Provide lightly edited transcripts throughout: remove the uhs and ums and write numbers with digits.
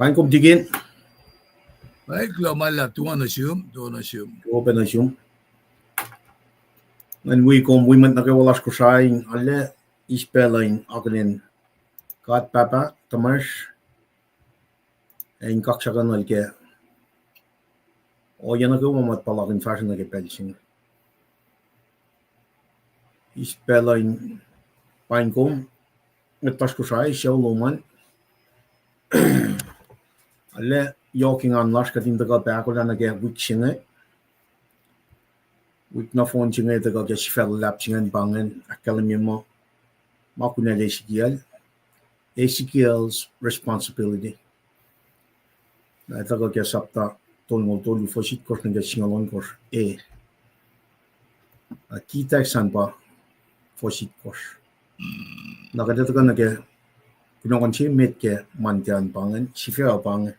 Pankom digin. Baik, mala tuan assume. Open assume. En we kom we met nakawalas ko saing alle ispelain aganin kat papa tamas en kaksagan alke o yana ko mat palagin fashion nake pelsin ispelain pankom met tas ko sai showloman alle joking an las katin daga bakol nake wiksinge wik na phone singe daga ke sifil lapsingen bangen akademi mo makunele Ezekiel's responsibility. Na ito kaya sapta tolong fosit kos ng singalon kos kita san pa fosit kos. Nakadito ka nage pinokon si met ke mantian pangan sifil pangan.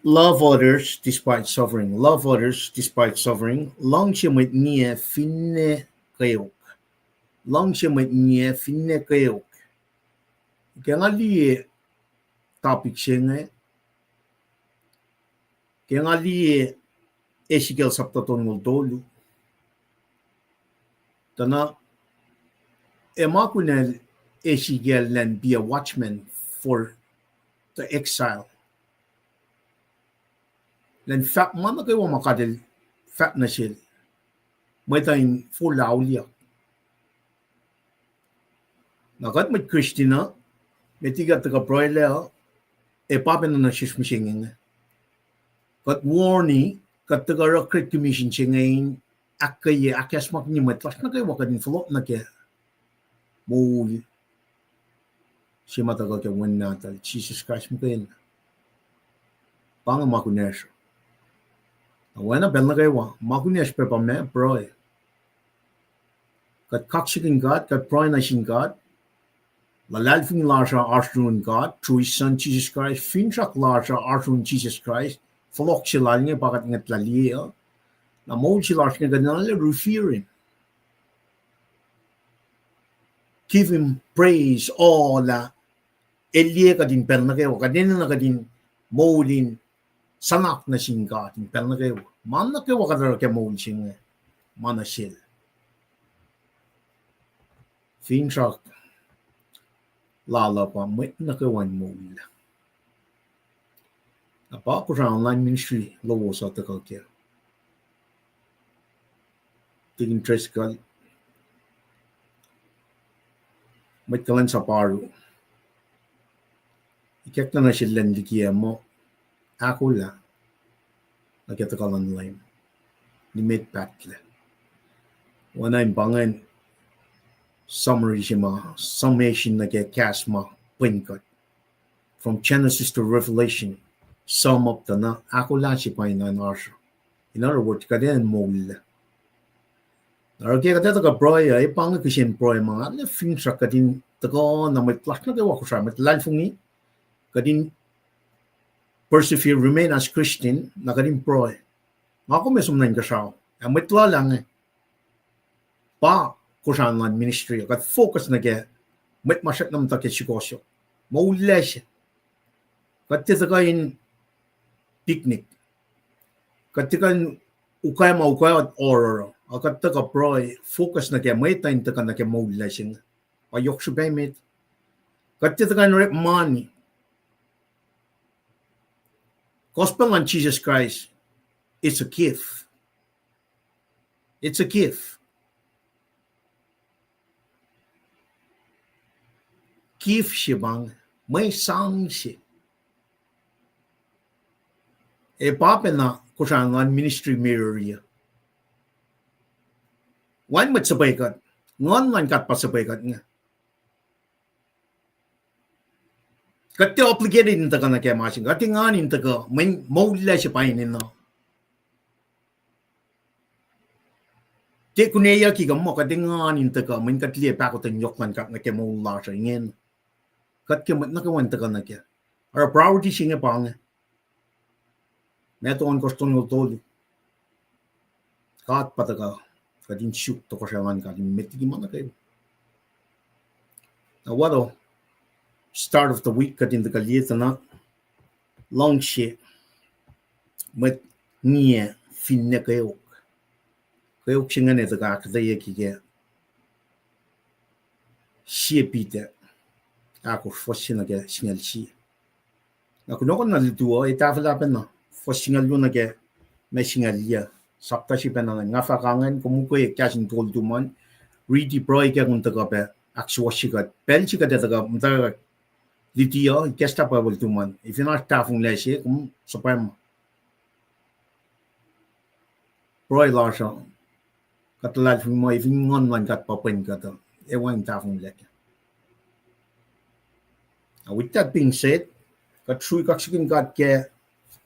Love others despite suffering. Love others despite suffering. Luhngse met Finne keok. Luhngse met Finne keok. Kaya nga li topic siya nga. Kaya nga li Ezekiel sapta tongol tolu. Tana emakunel Ezekiel len be a watchman for the exile. Len fat mana kayo makadil fat na siya. May tayong full laulia. Nakat may Christina, may tiga taga broilea, papin na sismisingin. Kat warni, kat taga rakrit commission siya ngayon, akkeye, akyas maknimat, las na kayo wakadin float na kaya. Moul. Siya matagal kaya wan natal, Jesus Christ mo kayo. Panga makunesyo. Oana bel na kayo, makunesyo pa me, broy. Kat kaksikin God, kat broy na sin God, Lalalfing larger Arthur God, through his son Jesus Christ, Finchak larger Arthur Jesus Christ, Folok sila niya bakat ngat laliya, na moul sila niya ganala revere him. Give him praise, all la Elie ka din pel na kayo, kadin na ka din moulin, sanak na sin God, din pel na kayo. Man na kayo kadara kaya moul sin manasil. Finchak lala pa Mwet na kawan moul. Apa ko sa online ministry lowos at kaya. Tingin tres kal. Mwet kalan sa paru. Ikek na silan likiya mo. Ako la. Nakita kalan online. Ni met patle. Wana imbangan summary siya summation na kaya cast ma pwingkat. From Genesis to Revelation, sum up na ako lang si Painan Arsha. In other words, kaya moul. Naragay ka ka broy ay pang kisin broy mga fin sa kadin tako na may plak na kayo ako sa may lalfong ni kadin persevere remain as Christian na kadin broy. Ako may sumnain ka siya. Ang may tla lang pa kusan ng ministry kat focus na kaya may masyat naman ta kaya sikosyo. Maula siya. Kat titakayin picnic. Kat titakayin ukay at oral. Kat taka proy focus na kaya may tayo taka na kaya maula siya. Ayok siya baymet. Kat titakayin rep money. Gospel on Jesus Christ, it's a gift. It's a gift. Gift siya bang may sang siya. Papin na kusangan ministry mirror niya. Wan mat sabay kat. Ngon kat pa sabay kat nga. Kat te obligated nita ka na kaya masing. Kat nga nita ka. May maula siya painin na. Te kuneya ki ka mo. Kat nga nita ka. May kat liya pa ko tanyok kat na kaya maula siya. Ngayon. Kat kiamat na kawanta ka na kaya. Our priority siya nga pa nga. Meto ang kostong yung toli. Kat pata ka. Kadin shoot to ko siya man kadin metigi man na kayo. Na wado. start of the week kadin the kaliyeta na Luhngse Mwet Ngiac Finne keok singane the akkeye kige siepite ako fosina ke singal si na kuno na lutuo itafla penna fosingal luna ke mesingalia sakta si penna ngafa kangen kumuko e kasin tol duman redeploy ke kun taka pe akswasikat pelchika de taka mta litio kesta pa bol duman if you not tafung leshe kum supreme Roy Larson katlat fung mo if ngon man kat papen kata e wan tafung lek. With that being said, kat sui kaksikin kat ke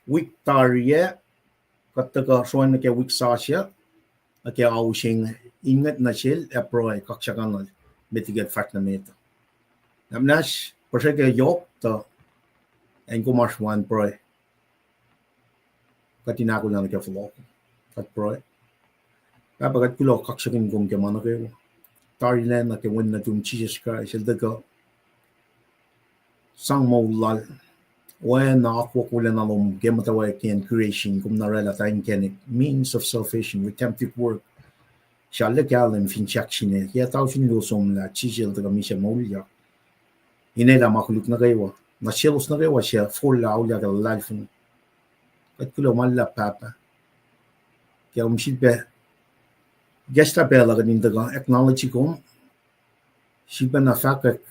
week tarye kat taka soan ke week sasya ke ausing ingat na sil aproy kaksakanal mitigat fatna meta. Namnas perse ke yok ta en kumas wan proy katinako na ke flok kat proy. Papa kat kulo kaksakin kum ke mano ke tarilen na ke win na tum Jesus Christ el taka sang moul oana Kweok-1 alum gematawa ken creation kum narela tain kenik means of salvation redemptive work shalle kalem finchakshine ya tawshin lo som la chijel daga misha moulya inela makuluk na gaywa na shelos na gaywa siya for la aulia gal life kat kulo malla papa kaya umshilbe gesta bela ganin daga acknowledge kum shiba na fakak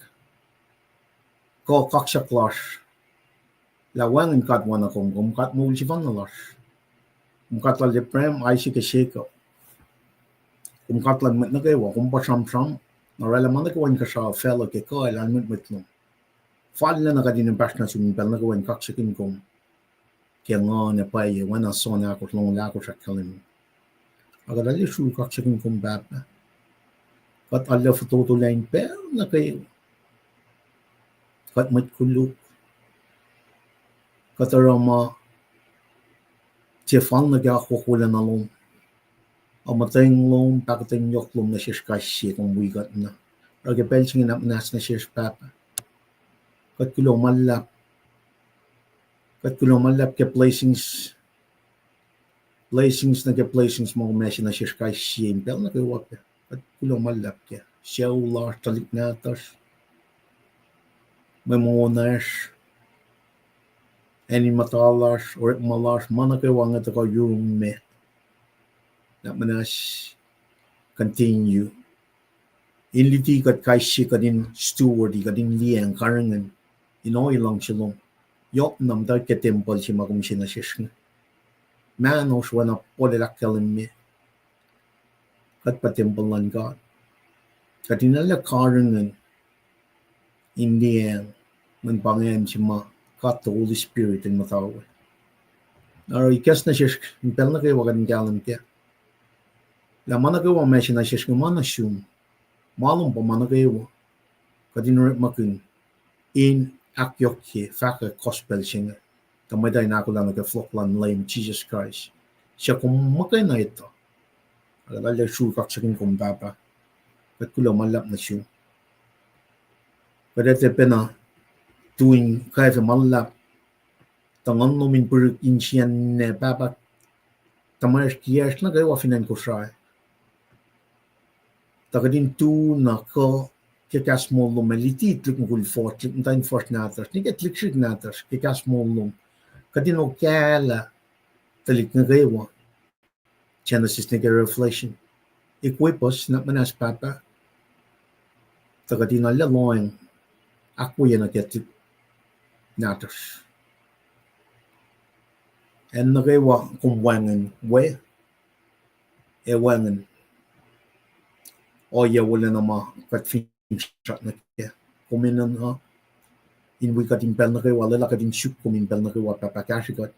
ko kaksha clash la wangin kat wana kum kat moul sivan na lash kat la prem aishi ke sheko kat la met na gaywa pa sam narela man ko wan ka sa fellow ke ko la met no fall na kadin pasna sum bel na ko wan kaksha kin kum ke ngone pa ye wana sona ko long la ko shakalim aga la shu kaksha kin kum ba kat alla foto to line pe na kay kat met koluk katarama tefan na ga Kweok-1 alum amateng lom pakating yok lom na shish kashi kung wigat na aga belching na nas na shish papa kat kulo malap ke placings na ke placings mo mesh na shish kashi impel na kay wape kat kulo malap ke siya ular talik natas memonash any matalas or malas manake wanga to yume na manas continue inliti kat kaishi kadin steward kadin liang karangan inoy lang silong yok nam da ke temple si magum sinasishna mano shwana polelak kalim kat pa temple lan god kadinala karangan indian man pangem si ma got the Holy Spirit in matawa. Naro ikas na shish impel na kayo wagan galam kya. La mana kayo mesh na shish kumana shum. Malum pa mana kayo kadin makun in akkeye faka gospel singer. Tamaday na ako lang nagka-flockland lame Jesus Christ. Siya kumakay na ito. Alalala shu kaksakin kumbaba. Kat kulo malap na shu. Kadete pena tuwing kaya malap tangan nomin per insian ne papa tamas kiyas na kayo afinan ko siya takadin tu na ko kikas mo lo meliti tlik mo fort tain fort natas ni ket likshik natas kikas mo lo kadin o kala talik na kayo Genesis ni Revelation equipos na manas papa takadin na laloy akkeye na ket natas en na kayo kung wangan we e wangan oya wala na ma kat fin shot na kaya kuminan ha in we kat impel na kayo wala kadin shoot kumimpel na kayo papakashi kat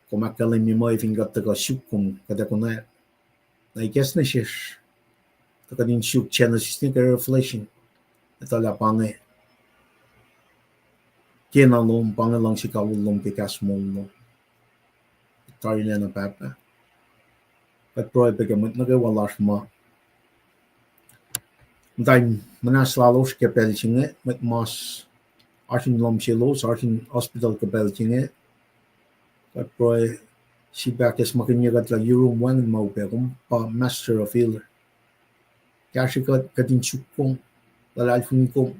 kumakalim ni mo ifin kat taga shoot kum kada ko na I guess na shish takadin shoot Genesis ni Revelation ito la pangay kinalong pangalang si kawulong kikas mong tari na papa at proy pegamit na kawalas ma Time manaslalos ke pelchinge met mas artin lomchelos artin hospital ke pelchinge kat proy si bakes makinya kat la euro one mau pe pa master of healer kashi kat katin chukong la alfun ko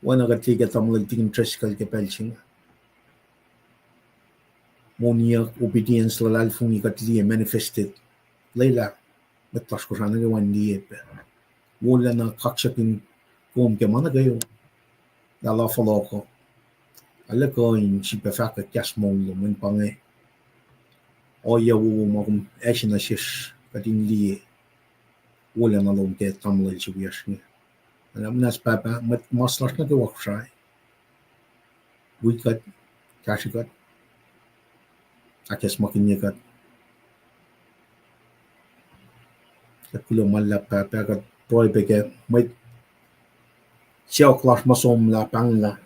wana kat tiga tamlal tikin tres kal ke pelchinge monia obedience la alfun kat li manifested leila met tas ko sana ke wan die pe wala na kaksakin kom ke mana kayo la foloko ala ko in si perfecta kas moul men pange o ya wo mo na shish kadin li wala na lom ke tamla si wiashni ana nas papa mat maslash na ke wakshai we kat kashikat akes makinya kat kulo malla papa kat proy peke mai siaw clash masom la pangla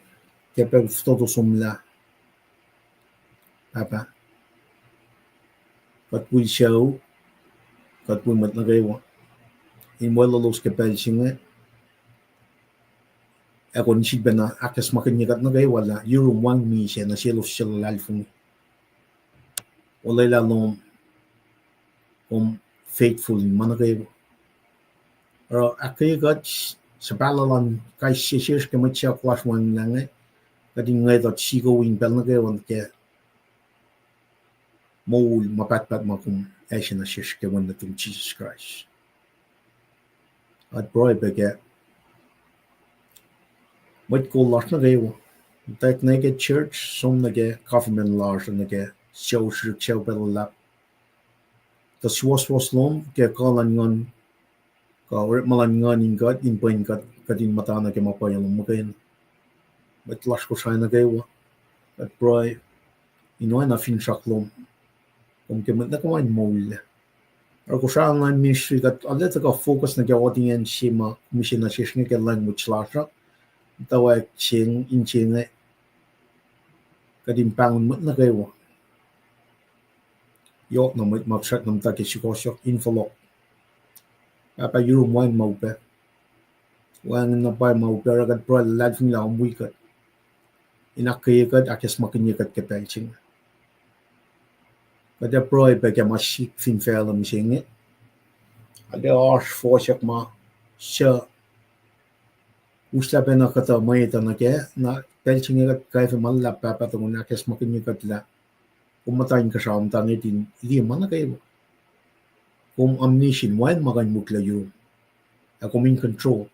ke pe todo somla papa kat we show kat we mat na gawa in wala los ke pelchinge akon si bena akes makinya kat na gawa la euro one mi siya na siya los siya lalfung wala la lom faithful in mana gawa ro akkeye kat sa balalan kai siya ke mat siya clash one lang kading ngay dot si go in pel na gawa ke moul mapatpat makum na shish ke wanda tum Jesus Christ at broy bege mit ko lart na gawa tak na ge church som na ge government laws na ge show shir chow bel lap the was lom ke kalan ngon ka rit malan ngon in god in point kat kadin mata na ke mapayal mo kain mit lash ko shai na gawa at broy ino na fin shaklom ke mat na ko moul ko sha online ministry kat alle ta ka focus na ke audience shima mission na shish ke language lasha tawa ching in ching kadin pang mat na gawa yok na mat mapshat nam ta ke shikosho infolo apa yuru moin mau pe wan na pa mau pe kat pro la fin la mui kat ina ke kat akes makinya kat ke pelching kada pro pe ke mashi fin fel am sing ada arsh foshak ma sha usta pena kata mai ta na ke na pelching kat kai fe mal la pa pa to na akes makinya kat la umatain ka sham ta ngitin idi mana kai omniscient wan magan mukla yu akom in control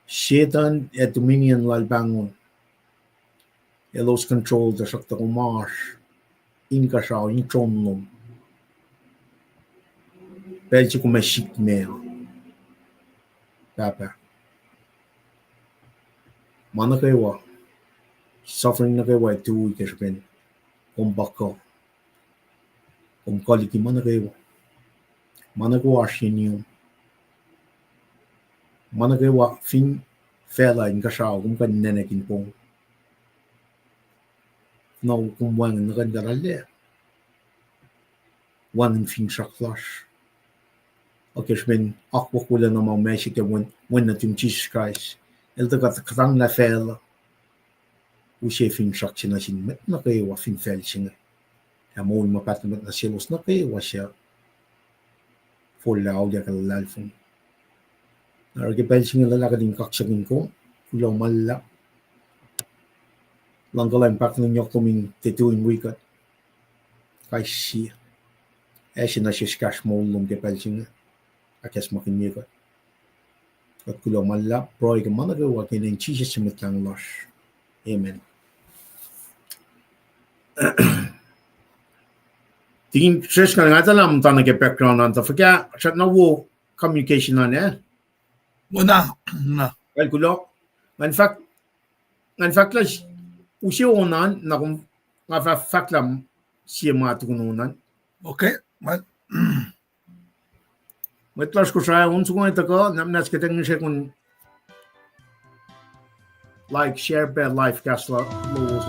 Satan at dominion lal bangon elos control the sakta ko marsh in ka shaw in tronnom pelchi ko mashik me papa mana kai wa suffering na kai wa tu ke spen kom bakko kom koliki mana kai wa mana ko ashiniu mana kai wa fin fela in ka shaw kum kan nene kin pong no kum wang na kan daralle wan fin shak flash okay spen akwa kula na ma meshi ke when na tum Jesus Christ el ta katang la fela u she fin shak china sin met na kai wa fin fel chinga ya mo ma pat na selos na kai wa sha for la audia ka lalfun arge pelching la ka din kaksakin ko kulo malla langala impact ng yok tuming tetuin wikat kai si na shishkash mo lum ke pelching akes makin wikat at kulo malla proy ka managa wa kin Jesus simit lang lash amen tingin stress ka nga talam tanong ke background anta fika chat na wo communication na ne na well kulo in fact la usi onan na kung nga faklam siya matukununan okay mal metlas ko sa unso ko ito ko namnas kitang siya kung like share bad life cast lowos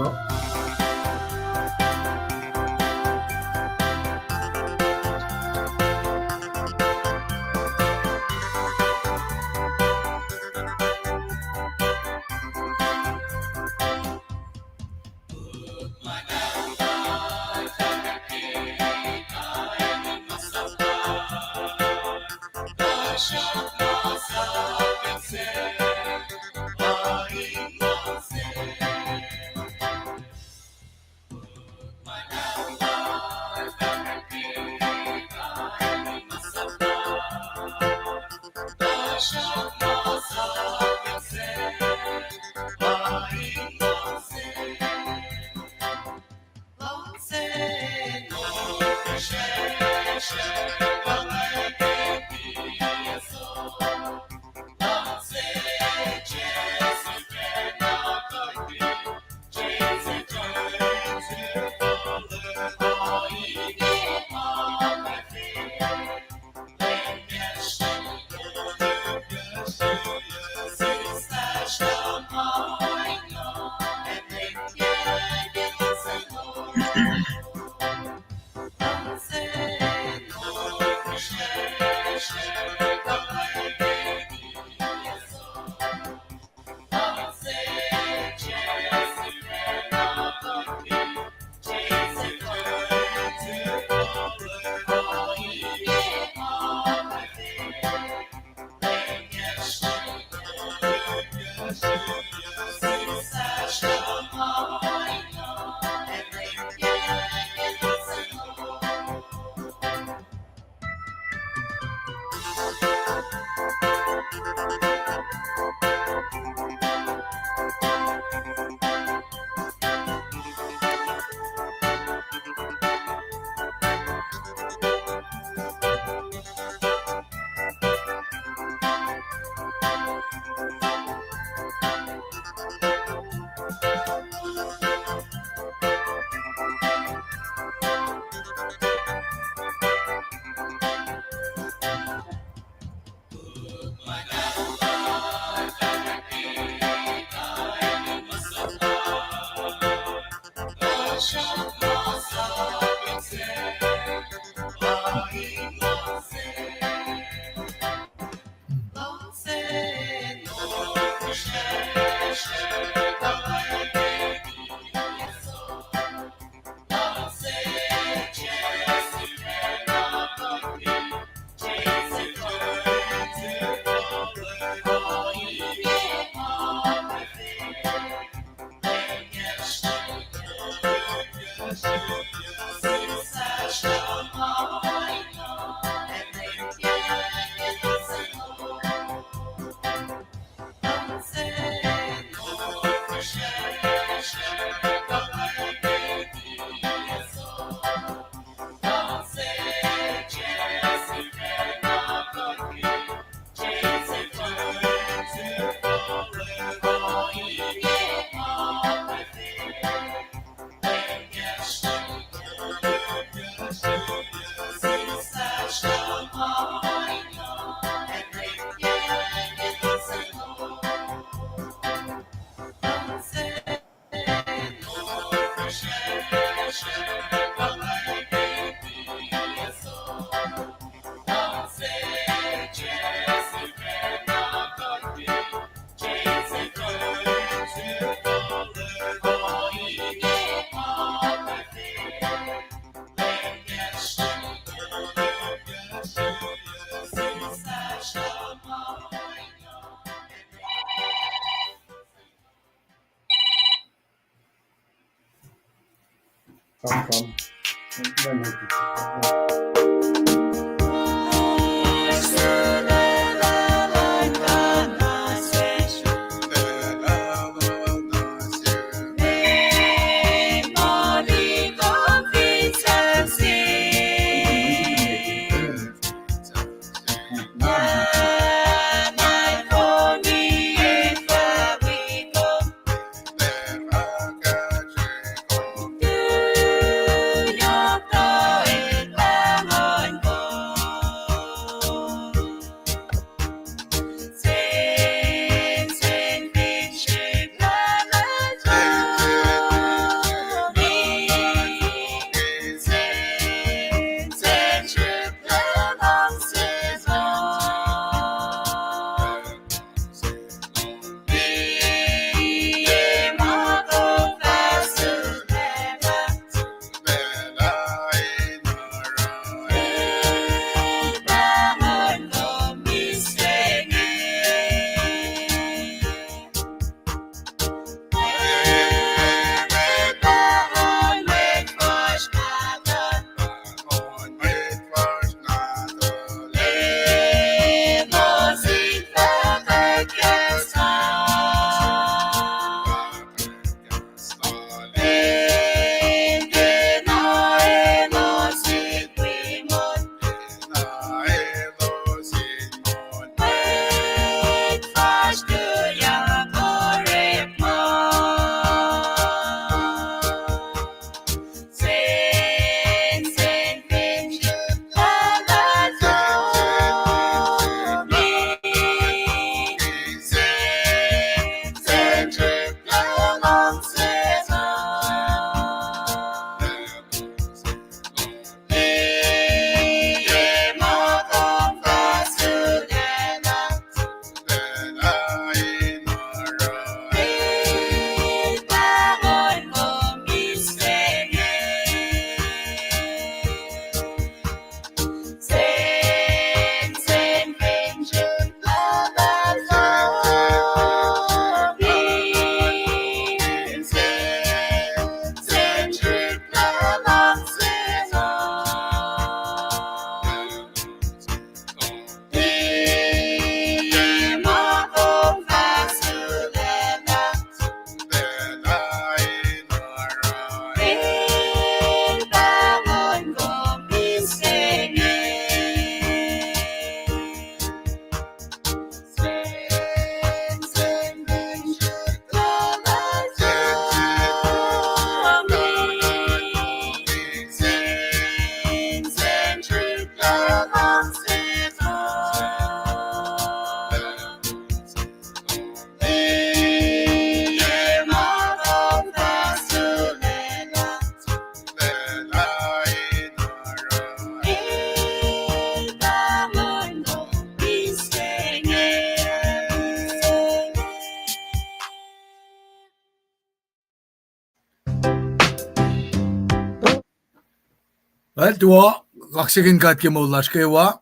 Well, tuwa, kaksigin kat ke moulash kewa.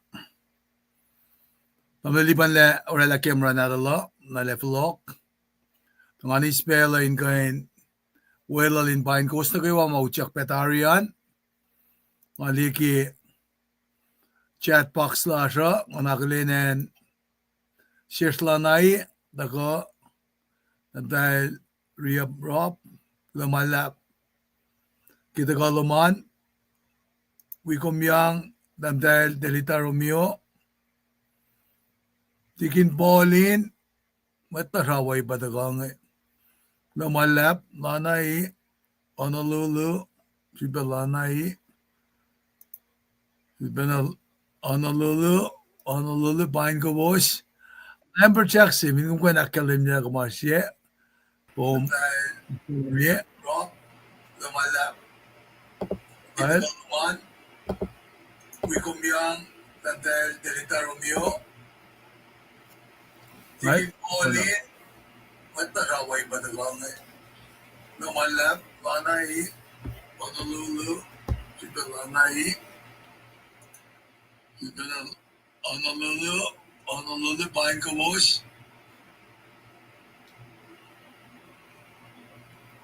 Pamilipan le orela kemra nadalo, na le flok. Tungani spela in kain wela lin pain costa kewa mauchak petarian. Maliki chat box lasha, manakalinen shishlanai, dako, dahil riyab rob, lumalap, kita kaluman, wikumyang, dahil delita Romeo, tikin Pauline, mataraway ba dagang lumalap, lanay, Honolulu, sibalanay, Honolulu, bain kowos, number check si, minum ko nakalim niya kumasye, boom, yeah, rock, lumalap, right? Wikumyang, dahil delita Romeo, right? Pauline, mataraway ba dagang lumalap, lanay, Honolulu, sibalanay, Honolulu, bain kowos.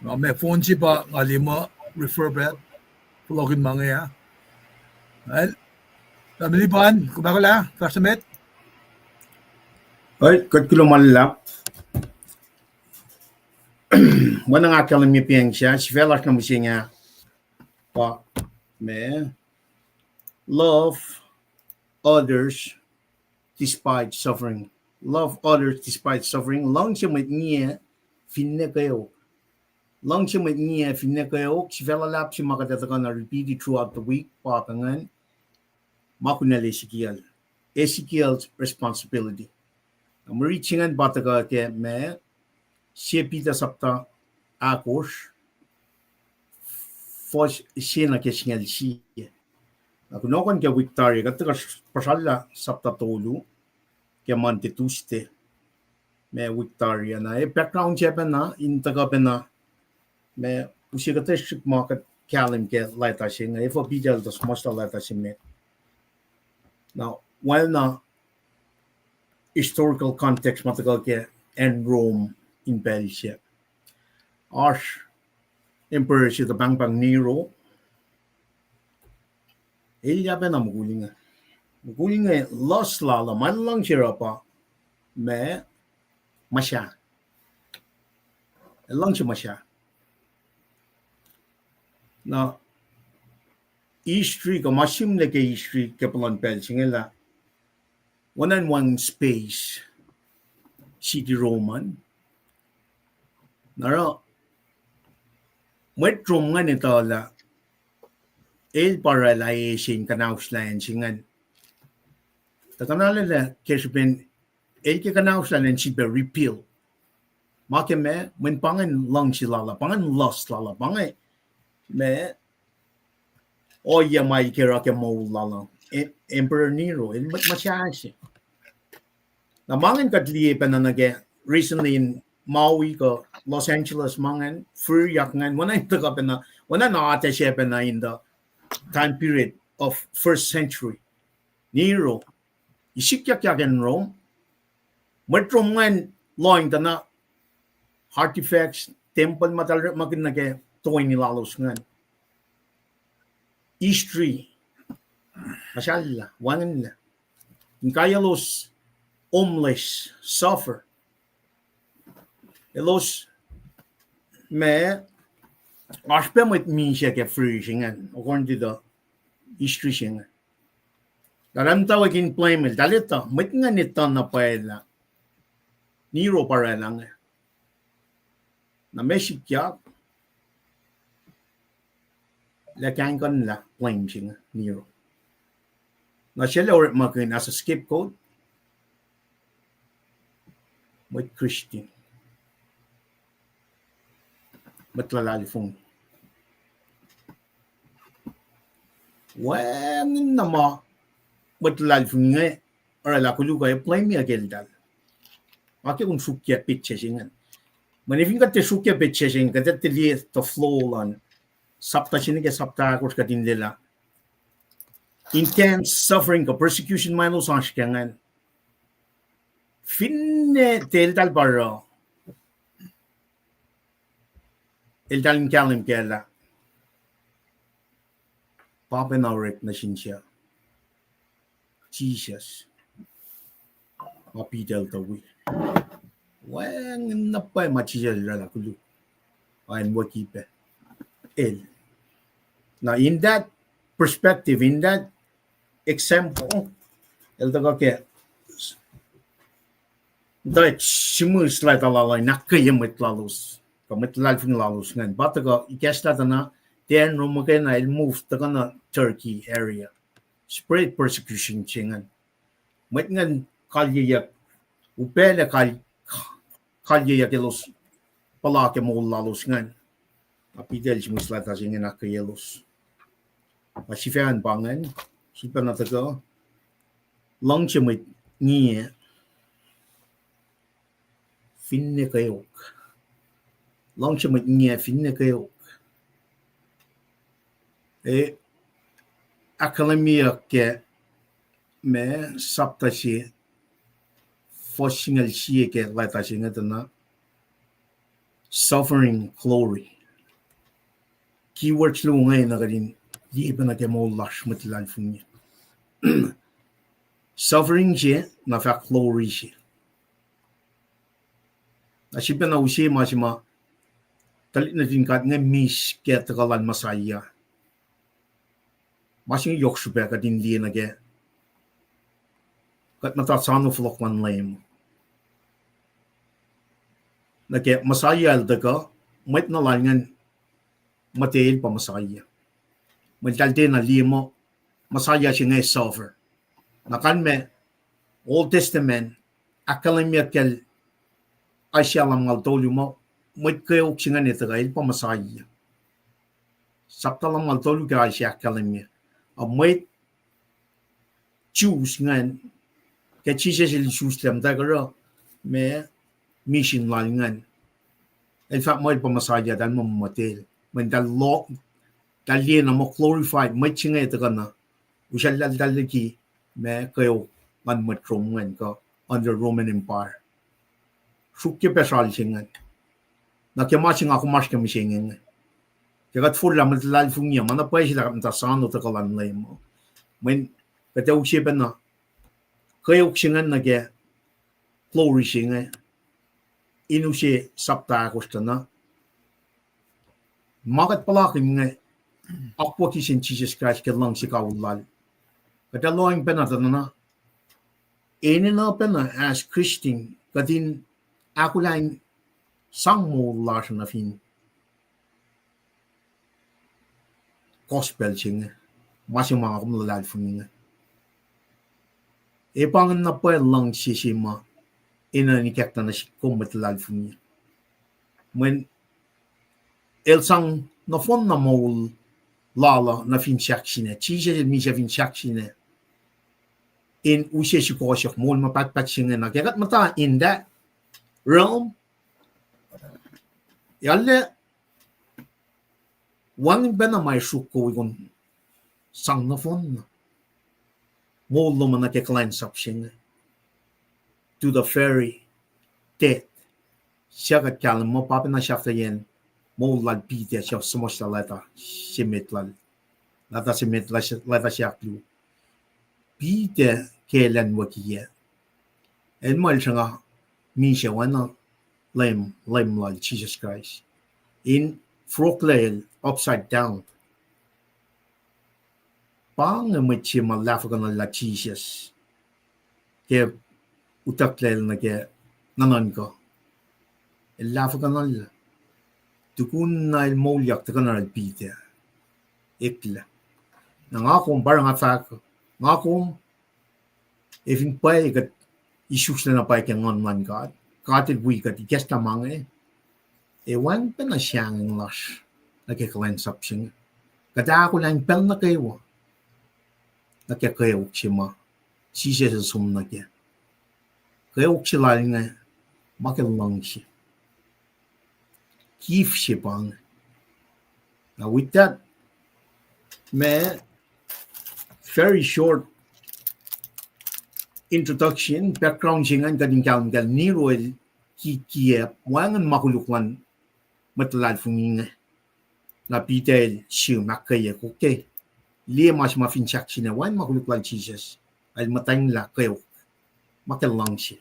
May phone si pa ngalima refer back login mga ya. Well, pamilipan kubakala first met. Ay, kat kulumalap. Wana nga kalam mi piang siya, si velas na musi nga pa me love others despite suffering. Love others despite suffering. Luhngse met niya Finne keok. Luhngse met niya Finne keok. Si velalap si makadatakan na repeated throughout the week. Pakangan makunal Ezekiel's responsibility. Ang reachingan bataga ke me siepita sapta akos fos sina ke singal si. Ako nokan ke Victoria kataga pasala sapta tolu ke mante tuste me Victoria na background chepen na intaga na me usi kata ship market kalim ke laita singa ifo bijal das mosta laita simet. Now while na historical context matagal ke and Rome in Belgium. Arch Emperor si the Bang Nero. Ilya ben na muguling. Muguling lost lala man lang siya pa me masya. Lang siya masya. Na history ko masim na ke history ke palan Belgium la. One space city Roman. Naro Mwet nga nito la para la sin kanauslan singan. Takanala la kespen ke kanauslan si be repeal. Makeme when pangan lang silala pangan lost lala pangan me oayapa kera ke moul lala Emperor Nero il masyasi. Namangan katliye pa na nage recently in Maui ko Los Angeles mangan free yakngan wana na ate siya pa na in the time period of 1st century. Nero isikyak in Rome matrom ngan loing na artifacts temple matal magin nage toy ni lalos ngan history masyalla wangan la kaya los homeless suffer los me aspe met minsia ke freezingen according to the history singa dalam tawag in employment dalita met nga nito na paela Nero para lang na mesikya la kan kon la claim singa Nero na siya or makin as a scapegoat with Christian matlalalifong wan nama matlalalifong nga orala kuluga play me ageldal ake kung sukya pitche singan manifing ka te sukya pitche singan ka te li to flow lan sapta sinige sapta kurs ka din lela intense suffering ka persecution mano sa skangan Finne tel dal barro el dal kalim kela Papa na rek na siya Jesus mapidel to we wang na pa machijel la kulu ain mo kipe el now in that perspective in that example el to ke da simu slide la nakkeye met lalos met lalfing lalos ngan bataga ikesta na then no again I moved to kana Turkey area spread persecution chingan met ngan kalye upele kalye los palake moul lalos ngan apidel simu slide asingen akkeye los masifan bangan super na taga Luhngse met Ngiac Finne keok Luhngse met Ngiac Finne keok akkeye ke me sapta si fosingal si ke lata singa na suffering glory keywords Luhngse na kadin di ba na ke moul lash matilan funya suffering si na fa glory si asipa na usi masima talit na din kat nga miss ke tagalan masaya masing yokshupe ka din liya na ke kat natatsano Kweok-1 layem na ke masaya alda ka Mwet na langan mateel pa masaya magtalte na liya mo masaya siya nga suffer nakan me Old Testament akkeye kel Asyalam ngal tolu mo Mwet keok singa neta ka ilpa masaya saptalam ngal tolu ka asya akkeye Mwet choose ngan ke Jesus il choose lam ta karo me mission ngan in fact mo ilpa masaya dan mo matel when the law dali na mo glorified Mwet singa ita kana usal dal ki me keok man matrom ngan ka under Roman Empire Sukye pesal singan. Na ke masing ako mas kami singin. Kagat full lam lal funya mana pa sila kam tasano ta kalan lay mo. Men kata usipan na keok singan na ke flourishing inu si sapta ko na. Magat palakim nga akwa kisin Jesus Christ ke lang si kaulal. Kata loing penata na enenu pena as Christian kadin aku lang sang moul lash na fin gospel ching masing mga kumlalal funinga pangan na pa lang sisima ina ni kakta na kumatlal funinga when el sang na fon na moul lala na fin shaksine chise mi sa fin shaksine in usye si kosyok moul mapatpat singa na kagat mata in that realm yalle wang bena mai shuko igon sang na fon moul lo mana ke klein sapsing to the very death siagat kalam mo papa na shafta yen moul lal pite siya sumos la lata simit lal lata simit lata siaklu pite kelan wakiye en mal sanga Misha wana lem like Jesus Christ in froklael upside down pang mechi malafagan la Jesus ke utaklel na ke nanan ko lafagan la tukun na il molyak takana al pite ekla nangakom parang atak ngakom even pay kat isus na pa kang online God katil we kat ikesta mange wan pa na siyang lash nagkakalain sapsing kada ako lang pel na kayo nakakayo sima sise sa sum na kaya kayo sila nga makilang siya kif siya pang now with that me very short introduction background singan kading kaun kal ni roel ki kia wangan makulukwan matlal funginga na pitel siu akkeye koke lie mas mafinchak sina wan makulukwan Jesus al matang la keok Luhngse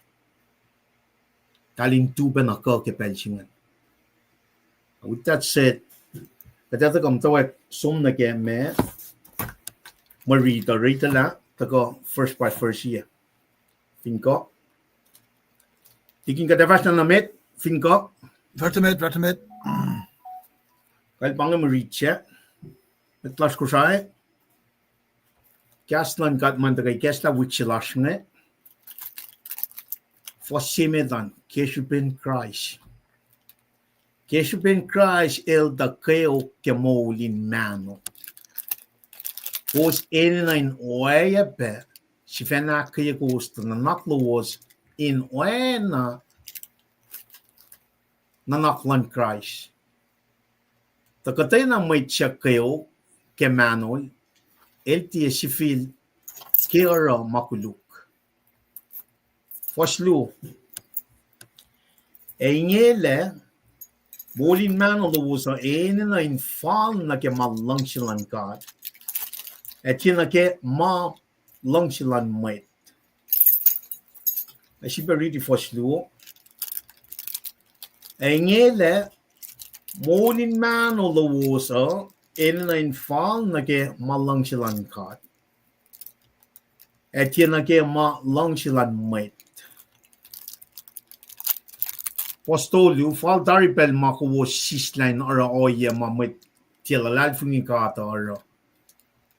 kaling tu ben akka ke pel singan. With that said, kadata kam tawak sum na ke me Marie the rita la tago first part first year. Finko. Tiking kadavas na met finko. Vertemet. Kal bang Marie che. Metlas kusai. Kaslan kat man tagay kasla wichilash nge. Fosimedan kesupin Christ. Kesupin Christ el da keok ke moul in mano. Kowos enenu in oayapa sifacna akkeye kowos nunak lowos in oana nunak Christ. The kutena Mwet keok ke manol el sifil koluk. Foslu engele molin mano lowos enenu in fall na ke Luhngse God. Etina ke Luhngse Mwet. Asi beriti foslu. Engele molin mano lowos enenu in fall na ke Luhngse God. Etina ke Luhngse Mwet. Postolu fall daripel kowos sisline or oye Mwet tilalal fungikata or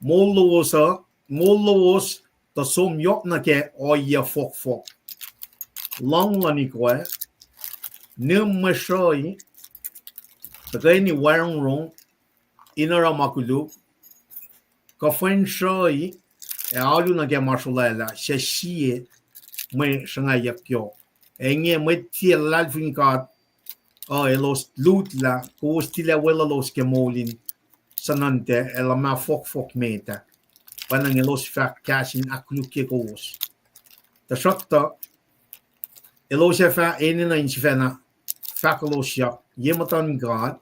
moul lowos to som yok na ke oye fok long lanikwe nim mashoi tagay ni warang rong inara makuluk kafuen shoi alu na ke marshulala shashie may shangayak yo enge may tilalal fungikat elos lutla kowos tila wela los ke molin sanante elama fok meta panang elos fak kasin akluke kowos ta shakta elos fa enenu in sifacna fakolos yak yematan God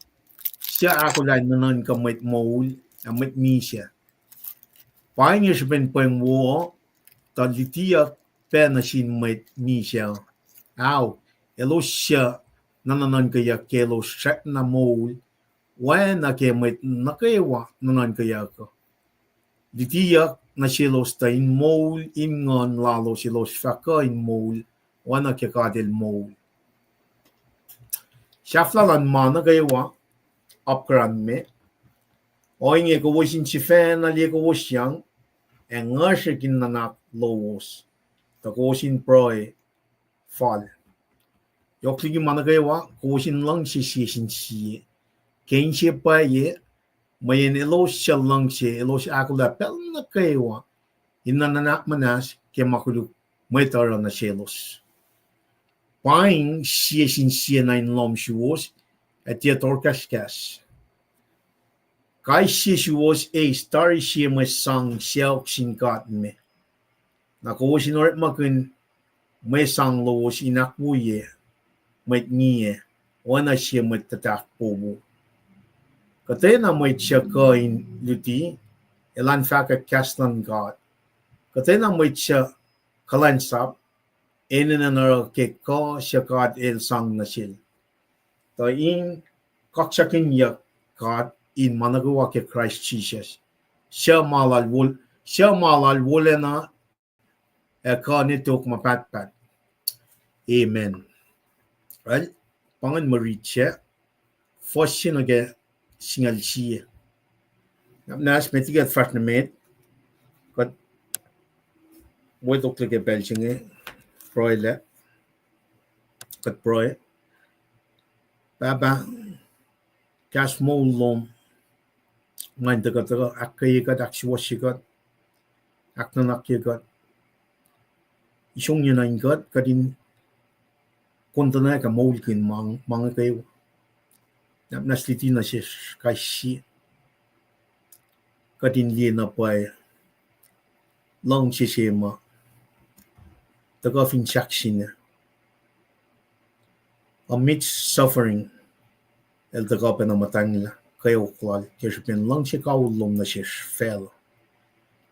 siya akulay nanan ka met moul met misya paingis ben wo ta litia penasin met misya aw elos siya nanan kaya kelos shak na moul oana ke met nakewa nanan kaya ko ditiyak na silos ta in moul ingon lalo silos faka in moul oana ke kadel moul shaflalan mana kaywa upgrade me oinge ko wasin sifacna li ko wasyang engashikin nanak lowos ta ko wasin proy fall yokligi mana kaywa ko wasin Luhngse sisin siye kenche pa ye mayen elos siya Luhngse elos akula pel na kaywa inananak manas ke makuluk metara na selos paing siya sin siya na in Luhngse was at yator kaskas kai siya was starry siya may sang siya sin kat me na ko wasin orat makun may sang lowos inakbuye may niye wana siya may tatak pobo kutena Mwet siya kain luti elan faka kaslan God kutena Mwet siya kalansap enenu ke ko siya God el sang nasil ta in kaksakin yak God in managawa ke Christ Jesus siya malal wole na ka nitok mapatpat amen right pangan Marie siya fossin age singal siya nas metigat fatna met kat wedok lege belchinge proile kat proy baba kas moulom man daga akkeye kat akswasikat aknanak kat isong yun kat kadin kontana ka moul kin mga kayo nasliti na siya kasi kadin liya na pa Luhngse ma taga fin sifacna amidst suffering el taga penamatangla Kweok-1 kespen Luhngse na fel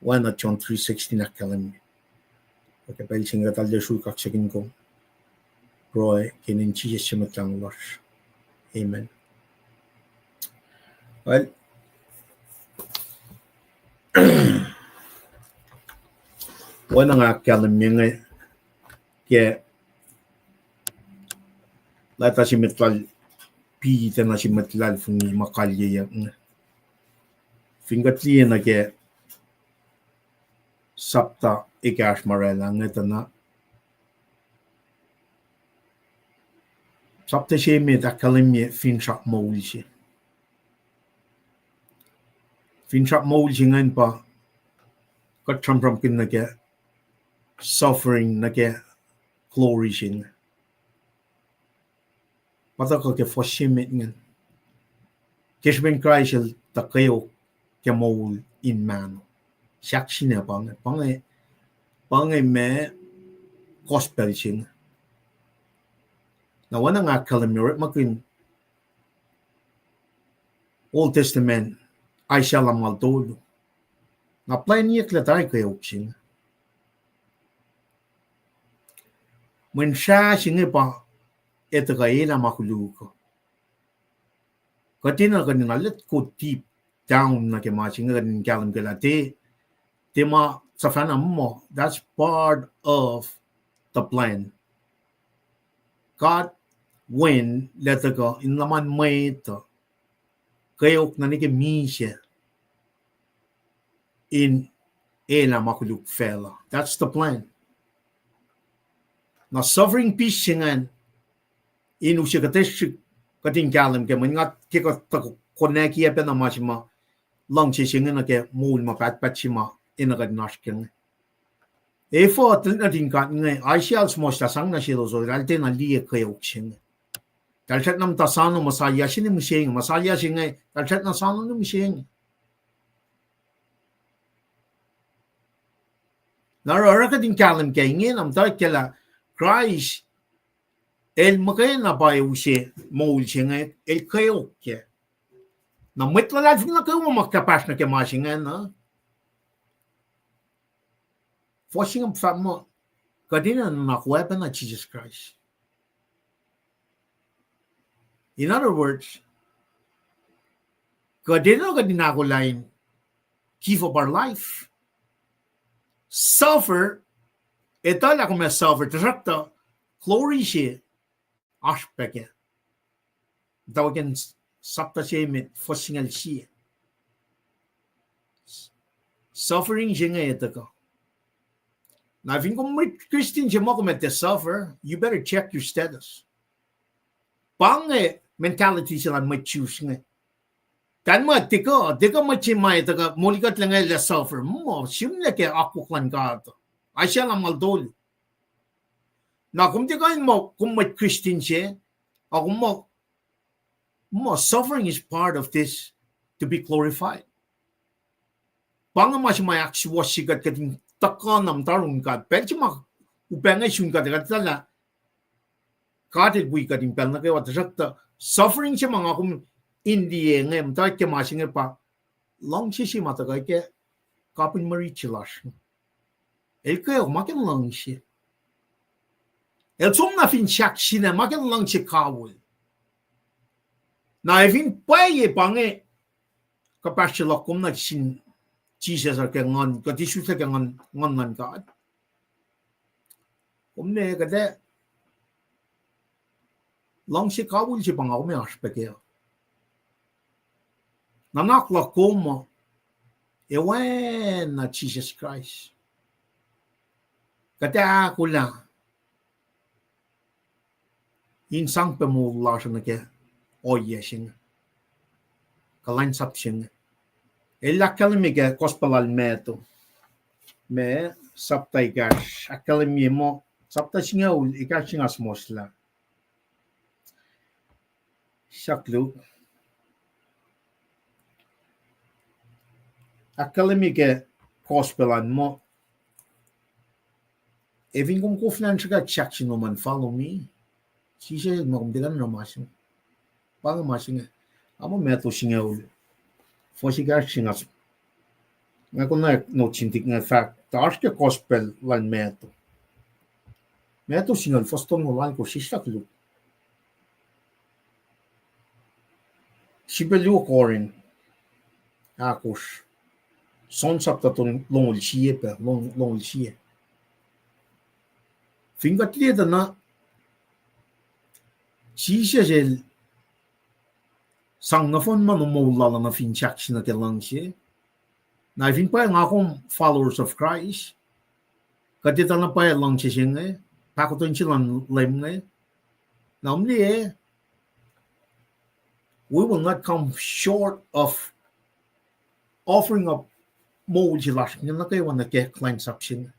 oana John 3:16 akkalemi okay belsinga talle sulkaksekin ko Roy kinin Jesus simatanglos amen. Well, oana nga akkalemi ke lata simetlal piita na simetlal fungi makalye yang fingatli na ke sapta ikash marela ngetana sapta simet akkalemi finshak moul ngan pa katram kin na ke suffering na ke glory sing pataka ke foshimet ngan keshben kraishel ta keok ke moul in mano sifacna pange me gospel sing na wana nga akkalemi makin Old Testament ay siya lamal tolo na plan niya klatay keok sing when siya singe pa ito kayo na makuluko kutena let go deep down na kemasinga kanin kalam kalate tema sifacna mo that's part of the plan. God when let go in laman Mwet keok na nike misya in ela makuluk fela. That's the plan. Na suffering peace singan in usyakatesh kating kalam ke mangat ke ko koneki pa na masima Luhngse singan na ke moul mapatpat sima inagad nashkin. Efo na din kat ngay ay siya smosta sang na silo so dalte na liye keok singa. Dalchat nam tasano masaya sini musing masaya singa dalchat na sano ni musing. Narara ka din kalam ke ngin am ta kela Christ el makena ba ushe moul singa el keok ke. Na Mwet la na ke makapas na ke masinga na. Forcing am famo kadina nunak weapon na Jesus Christ. In other words, kadina ko line keep of our life. Suffer ito la kung suffer trakta glory siya aspect dawagan sapta siya mit fosingal siya suffering siya nga ito ko. Now if kung Christian siya mo kung suffer, you better check your status. Pang mentality sila may choose nga. Kan mo tiko mo chimay ito ka mulikat lang nga suffer mo simle ke akuklan ka ito. Ay siya lang maldol. Na kung tikain mo kung may Christian siya o kung mo suffering is part of this to be glorified. Pang mas may akswa sigat kating takanam tarong ka. Pero siya upengay siya ka tala katil bui kating pel na kayo at suffering siya mga kung India ngayon tayo kemasing pa Luhngse siya matagay ke kapin marichilash. El kayo makin Luhngse. El som na fin sifacna makin Luhngse kawol. Na evin paye pange kapasya kum na sin Jesus ar kengan katisu sa kengan ngan ka. Kumne kade Luhngse kawol siya pang ako may aspect Nanak lakomo ewan na Jesus Christ. Kata ako lang insang pemula siya na ke oye siya. Kalansap siya. Akkalemi ke kospalal meto. Me sapta ikash. Akkalemi mo sapta siya ikash siya asmosla. Shaklu. Akkalemi ke kospalan mo Evin kung kuflan siya check man follow me. Siya makumdigan na masing. Pang masing. Amo meto singa ul. Fosiga singa. Nga ko na no chintik nga fact. Taas ke gospel lan meto. Meto singa foston mo lan ko sisla klu. Sibelu korin. Akos. Son sapta ton long lisie pe long lisie. Fingat lieta na siya jel sang na fon mano moul na fin chak na ke Luhngse. Na fin pa nga akong followers of Christ. Katita na pa Luhngse siya nga. Pakutin silang lem nga. Na we will not come short of offering up moul jilash. Nga na kayo na ke clients up siya.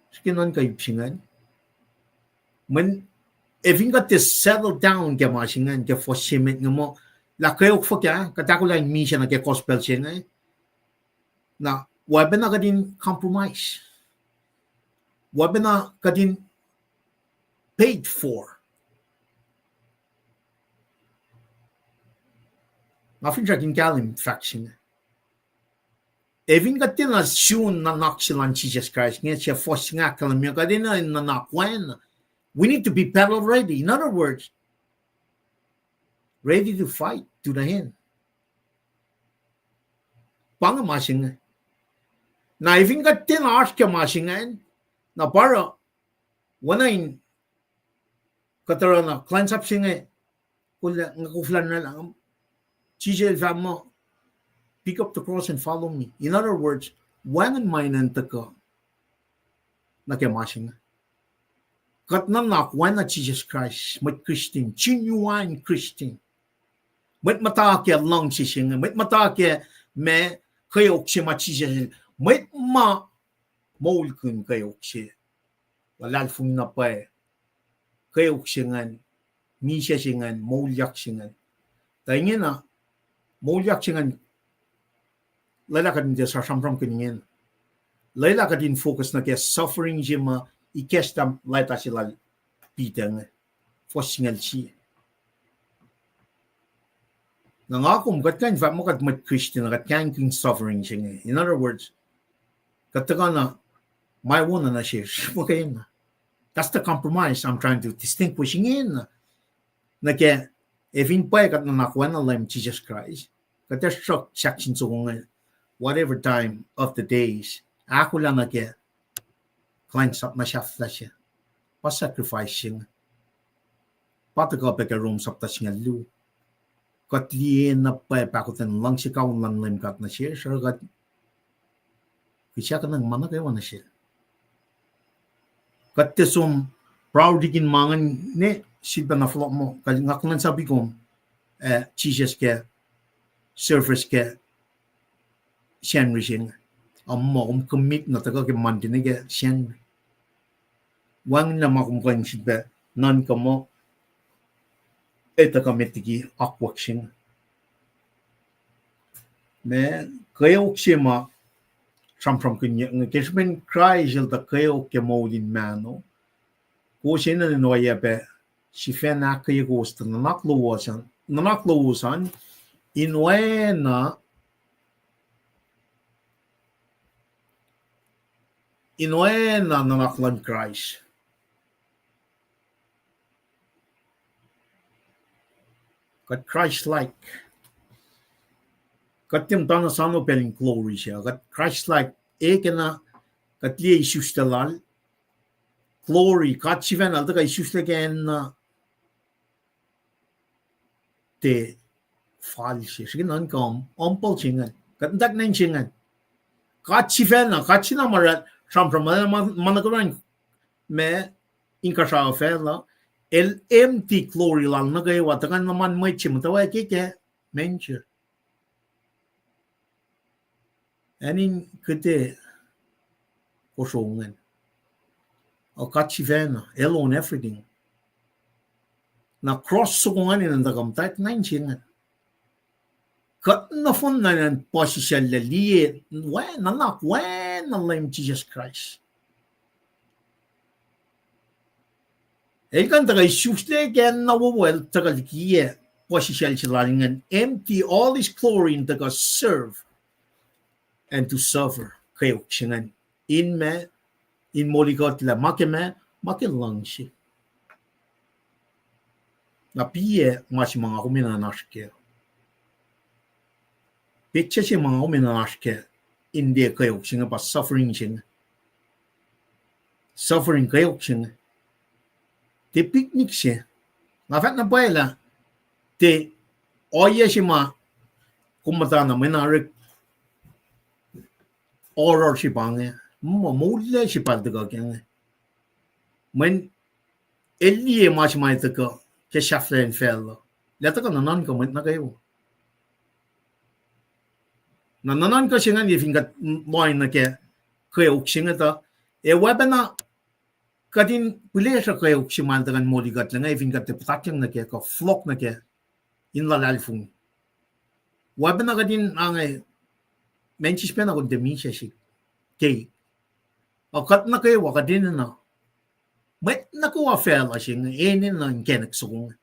Skinan kayo siya. When if you got to settle down ke masingan ke fosimit nga mo la kayo fo kya katako lang mi siya na ke gospel siya nga na wabe na kadin compromise wabe na kadin paid for nga fin siya kinkalim faction if you got to na soon na naksilan Jesus Christ nga siya fos nga kalam yung kadin na nakwen. We need to be battle ready. In other words, ready to fight to the end. Pangamasing. Na even got 10 hours ka masingan, na para wanain katara na cleanse up singa kula ngakuflan na lang. Chijel famo pick up the cross and follow me. In other words, wangan mainan taka na kemasinga. Kat nanak wana Jesus Christ, mat Christian, genuine Christian. Mat mata ke Luhngse singa, mat mata ke me keok si mat Jesus, mat ma moul kun keok si. Walal fung na pa keok singan, misya singan, moul yak singan. Tayo na, moul yak singan, lala ka din sa samram kaningin. Lala ka din focus na ke suffering jima, ikestam laita sila pitang fosingal si. Nangakum kat kan fa mo kat mat Christian kat kan king suffering siya. In other words, kataga na may one na siya. Okay na. That's the compromise I'm trying to distinguish in. Na kaya even pa kat na nakuha na lang Jesus Christ. Kat struck section so whatever time of the days. Ako lang na kaya clients up na siya flash pa sacrificing patagal pa ka room sa tas nga lu katlien na pa pakutan lang si kaun lang lim kat na siya sure kat kisya ka nang mana kayo na siya kat tesum proud digin mangan ne silba na flop mo kal ngaklan sabi ko Jesus ke surface ke siyan rising Amma commit na taga ke mantinige siyan. Wang na makumkang siya nan kamo ita kamitigi akwaksing. Me keok siya samsam kanya kesmen cry jil ta keok ke moulin mano. Ko siya na oayapa sifacna akkeye gusto nunak lowosan oana nanaklan Christ. Kat Christ-like. Kat tim tana sano peling glory siya. Kat Christ-like. Eke na kat liya isus talal. Glory. Kat siya na alta ka isus lagayan na te fall siya. Sige na ankam. Ampal singan. Kat ndak na singan. Kat siya na. Kat siya na marat. Samsam managaran me inkasa fela el empty glory lang nagawa tangan naman may chimtawa kike mention anin kete kosongan o kachivena alone everything na cross sukungan in ndagam tat 19 kat na fon na nan posisyon laliye nanak in the name of Jesus Christ. Elkan taga isuste again na well taga likiye posishal silalingan empty all his glory in taga serve and to suffer keok singan in molikot la makeme Luhngse. Na piye mas mga kuminanashke. Picture si mga kuminanashke hindi keok singa pa suffering singa. Suffering keok singa. Te picnic siya. Nga na baila, te oya siya kumata na minarik horror siya pa nga. Moul siya pa daga kaya nga. Men, eliye mas ito ka, kaya shaflen fellow. Lata ka nanan ka, na kayo. Nanan ka siya nga, yung kat moin na kaya uksin ito. Waba na, kadin pili sa keok si mandangan moligat lang even kat patakyang na kaya ka flock na kaya in lalalfung. Wabe na kadin angay menchis pa na kung demisya si kay. O kat na kayo wakadin na. May nakuha fela siya nga enin na yung kenaksukong.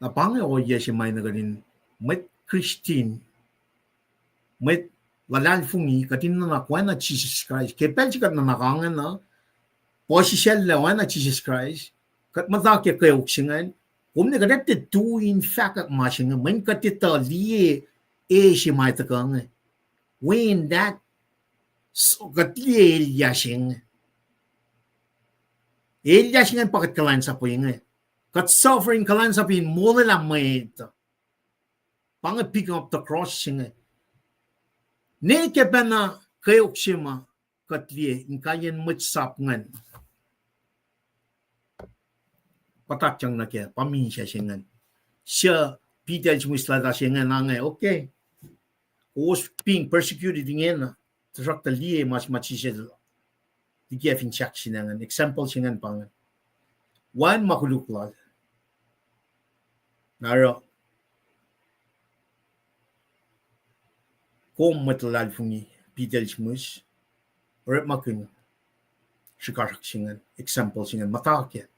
Napangay o iya si may na kadin may Christine may lalalfungi katin na nakuha na Jesus Christ. Kaya pwede ka na nakangan na posisyon lawan na Jesus Christ. Kat matakya kayo uksingan. Kung na kadete tu in fact at masingan. Man katita liye si may takang. When that so katliye ilyasing. Ilyasingan pakat kalan sa puwing. Kat suffering kalan sa puwing mula lang may ito. Pang picking up the cross singa. Ne ke bana keok sima katliye in kayen mutsap ngan patakyang na kaya paminsya singan siya pitel muslada singan nangai okay was being persecuted ngena trak liye mas machisel diya finchak sinangan example singan pangan one makulukla naro kom matlal fungi pitel smus rep makun shikarak singan example singan matake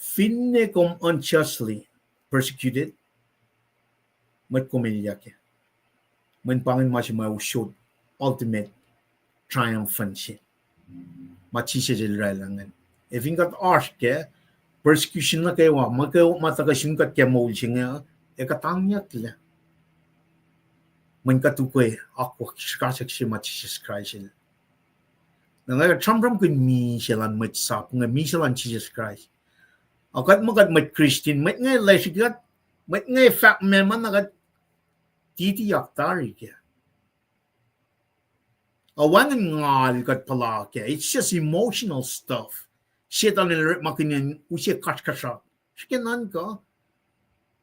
Finne kom unjustly persecuted mat komilyake man pangin masima showed ultimate triumphancy machise jilralangan if ingat arske persecution na kayo magaw matagasyong kat kaya moul singa ekatangyak la man katukoy ako shikasak si Jesus Christ na nga chamram kun mi silan matsap nga mi silan Jesus Christ akat magat mat Christian mat nga lesigat mat nga fact meman nagat titiyak tari kaya awan ngal kat pala kaya it's just emotional stuff shit on the makin usya kaskasa shikenan ka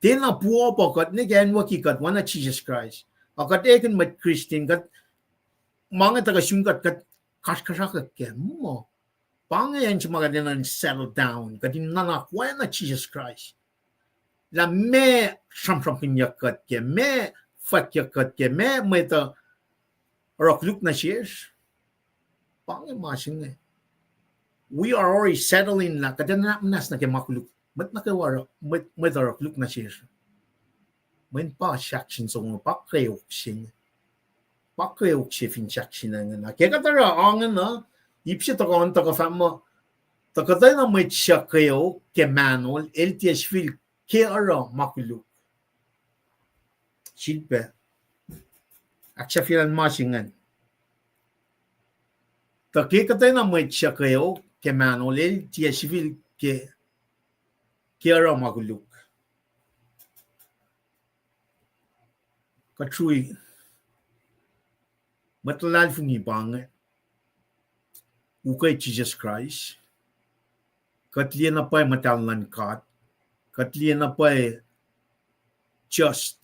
tena puo pakat ni gan wakikat wana Jesus Christ akat eken mat Christian kat mga taga syungkat kat kaskasa kaya mo pangayan siya magandang settle down kat nanakwa na Jesus Christ la me samsam kinyakat kaya me fatyakat kaya me ta koluk na siya pangay masing we are already settling la kat nas na kaya makuluk mat nakawara mat koluk na siya men pa shakshin so pa keok finchakshin na kaya katara angan na ipsi takaan taka fama takatay na may siya keok ke manol sifil ke ara makuluk silpe aksya filan masingan takikatay na may siya keok ke manol sifil ke ara makuluk katruy matalal fungi bang ukay Jesus Christ katliya na pa'y matalan kat katliya na pa'y just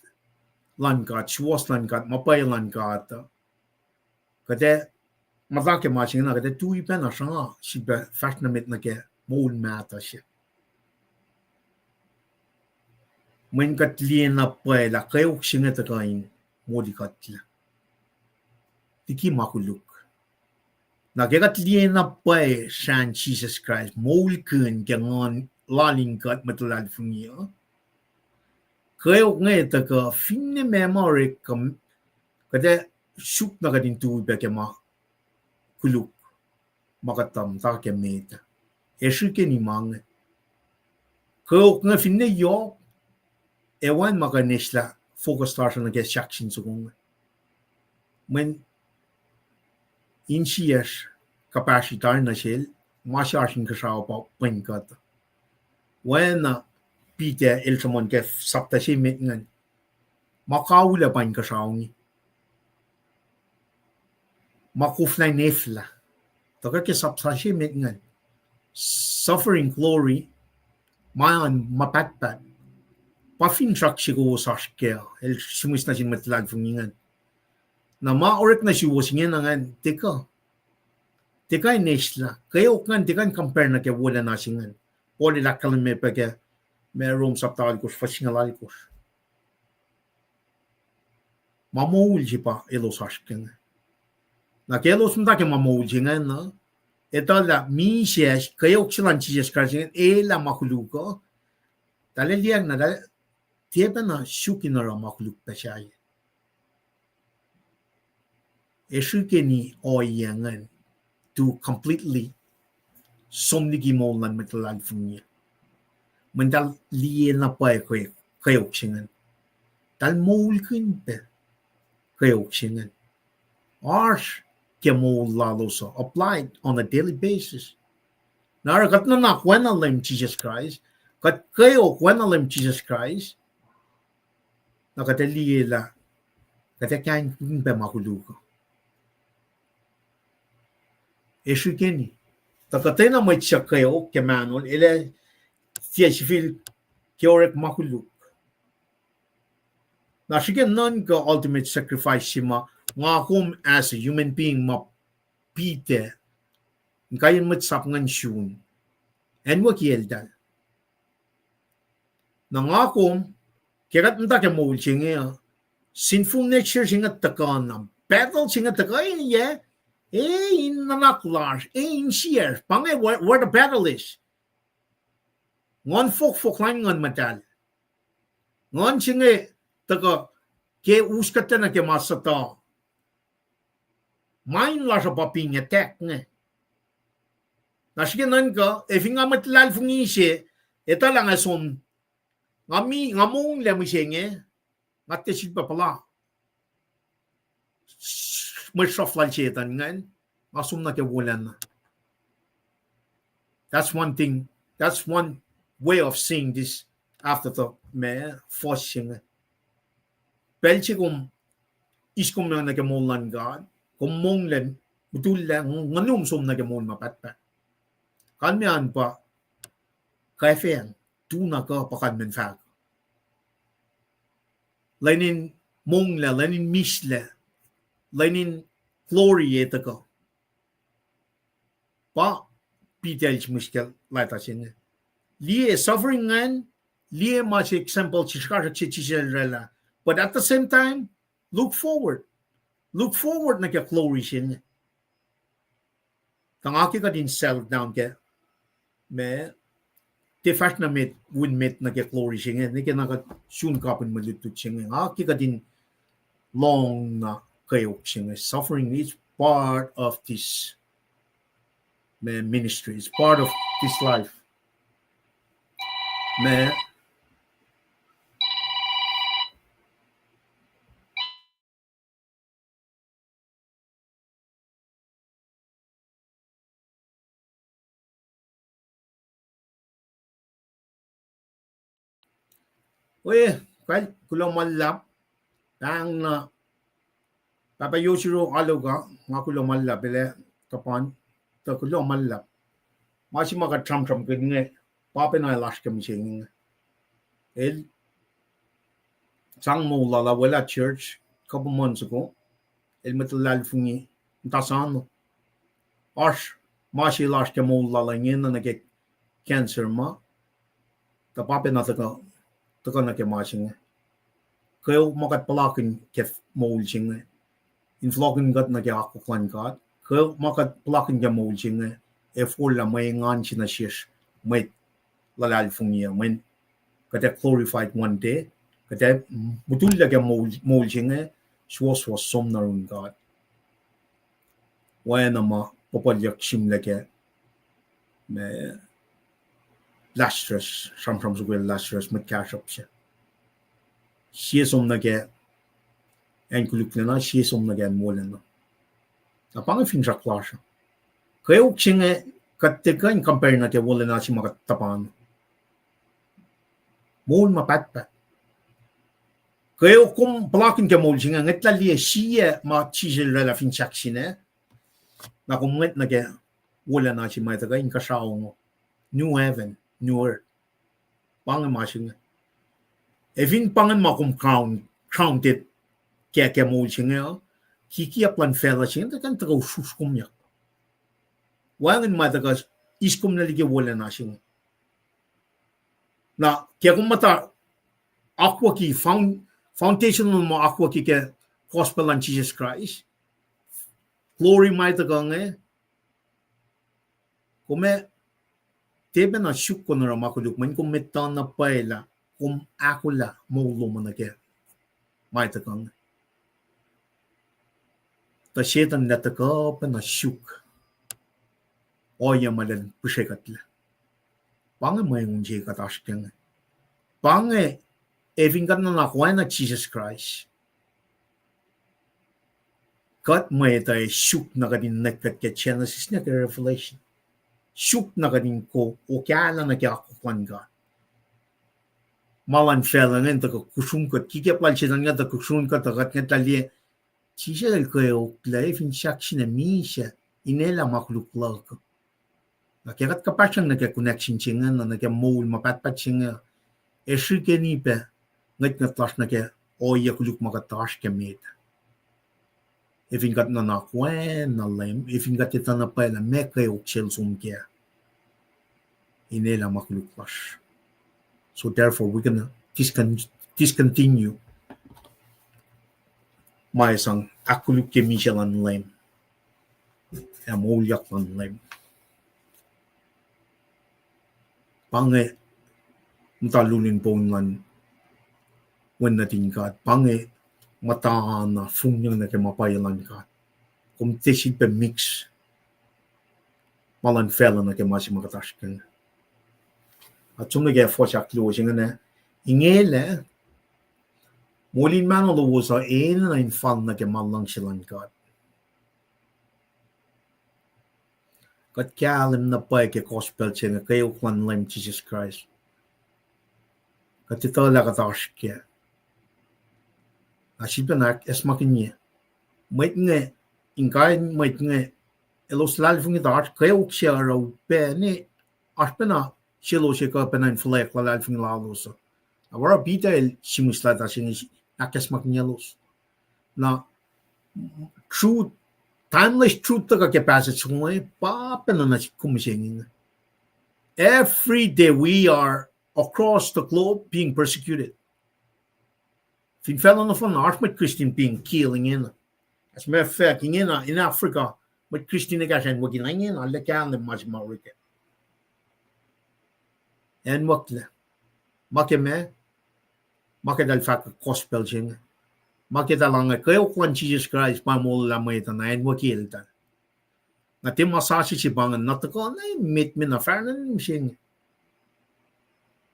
lankat swas lankat mapay lankat kate matake masing na kate tui pa na siya siya fashion mit na ke moul mata siya men katliya na pa'y la keok siya ta kain modikatla. Tiki makuluk. Nagegat liena pa shan Jesus Christ moul kun gangon laling kat matulad fungia. Kweok ngay taka finne memory kam kada shuk na kadin tu beke ma kuluk makatam ta ke meta. Eshu ke ni mang. Kweok nga finne yo ewan makanesla focus station na get shakshin sugong. When insiers kapasitar na shell masyashin kashaw pa pengkat. When Peter Elsamon ke sapta si mit ngan makawula pa kashaw ni. Makufnay nefla. Taka ke sapta si mit ngan suffering glory mayan mapatpat. Pafin trak sigo sashke el sumis na sin matlad fungingan. Na maorik na siwo singen ngan teka nesla kayo kan tekan compare na ke wala na singan. Poli lakal me pa ke meron saptal kus fasingalal kus. Mamoul jipa elos ashken. Na ke elos mta ke mamoul jingan na eta la mi siya kayo ksilan Jesus Christ la makuluko. Dale liang na dale tieba na shuki na ra makuluk pa siya. Eshuke ni oyangan to completely somnigi mo lan metalad funya. Mendal liye na pa kayo singan. Dal moul kun pe kayo singan. Arsh ke moul lalosa applied on a daily basis. Narakat na nakwenalim Jesus Christ. Kat kayo kwenalim Jesus Christ. Nakataliye la. Katakain kun pe makuluko. Eshukeni. Takatena may siya keok ke manol ele sifil keok makuluk. Na siya non ka ultimate sacrifice sima ngakum as a human being mapite ngayon matsap ngan shun. En wakielda. Na ngakum kerat mta ke moul singa sinful nature singa takanam battle singa takayin yeah. In nunak large, in shears, pangay where the battle is. Ngon fok lang ngon matal. Ngon singe taka ke uskata na ke masata. Main la sa paping attack nga. Nasige nan ka, if nga matlal fungi siya, ito lang ason, ngamong lami siya nga, ngatesid pa pala. Masyaflal siya ngan, masum na kebulan na. That's one thing, that's one way of seeing this afterthought, me, forcing. Pelche kung iskom na nagamulan God, kung monglen, betul lang, nganum sum nagamul mapatpat. Kalmian pa, kaya tuna ka pakan men fag. Lainin mongla, lainin misle, lainin glory ito ko. Pa, pitel muskil laita singa. Liye suffering ngan, liye mas example chiskara chichisel. But at the same time, look forward. Look forward na kya glory singa. Tangaki ka din settle down kya. Me, sifacna met, win met na kya glory singa. Nika naka soon kapin malutut singa. Aki ka din long na keok singa. Suffering is part of this ministry. It's part of this life. Man. Oye, kal kulo malap tang na Papa Yoshiro aloga ngakulo malap bele kapan to kulo malap. Mashi maka tram kudnge papa na lash kam sing. El sang mo la wala church couple months ago. El metlal fungi tasano. Ash mashi lash kam mo la ngin na ke cancer ma. Ta papa na taka na ke mashing. Kayo makat palakin ke moul chinge in vlogging got na kya ko klan got ko makat plakin kya moul chinge e full la may ngan china shish may lalal fungia when kata glorified one day kata butul la kya moul chinge was somnarun god when ama popolyak chim la kya me Lazarus some zuwel Lazarus met cash up she som na kya en kulukna she som na kya molen na pang fin rak klasha kweok chinge katika in compare na kya wolen na si makatapan moul mapatpat kweok kum blocking kya moul chinge ngetla liye siye ma chijel la fin chaksine na kum nget na kya wolen na si maitaga in kashaong new heaven new earth pang ma chinge evin pangan ma kum counted kya moul chinge kiki plan fella chinge kan tago suskum yak wangan matagas iskum na lige wolen na chinge na kya kum mata aqua ki foundational mo aqua ki ke gospel and Jesus Christ glory maitaga nge kume tebe na shuk ko na makuluk man kum metan na paila kum akula moulo mo na ke maitaga nge ta shetan nataka pa na shuk oya malan pushekatla pange mayung je katashkeng pange evin kan na na Jesus Christ kat may ta shuk na kadin nakat ke Genesis na ke Revelation shuk na kadin ko o kala na kya kuan ga malan fela ngen ta ko kusum kat kike pal chedan nga ta kusum kat ta kat ngetali Chisel Kweok evin shakshin misha inela makluk lag Nakikat kapasang nagka-connection chinga na nagka-moul mapatpat chinga. E shike ni pe nagka-tash nagka oya kuluk makatash ke med. If got na nakwen na lem, if got ita na pala meka yok chel sumkia. Inela makuluk lash. So therefore we're gonna discontinue my sang akuluk ke Michelan lem. Amolyak lan lem. Pange matalunin po lan when natin ka pange matana funyang na kemapayalan ka kung tisid pe mix malan fela na kemasi makatash kan at sumnage fosak closing na ingele molin mano lowos a na infal na kemalang silan ka kat kyalim na pa ke gospel chenga Kweok-1 lem Jesus Christ kat ito la katash kya asipanak esmakinye Mwet nge ingay mwet nge elos lalfung itar Kweok siya raw pe ni aspena silo siya ka penan flek la lalfung lalos awara bita el simuslata siya nakesmakinye los na truth timeless truth ka capacity mo pa na kumisingin. Every day we are across the globe being persecuted. Fin fellow of an armed Christian being killing in. As a matter of fact, in Africa, but Christian again working in alle kan much more wicked. And what makeme makadal fact gospel jing. Makita lang Kweok-1 Jesus Christ pa mo lamay tanayin wakil ta. Na tim masasi si bangan natako na meet me na fairnan sing.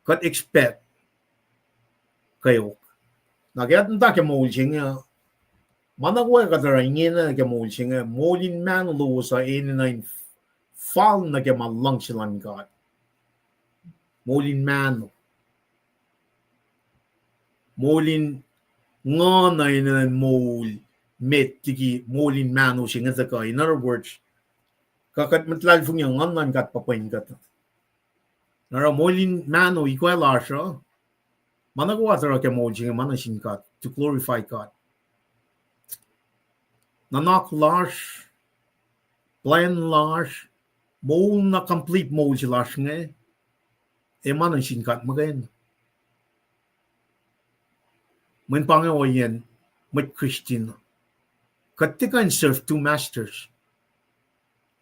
Kat expect Kweok. Nagyat nta ke moul sing managwa ka dara ingena ke moul sing molin man lowos a 89 fall na ke malang silan God. Molin man molin nga na in moul met tiki molin mano sing ka. In other words, kakat matlal fung yang ngan kat papain kat. Nara molin mano equal asha. Managawa tara ke moul sing manasin kat to glorify God. Nanak lash, plan lash, moul na complete moul si lash nge. E manasin kat magain. When pangaw yan, Mwet Christian. Katika in serve two masters.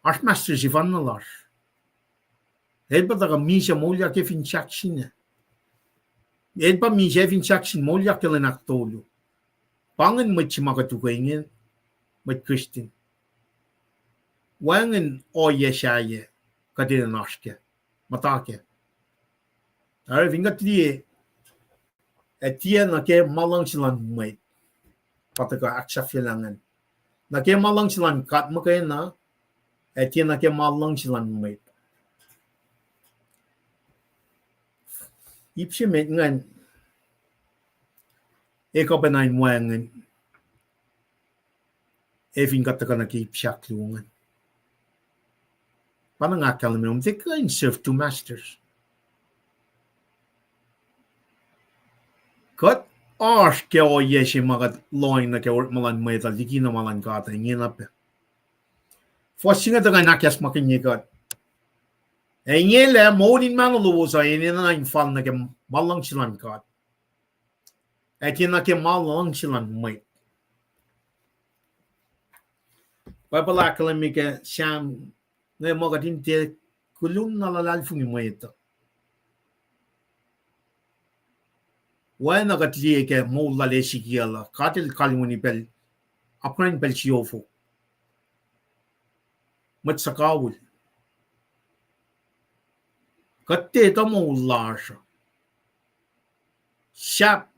Ars masters ivan nalar. Elba daga misa molya ke finchakshine. Elba misa finchakshin molya ke lenaktolu. Pangen mwet chimakatukaingen. Mwet Christian. Wangen oyeshaye. Kadina nashke. Matake. Are vingatlie. Etia na ke malangsilan mwet. Pataka akshafilangan. Na ke malangsilan kat makay na. Etia na ke malangsilan mwet. Ipsi met ngan. Eko benain wangen. Evin kataka na ke ipsyak lungan. Parang akalam they can serve two masters. Kat ars ke o yeshi magat loin na ke work malan meta liki na malan kata ingin ape. Fosinga taga nakyas makinye kat. Ingin le moulin mano lowos ay ingin na infal na ke malang silan kat. Ekin na ke malang silan mait. Papala kalami ke siyam ngayon mo katin te kulun nalalal fungi mo ito. Why nakatiye ke moul lale sikiyala katil kalimuni pel apran pel siyofo. Mat sakawul. Katte ito moul larsa. Siyap.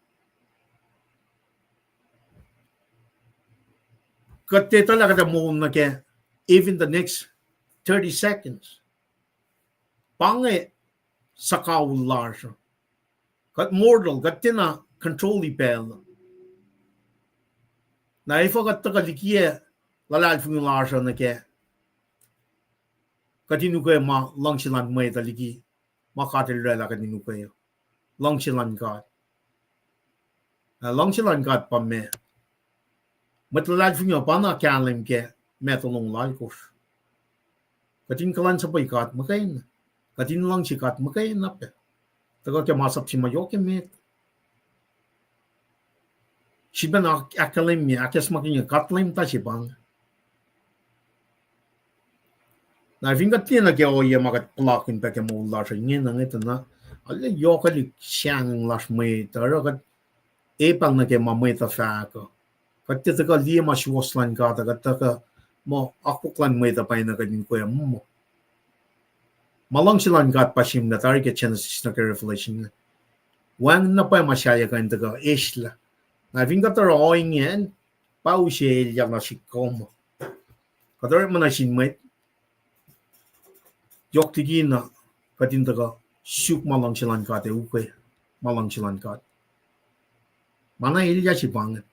Katte ito lakata moul na ke even the next 30 seconds. Pange sakawul larsa. Kat mortal, kat tina control ipel. Na ifo kat takalikiye lalal fungi larsa na ke. Katinu kayo ma langsilan may taliki. Makatil rela katinu kayo. Langsilan kat. Langsilan kat pa me. Matlalal fungi pa na kalim ke metalong lalkos. Katin kalan sa kat makain. Katin lang si kat makain na pe. Taga ke masap si mayo ke met. Siba na akalim niya, akas makinya katlim ta si bang. Na vingat niya na ke oye makat plakin pa ke moul lasha. Ngayon na ito na. Ala yokalik siyang las may. Tara kat epang na ke mamay ta faka. Kat tita ka liya masyoslan ka. Kat taka mo akuklan may ta pay na kanin ko yan mo. Malang silang kat pasim na tari ke Genesis na ke Revelation. Wang na pa masyaya ka intaga isla. Na vingat tara oing yan. Pau siya ilyak na si komo. Katara man na sinmait. Yok tigi na katintaga syuk malang silang kat e ukay. Malang silang kat. Mana ilya si bangat.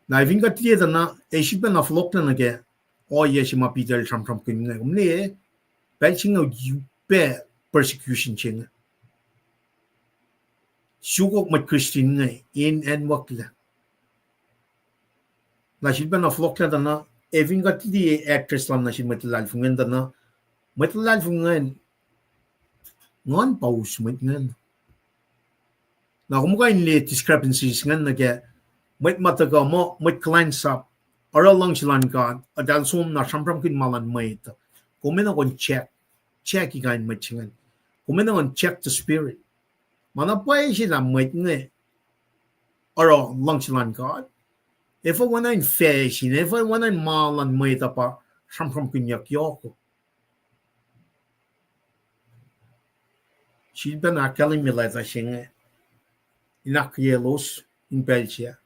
Na vingat tiya na eshipa na flok na ke oye si mapital sam-sam kunin. Kumne Belching of you bear persecution ching. Shugok mat Christian in and wakla. Na shilban of Lokla dana, evin got the actress lan na shil matlal fungan dana, matlal fungan ngon paus mat ngan. Na kumuka in late discrepancies ngan na kaya, mat mataga mo, mat clients up, or along shilan god, a dal sum na shampram kin malan mait. Kumena kon check igain machingan. Kumena kon check the spirit. Mana pa sila mait nge. Aro lang silan God. If I wanna in fashion, if I wanna in malan mait apa, shampram kinyak yoko. She'd been a telling me like that sing in akkeye in Belgium.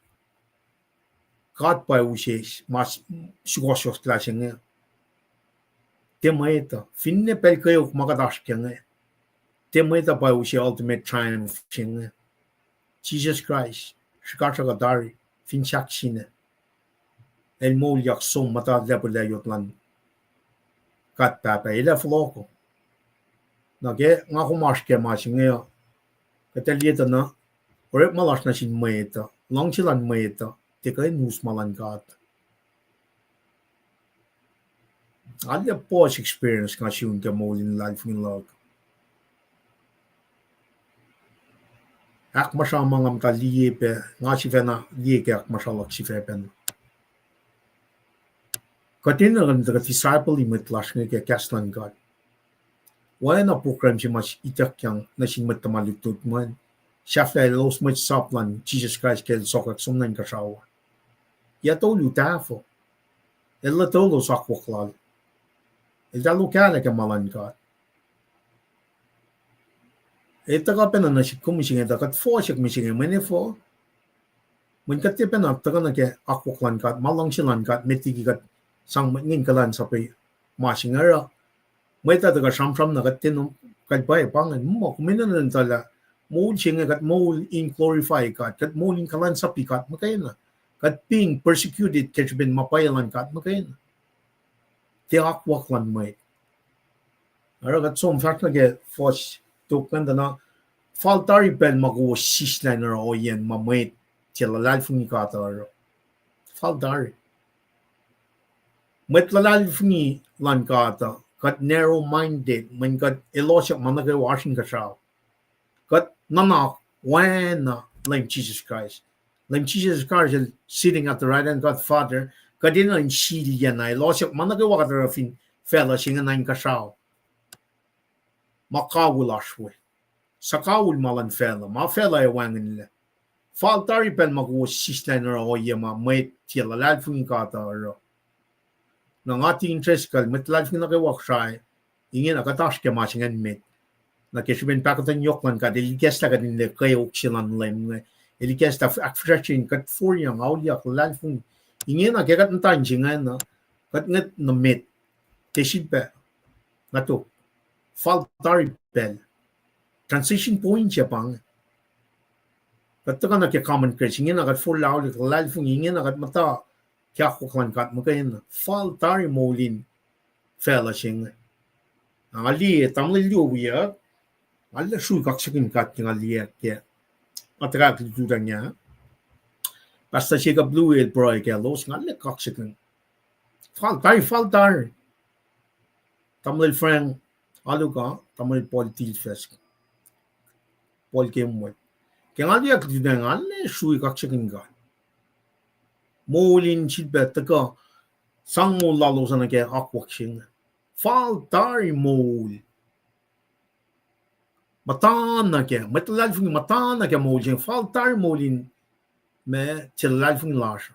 God pa ushes mas sugosos klaseng. Temaita, Finne pel Kweok magadashkenge. Temaita pa ushe ultimate triumph sing. Jesus Christ, Shikatagadari, Finchaksine. El moul yak som mata lepule yotlan. Kat papa, ele floko. Nage, nga kumashke masinge. Katalieta na, orep malash na sin maeta, lang silan maeta, tika nus malan kat. Alle posh experience kan siun ke moul in life in log. ak masamangam ka liye pe nga sifena liye ke ak masalak sifepen katina kan ka disciple imit lashne ke kaslan god wana program si mas itak yang na simit tamalitut man shafla los mit saplan Jesus Christ ke sokak sumnan ka shawa ya to lutafo ella to lo sakwaklal ella lukala ke malan god ita ka pena na si kumising ita kat fo siya kumising mene fo mun kat pena ta ka na ke akwaklan kat malang silan kat metigi kat sang ngin kalan sa pe masingara mai ta ka sham na kat tin kat bai pangan mo kumina na tala moul singa kat moul in glorify kat moul in kalan sa pikat makayna kat being persecuted kat ben mapayalan kat makayna ti akwaklan mai ara kat som fact na ke fos tukan na faltari pen mago sisliner o yen mamait tila lalfungi kata aro faltari met lalfungi lan kata kat narrow minded man kat elosyak managay washing ka siya kat nunak oana like Jesus Christ is sitting at the right hand God Father kadina in shili yan na elosyak managay wakata rafin fella singa na ka siya makawulashwe sakawul malan fella ma fella e wangin nila faltari pen mago sisliner o yema may tila lalfungi kata aro ng ating interest kal met lalfungi na kay wakshay ingin akatash ke masingan met na kesben pakatan yokman ka delikes la kadin le keok silan lem delikes ta akfreshin kat for yang aulia lalfungi ingin akagat ntan jingan na kat nget na met tesid pa nato faltari pen transition point siya pang katakan na kaya common curse ingin agat full lauli lalfung ingin agat mata kaya kuklan kat makayin faltari molin fella sing ang ali tamli liu ya alla shu kaksakin kat ng ali kaya matrak liduran niya basta siya ka blue el broy kaya los ng alla kaksakin faltari tamli friend alu ka tamli politil fest Paul Mwet. Kaya nga diyak di na nga le shui kaksakin ka. Moulin chilbet ka sang mo lalo sa na kaya akwaksing. Faltari moul. Matan na kaya. Matalal fung matan na kaya moulin. Faltari moulin me tilal fung lasha.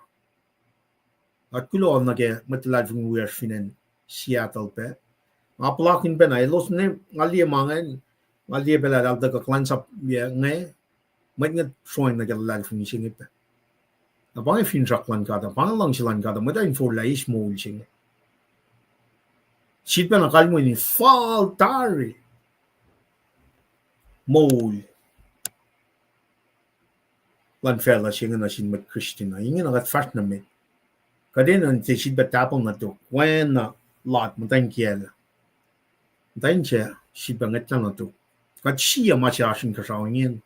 At kulo na kaya matalal fung wears finen Seattle pe. Nga palakin pe na. Ilos na nga liya mangan. Malia bela dal da klan sap ya ngai mai ngat soin na gal fung sing ip na bang fin rak lan ka da bang lang silan ka da mai da info la is moul sing sit pa na kal mo ni faltari moul lan fela sing na sin mat Christina ingin agat fast na met kadin an te sit ba tapong na to when na lot mo tan kiela tan che sit ba ngat na to kat siya masyashin ka sa ngin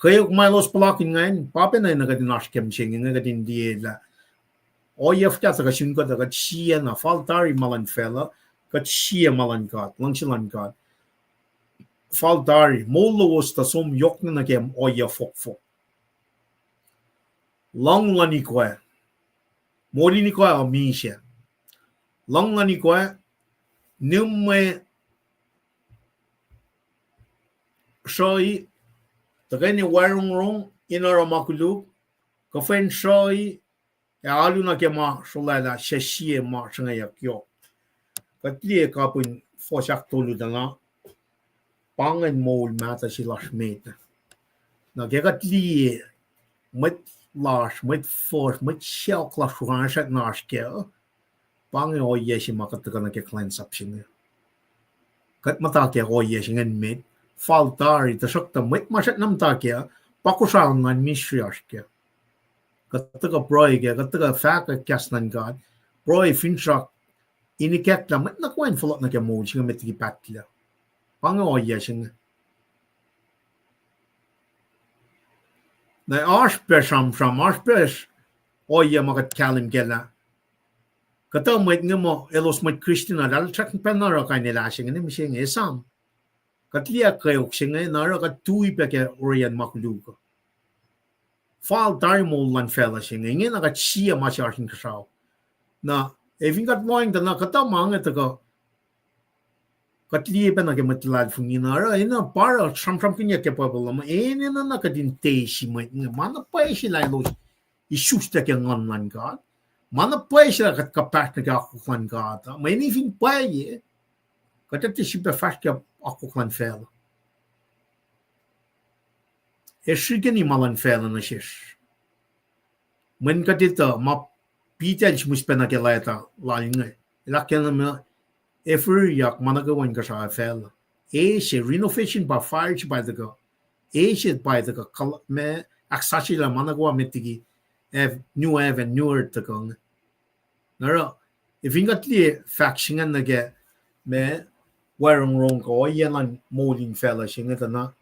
Kweok los palakin ngayon pape na nagadin ashkem sing nagadin diela oyaf ka sa kasin ko kat siya na faltari malan fella kat siya malan kat lang silan kat faltari lowos ta som yok na nakem oyaf fok long lani kwa moli ni kwa amisha long lani kwa numme Shoy, tagay ni warung rong inara makuluk, kafen shoy, alu na kaya ma sholala shashie ma shangaya kyo. Katliye kapun fosyak tolu dana, pangan moul mata si lashmeta. Na kaya katliye, met lash, met force, met shell clash ranshak nash kaya, pangan oye si makataga na kaya cleanse up siya. Kat mata kaya oye siya ngan met, faltari ta sakta met masak nam ta kya pakusang nan misrias kya kataga broy kya kataga faka kasnan god broy finchak iniket na met na kwen folot na kya mo singa met ki patla panga oya singa na arshpesh arshpesh oya makat kalim gela kata met ngamo elos met Christina dal chak penara kanila singa ni mising esam katlia Kweok-1 nara ka tui peke orian makuluka fal dari moul lan fella singa ngena ka chia ma charting kasau na evin kat moing na kata manga taka katlia pena ke matlad fungi nara ina para sam kinya ke pabula ma enena na kadin te si mana pa si lai lo isusta ke ngan lan ka mana pa si kat kapat na ka kan ka ta ma ni fin pa ye kata te si pe fast ke aku kan fella Eshigani malan fella na shish. When katita ma pita muspena ke laeta lainga. Lakena me every yak managa wan kasha fella. She renovation by fire by the go. She by the go me aksashi la managwa metigi new and newer to gong. Nara if ingatli faction and the me wearing wrong ko yan molding fella shinga na.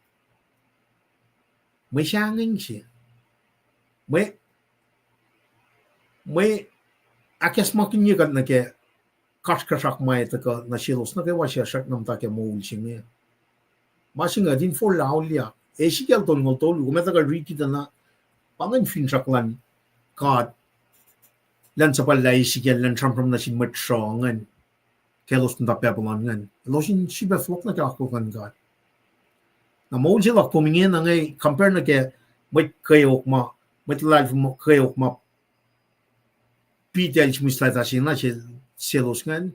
Mới sang anh chị mới akes makin nhưกันnake kasak mai ta ka na shilos na ke wa shak nam ta ke moul chinge ma singa din for laulia e shikel ton ngol tolu me ta ka riki na pangan fin saklan ka lan sa pala e shikel lan from na shin mat shongan kelos ta peblan ngan lo shin shiba flok na ka ko kan ga na moul jela komingen na ngai compare na ke mit keok ma mit life mo keok ma pitel muslai ta shin na selos ngan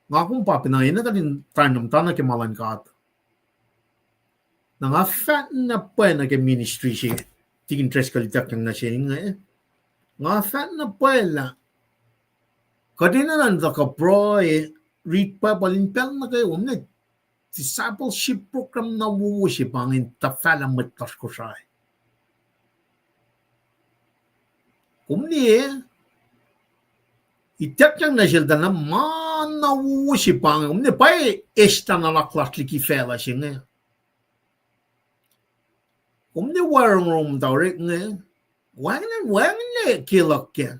nga kung papina ina ka din tanam tana ke malan ka na nga fat na pa na ke ministry shi tigin tres kalitak na shin nga fat na pa la kadina nan da ka pro read pa balin pel na kay umne discipleship program na worship angin tafala matlas ko siya. Kumni itak yang nasilda na mana worship angin kumni pa esta na naklas liki fela siya. Kumni warang rom daw rin nga. Wangin kilok yan.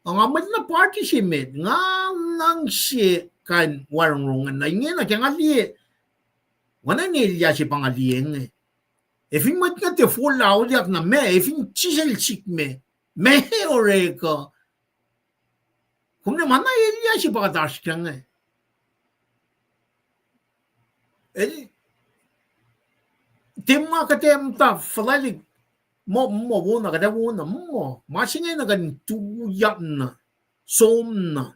Ang amat na party si med nga nang si kan warang rongan na ingin na kaya nga liye. Wana nilya si pangaliyeng If in mat nga te full audiak na me, if in chisel chik me oreka. Kung naman na ilya si pakadash kaya nga Timma ka temta falalik mo wona ka wona mo. Masingay na kan tuyak na som na.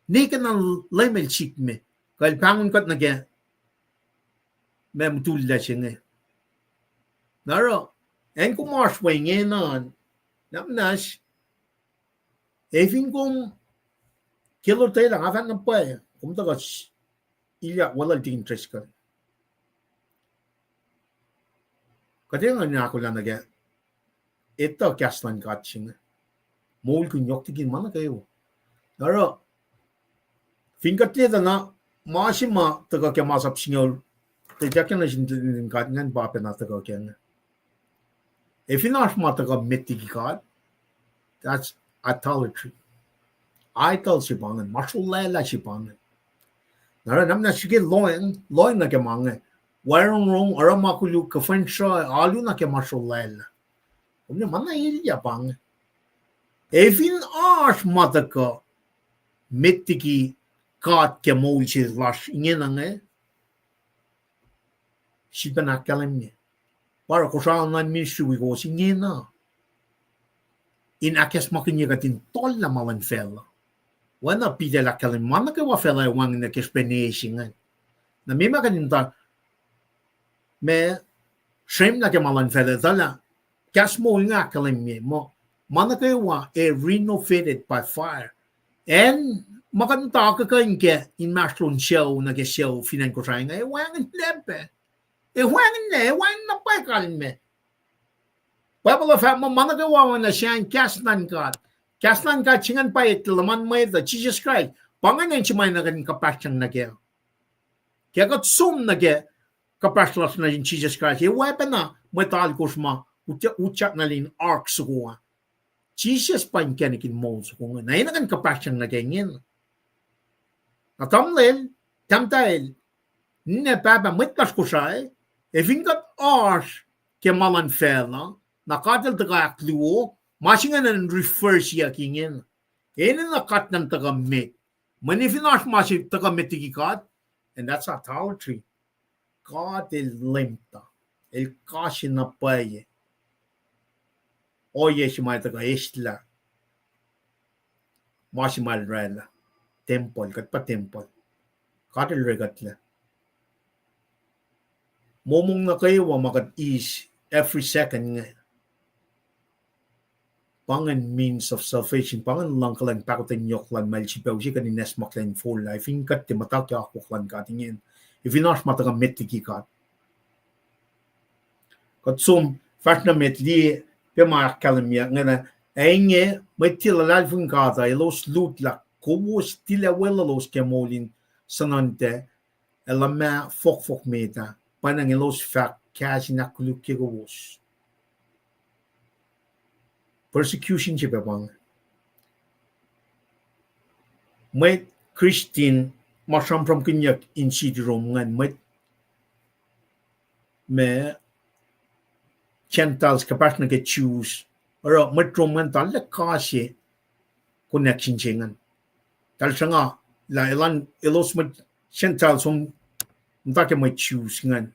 Nika na lemel chik me. Kaya pangon kat na kaya memtulda siya nga. Naro, en kumarsway ngayon na namnas, efin kung kilo tayo lang, afan na pa kumta ilya, wala di interest ka. Kaya nga niya ako lang naga, ito kaslan ka at siya nga. Moul kunyok tigin man na kayo. Naro, Finkat lihat na masih ma taga kya masap singaw tajakyan na sintin kat ngan bape na taga kya nga. If inash ma taga metigi kat, that's idolatry. Idol si pangan, masulala si pangan. Nara namna sige loin na kya mga. Warong rong aramakulu kafensha alu na kya masulala. Kumnya mana ilya pangan. If inash ma taga metigi kat ke moul si lash ingin nga si panakalam niya para ko sa nga ministry ko si ingin na in akes makinya katin tol na malan fella wana pidela kalam mana ka wa fella wang na kespenation na mima kanin ta me shem na ke malan fella dala kas mo nga kalam niya mo mana ka wa renovated by fire and makanta ka ke in maslon show na ke show finan ko sa nga wangin lepe wangin na pa kalme Pablo fa mana ka wa na siyan kasnan ka chingan pa itlaman may the Jesus Christ panganan si may na kan kapasyang na kaya kat sum na ke kapaslas na Jesus Christ weapon na metal ko sma utyak na lin ark suwa Jesus pan kanikin mo suwa na ina kan kapasyang na ganyan Atamlel, tamtael, ne baba mitlas kusai e vingat ars ke malan fela na kadel taga kluo masingan and refers ya kingen enen na kat nan taga met manifinas masi taga metiki kat and that's idolatry. God el lemta el kashi na paye oye shimai taga estla masi mal rela temple kat pa temple kadel regatla momong na kayo wa makat is every second nga pangan means of salvation pangan lang kalang pakutin yoklan mal sipaw siya kanines maklan for life ingat ti matak ya akuklan katingin if inas mataka metiki kat kat sum fatna metli pe ma kalamya nga na enge may tila lalfung kata ilos lutla kowos tila wela los kemolin sanante elama fok meta panang ilos fak kasi na koluk kowos persecution siya bang may Christian masam from Ngiac in Sidrom ngan may Gentiles kapas na get choose or matrom ngan tal kasi connection siya ngan tal siya nga la ilan ilos mat Gentiles som mtake may choose ngan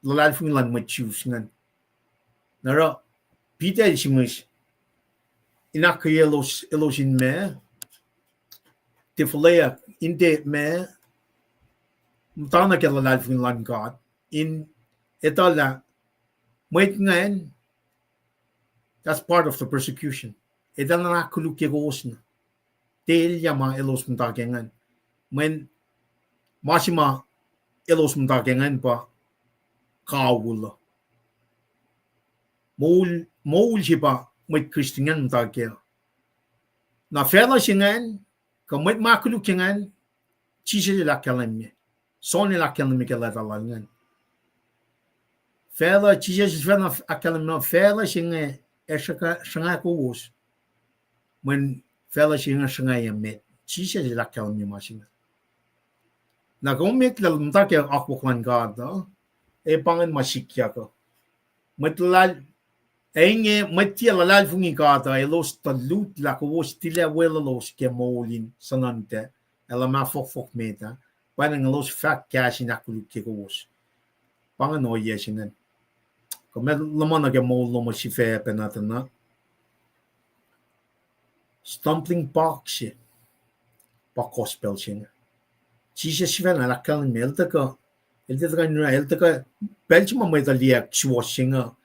lalal fung lan may choose ngan nara Peter simus akkeye elos in me tifleya inte me mtana ke lalal fung lan God in etala wait ngayon that's part of the persecution etala na koluk kowos na tel yama elos mtake ngan when masima elos mtake ngan pa kawul moul siya may Christian mtake na fela singan kamay makuluk singan chise la kalam me son la kalam me kala talangan fela chise fela akalam no fela singa eshaka shanga kowos when fela singa shanga yamet chise la kalam me masinga na gomit la mtake akuklan gada e pangan masikya ko matlal enge matia la lal fungi kata elos talut la kowos tila wela los ke molin sanante ela ma fok meta panang los fak kasi na koluk kowos pangan oye singan kome lamana ke moul lo mo sife penatana stumbling block si pa gospel singa Jesus siven ala kan meltaka eltaka belchima meta liak chwo singa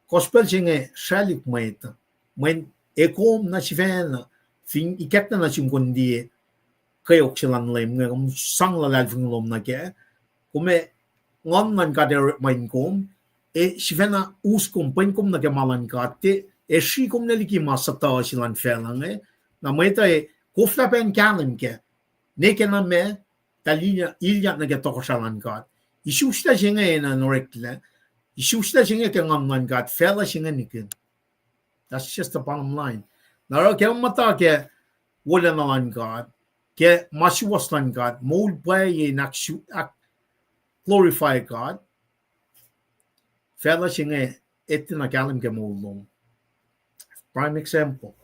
gospel singe shalik maita when ekom na sifacna fin ikapna na simkundi keok silan lem ngam sang la lalfung lom na ke kume ngon nan ka der main kom e sifacna uskom pen kom na ke malan ka te e shi kom na liki masata silan felang na maita e kofla pen kalim ke ne ke na me talinya ilya na ke tokosalan ka isusta singe na norekle Isusta singa ke ngamman gat fela singa nikin. That's just the bottom line. Naro ke mata ke wala na lan God ke masuwas lan God moul play nak glorify God. Fela singa etina galim ke moulom. Prime example.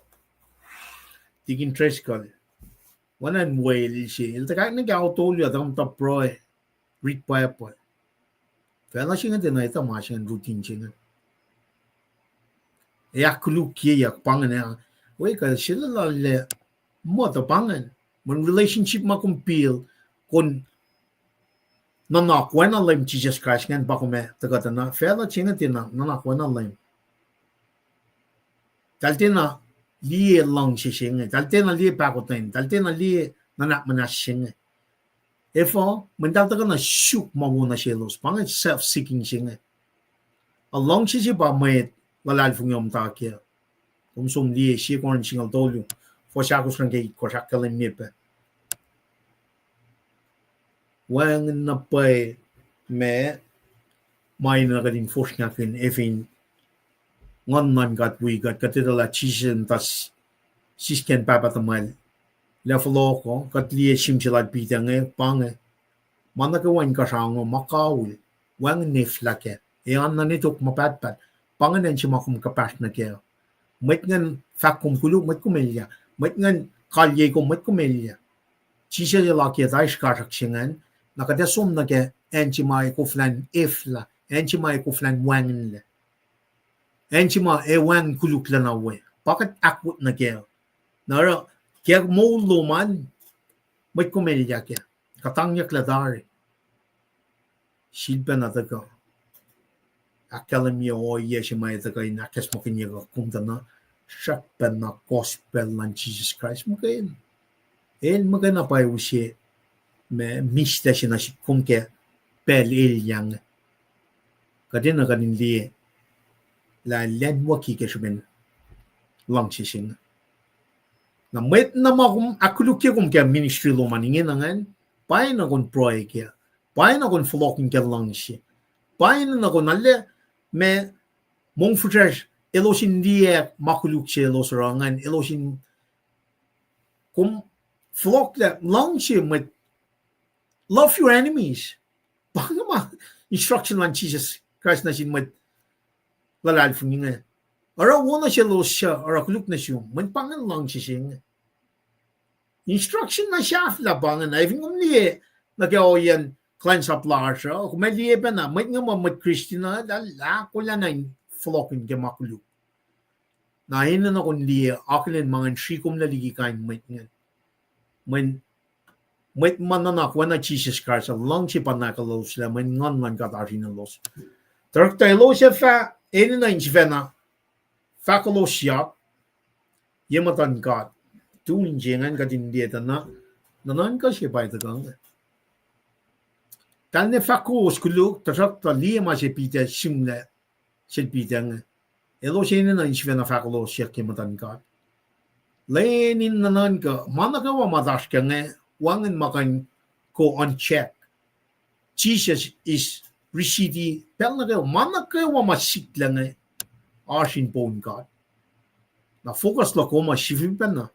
Tigin tres kal. Wanan whale si. Il takak na gautolyo dam ta proy. Read by a boy. Fela singa din ita masin routine singa. Ya koluk ya pangan ya. Wei ka sila le mo ta pangan. When relationship ma kumpil kun nunak oana lem Jesus Christ ngan ba kume tagata na fela singa din nunak oana lem. Taltina li Luhngse singa. Taltina li pakotin. Taltina li nanak manas singa. Efo, mendalta na shuk mawuna shelos, pangat self-seeking singa. Along siya ba may lalal fung yom takia. Kung sum liye siya kung singal tolyo. Fo siya ko srang kay korsak kalim nipe. Wang na pa'y me may na kading force nakin efin ngon man gat wigat katidala chisen tas sisken papatamal. Lefalo ko kat liye sim sila bitang pange mana ke wan ka sango makaul wang neflake e anna ni tok mapat panganen si makum kapas na ke met ngan fakum kuluk met kumelya met ngan kalye ko met kumelya chise la ke daish ka raksingan nakade som na ke enchi mai ko flan efla enchi mai ko flan wangle enchi ma e wan kuluk la na we pakat akut na ke nara ke moul lo man met kumelya ke katang yak la dari silben na ka akademia o yeshi mai ka ina kes mo kinya ko kumtana sripen na gospel lan Jesus Christ mo kain magana pa usie me mista sina si kumke pel yang kadina kadin li la len waki ke shben Luhngse sing na met na makum akuluke kum ke ministry lo maningin nangan pai na kon proy ke pai na kon flocking ke Luhngse pai na kon alle me mong futres elosin dia makuluk che los rangan elosin kum flock le Luhngse met love your enemies pangama instruction lan Jesus Christ na sin met lalal funginga ara wona che los sha ara kuluk na siyo men pangan Luhngse sing instruction na shaf la pangan I think umli na ke oyan cleanse up large kung may liebe na may nga mga Christian na ko lang na flocking ke makuluk na ina na kung liye akin mga shikom na ligi kain may nga may mananak wana Jesus Christ Luhngse pa nakalos la may ngon man katarin na los tarak tayo siya fa ina na inchvena fa kalos siya yamatan God tuwing jengan katindiyata na nanan ka siya pa ito kang Kalne fakos kuluk tarak ta lima se pite simle se pitang elo sene na inchvena fakolo shirke matan ka lenin nanan ka manaka wa madash kange wangen makan ko on check Jesus is receipt pelna ka manaka wa masik lange ashin pon ka na focus la ko ma sifil penna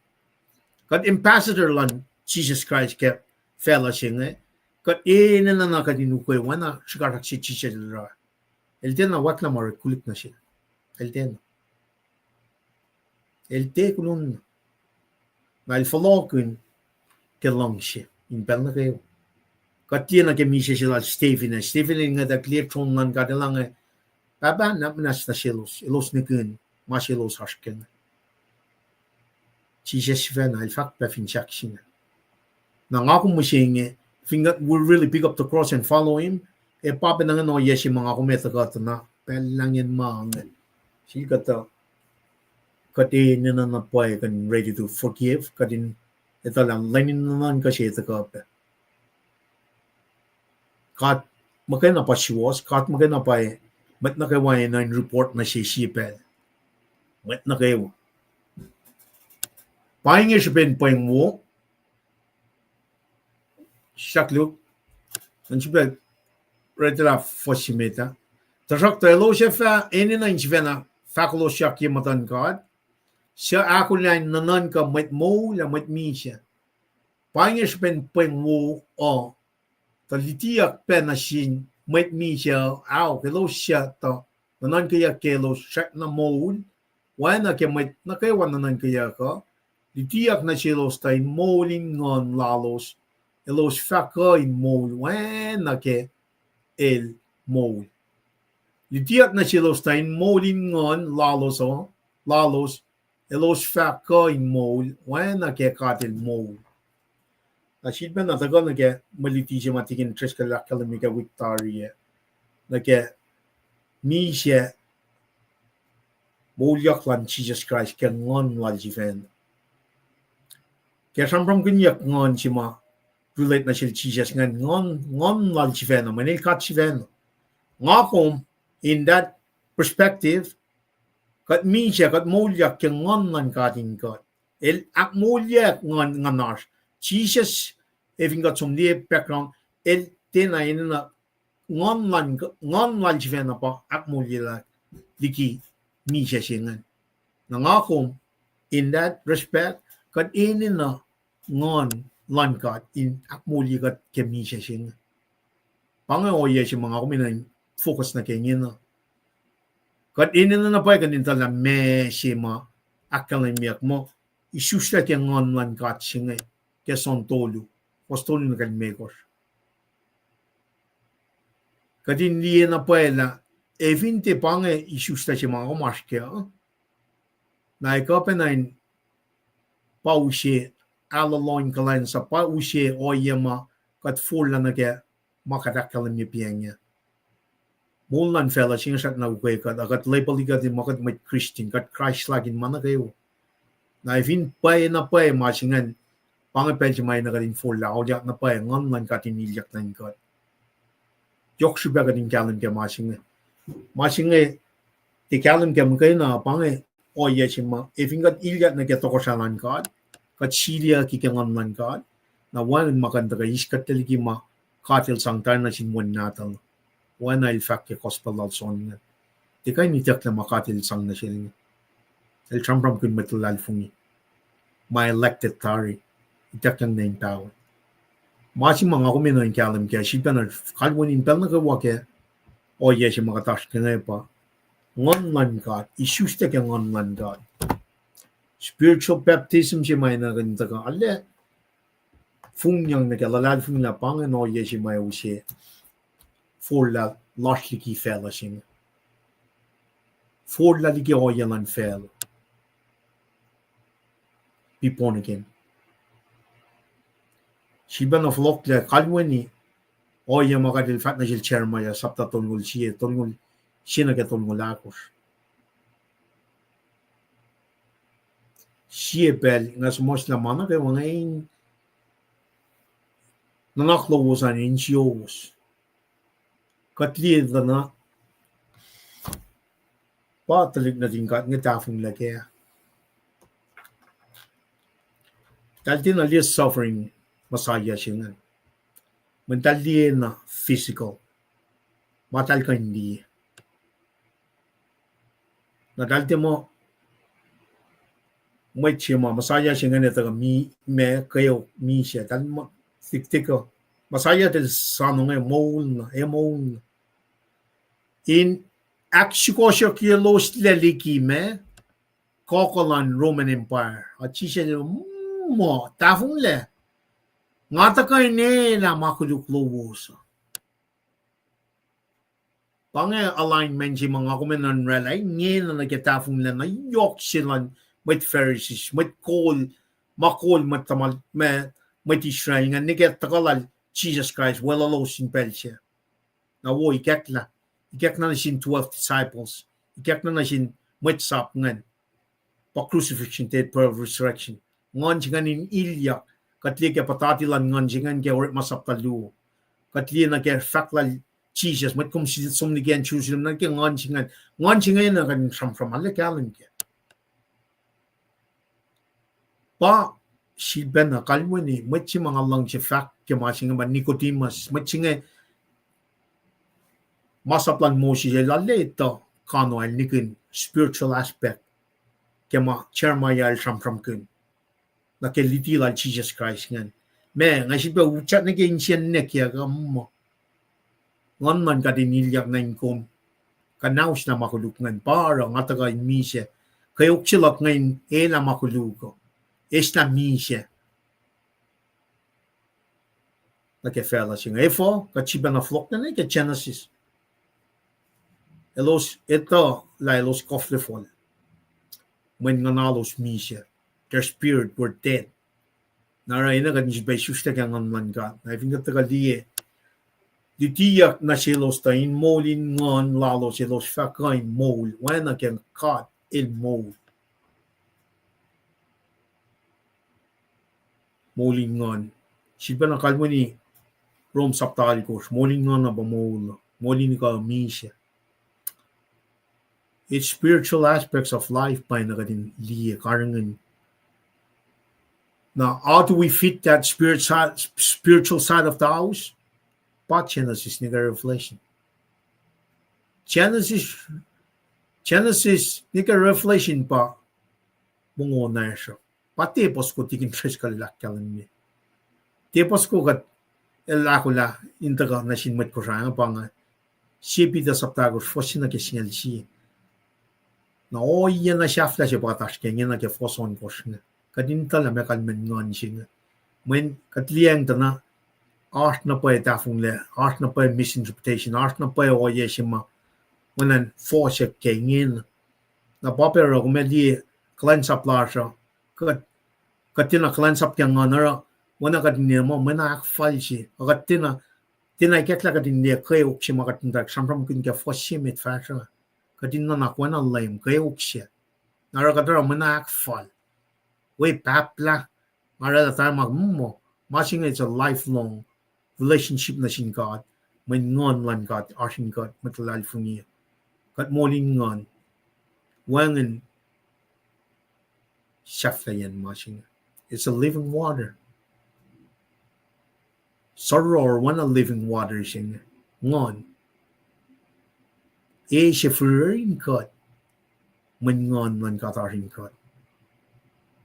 kat ambassador lan Jesus Christ ke fella singe kat ina na nakadinukoy wana shikarak si chicha dira elten na watla mar kulik na siya elten elte kulun na ilfolokun ke Luhngse in pelna kayo kat na ke misya sila Stephen nga da clear tron lan kadalang baba na nas na silos ilos nikun masilos hashken Jesus ven ilfak pa finchak siya na ngako mo siya finger will really pick up the cross and follow him e papa nang no yeshi mga kumeta ka na pelang yan mga si kata kadin na na pay kan ready to forgive kadin ito lang lainin naman kasi ito ka kat magana pa siwas kat magana pa mat na kayo na report na si sipel mat na kayo pahingi siya ben payong mo Shakluk, and she bet right off for Shimeta. The doctor Lochefa, any inchvena, faculo shaki matan god. Sir Akuline nananka mit moul and mit misha. Pinish pen pen wo or the litia penashin mit misha out the low shut the nananka kelo shakna moul. Why na ke mit nakawan nananka yaka? Litiak na chilo stay mouling on lalos. Elos faka in moul wena ke el moul. Litiak na silos tain moulin ngon lalos elos faka in moul wena ke katil moul. Na shidben na tagal na ke maliti siya matikin tres kalamika Victoria na ke mi siya moulyak lan Jesus Christ ke ngon waljifen. Ke sampram kunyak ngon si ma relate na siya Jesus ngon lal chiveno manil kat chiveno ngakom in that perspective kat misha kat molyak ke ngon lan katin kat el ak molyak ngon nganar Jesus having got some deep background el tena ina ngon lan chiveno pa ak molyak diki misha siya ngakom in that respect kat ina ngon Lankat in akmuli kat kemisha sing Pange oye si mga kumin focus na kengin na. Kat ini na pa kan intala me si ma akal miak mo isusta ke ngon lan kat singe ke son tolu. Postolu na kan mekos. Kadin liye na pa la evinte pange isusta si mga kumaske. Na ikapenain pausi alalong kalan sa pausi oyema kat fulla na ke makadakal mi pianya. Mulan fella sing sat na ukwe kat akat lepaliga di makat met Christian kat Christ lagin mana kayo. Na evin pay na pay masingan pangapel si may na kadin fulla audiak na pay ngon lan katin ilyak na kat. Yok siya kadin kalan ke masingan. Masingan ti kalan ke mukay na pange oye si ma evin kat ilyak na ke tokosalan kat kat silia ki ke ngon lan kat na wan makanta ka iskat taliki ma katil sangtar na sinwan natal. Wana ilfak ke gospel alson nga. Di kay nitiyak na makatil sang na sila nga. El champram kun matulal fungi. My elected tari. Itiyak lang na yung tao. Masi mga kumino yung kalam kaya siya na kalwan yung pel na kawa kaya o yes yung makatash ka nga pa. Ngonlan God. Isyusta ka ngonlan God. Spiritual baptism siya may na ganito ka. Ale. Fungyang na kalalal fungi na pangan o yes yung may usye. For la larsliki fälla sin. For la ligi ojelan fäll. Be born again. Shiban of lokle kalweni oje magadil fatna jil cherma ya sapta tolgul siye tolgul sina ke tolgul akos. Siye bel ngas mos la mana ke wangain nunak lowos an inchios. Katli na patalik na tingkat ng tafong laki. Dahil na liya suffering masaya siya nga. Mental liya na physical. Matal ka hindi. Na dahil mo Mwet siya mo masaya siya nga nito me keok mi siya. Dahil mo tik ko. Masaya del sano nga moul na moul. In Akshikosha kilos leliki me Kokolan Roman Empire. At siya mo tafong le. Ngata kay ne na makuluk lowos. Pange alignment si mga kumenan relay nye na nagkatafong le na yok silan met Pharisees, met makol matamal met Israel nga nagkatakalal Jesus Christ wala lo sin pelsiya. Na wo ikek na sin 12 disciples. Ikek na sin mwetsap ngan. Pa crucifixion, death, prayer, resurrection. Ngan singan in ilyak. Katli ke patatilan ngan singan ke orit masap talu. Katli na ke faklal Jesus. Mat kum sumni gen Jerusalem na ke ngan singan. Ngan singan na kan from alle kalen ke. Pa silben na kalmoni. Mat si mga lang si fak ke masingan ba Nicodemus. Mat singan masaplan mo siya lalle ito kano al nikin spiritual aspect kema cherma yal from kun na ke litila Jesus Christ ngan me nga siya uchat na ke insyan ne kya mo ngon man ka dinilyak na inkom kanaus na makuluk ngan para nga taga mi siya kayok silak ngayon na makuluko na mi siya na ke fela siya efo kachiba na flok na ke Genesis ito los koflefol. When nganalos misya, their spirit were dead. Naray na kan isbay susta kang man ka. Na think that kaliye. Ditiyak na silos tain molin ngon lalo silos fakain moul. When I can cut il moul. Molin ngon. Sipa na kalmo ni Rome Saptalikos. Molin ngon na ba moul. Molin ka misya. It's spiritual aspects of life by nagatin liye karangan. Now, how do we fit that spiritual side of the house? Pa Genesis ni Revelation. Genesis ni Revelation pa bungo na siya. Pati pos ko tikin tres kalilak kalan niya. Tipos ko kat elakula intaga na sin met ko sa panga sipi da saptago fosina ke sinelsi na oya na shafla je batash ke ngena ke foson koshne kadin tala me kal men ngon sing men katliang tana art na pa ta fung le art na pa misinterpretation art na pa oye shima when force ke ngin na papero ko me di cleanse up lasha katina cleanse up yang nganara wana kadin mo mena falsi katina tina iketla kadin ne keok shima kadin tak samram kin ke fosse met fashion kadin na nakwana lame keok she nara kadara mena fal we papla nara da time mo matching it's a lifelong relationship na sin God may ngon lan God arshin God matlal fungi kat moling ngon wangen shaflayan matching it's a living water sorrow one a living water sing ngon e shefurin God man ngon lan God arshin God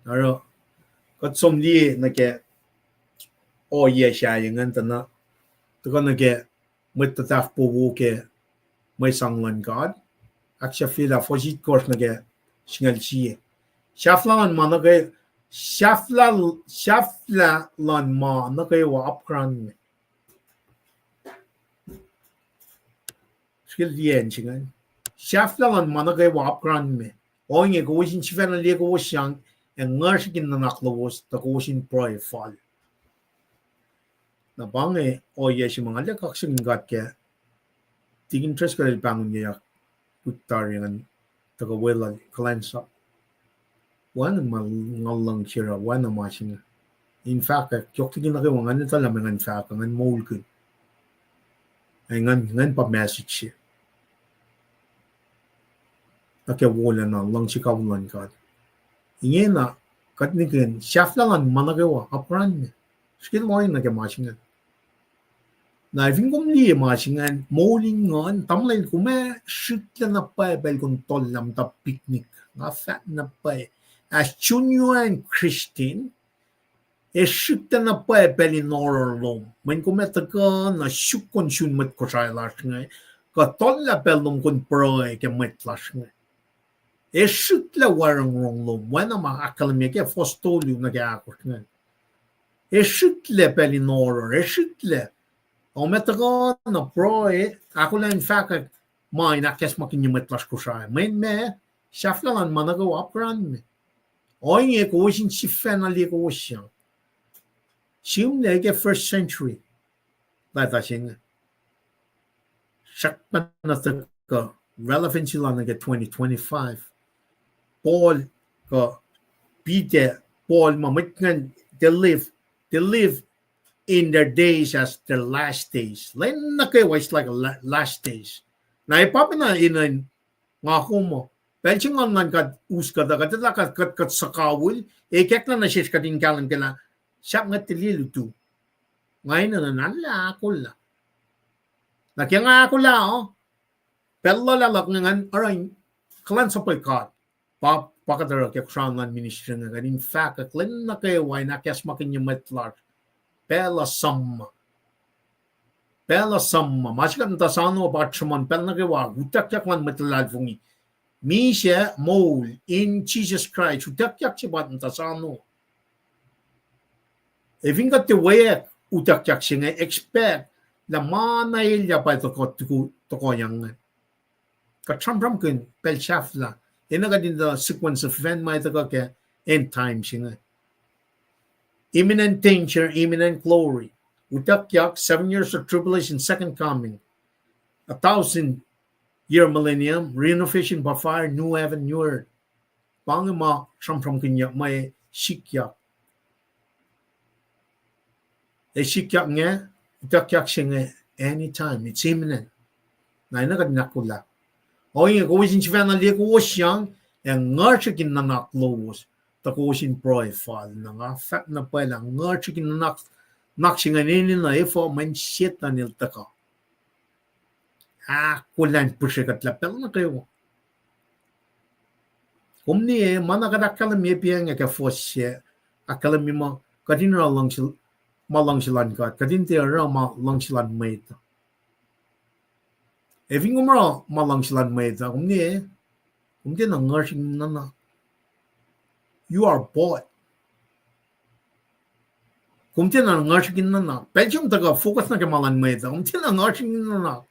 nara kat somli na ke oye sha yang tana to gonna get mit the taf po ke mai sang lan God aksha fila fojit course na ke singal chi shaflan man na ke shafla lan ma na ke wa upgrand skill dien singal shafla lan man na ke wa upgrand me oye ko win chi fena le ko shang en ngarsh kin na lowos ta ko shin profile na bange oye si mga le kaksing gat ke tigin tres ka el bangun niya putaringan taga wela kalensa wan ngalang sira wan na masing in fact kyok tigin na kayo ngan tala mengan fact ngan moul kun ay ngan pa message siya na kaya wala na lang si kawulan ka ingin na katnikin shaflangan managawa apran niya skill mo yun na kaya masing na vin kom li machingan moling ngon tamlen kume shitla na pa bel kon tollam ta picnic na fat na pa as chunyuan christian e shitla na pa bel norlom men kume ta ka na shukon shun met ko sai lash ngai ka tolla bel nom kon pro ke met lash ngai e shitla warang rong lom wana ma akalme ke fostolu na ga ko ngai e shitla bel noror e shitla o metagon na proe ako lang in fact mine akes makin met las kusha men me shaflan manago upran me oye ko shin sifena li ko shin shim lege first century la ta shin shakpan na ka relevancy lan ga 2025 paul ko Peter paul mamitngan they live in their days as their last days. Len na kayo is like last days. Na ipapina in nga kumo. Pero nga nga kad uska da kadala kat sakawul kek na siya kadin kalam kala siya nga tililu tu. Ngayon na nala akula. Na kaya nga akula pero lalak ngan aray klan sa pagkat pakadara kaya kusang ministry nga in fact len na kayo ay nakyas makinyamatlar Pela samma mashikan ta sano batchman pelna ke wa utak yak man metlal fungi misha moul in Jesus Christ utak yak chibat ta sano evinga te way utak yak singa expect la mana ilya pa to ko yang ka chambram kun pel shafla inaga din the sequence of event mai to ke end time singa imminent danger, imminent glory. Utakyak, 7 years of tribulation, second coming. 1,000-year millennium, renovation by fire, new heaven, new earth. Pangima, from kinyak, may shikyak. E shikyak nga, utakyak siya nga, anytime, it's imminent. Na inagad nakula. O yung kawisin siya na liya ko siyang, ang ngarsikin na lowos. Takosin profile na nga fat na pala ngarchikin nak singanin na ifo man shit na nilta ka kulan pushikat lapel na kayo kumni mana kada kalam ye piang ka fosye akalam mo kadinra lang malang silan kat kadin te ra malang silan mate eving umra malang silan mate kumne na ngarsing nana you are boy kumte na ngarsing nana pechum taga focus na ke malan mate kumte na ngarsing nana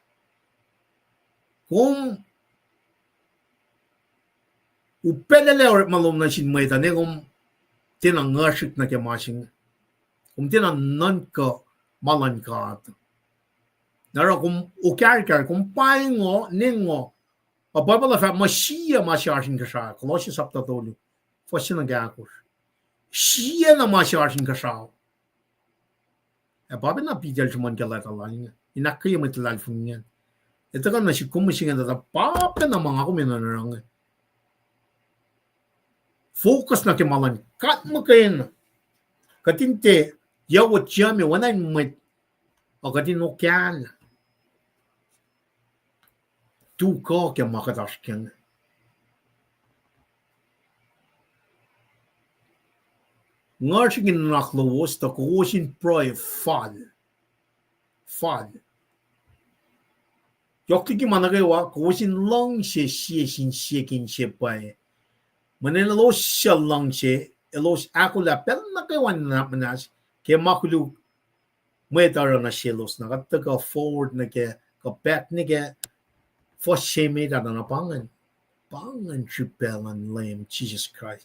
kum upelele or malom na sin mate ne kum tena ngarsik na ke masing tena nan ka malan ka nara kum ukar kum paingo ningo a bible fa mashia masharshin ka sha Colossians chapter 2 fosina gakus shia na masharshin ka sha a bible na pidel juman ka la talani inakay mo tilal funyan ito kan na si kumusing na papa na mga kuminanarang focus na ke malan kat mo kayo katinte yawat jami wanay met o katin okyan tu ko ke makadashken ngarsing nak lowos ta kowosin proy fall yok tiki managawa kowosin Luhngse sin shekin shepai manila lo siya Luhngse elos ako la pel na kawan na manas ke makulu metara na shelos na kataga forward na ke back na ke for shame da na pangan tripelan lame Jesus Christ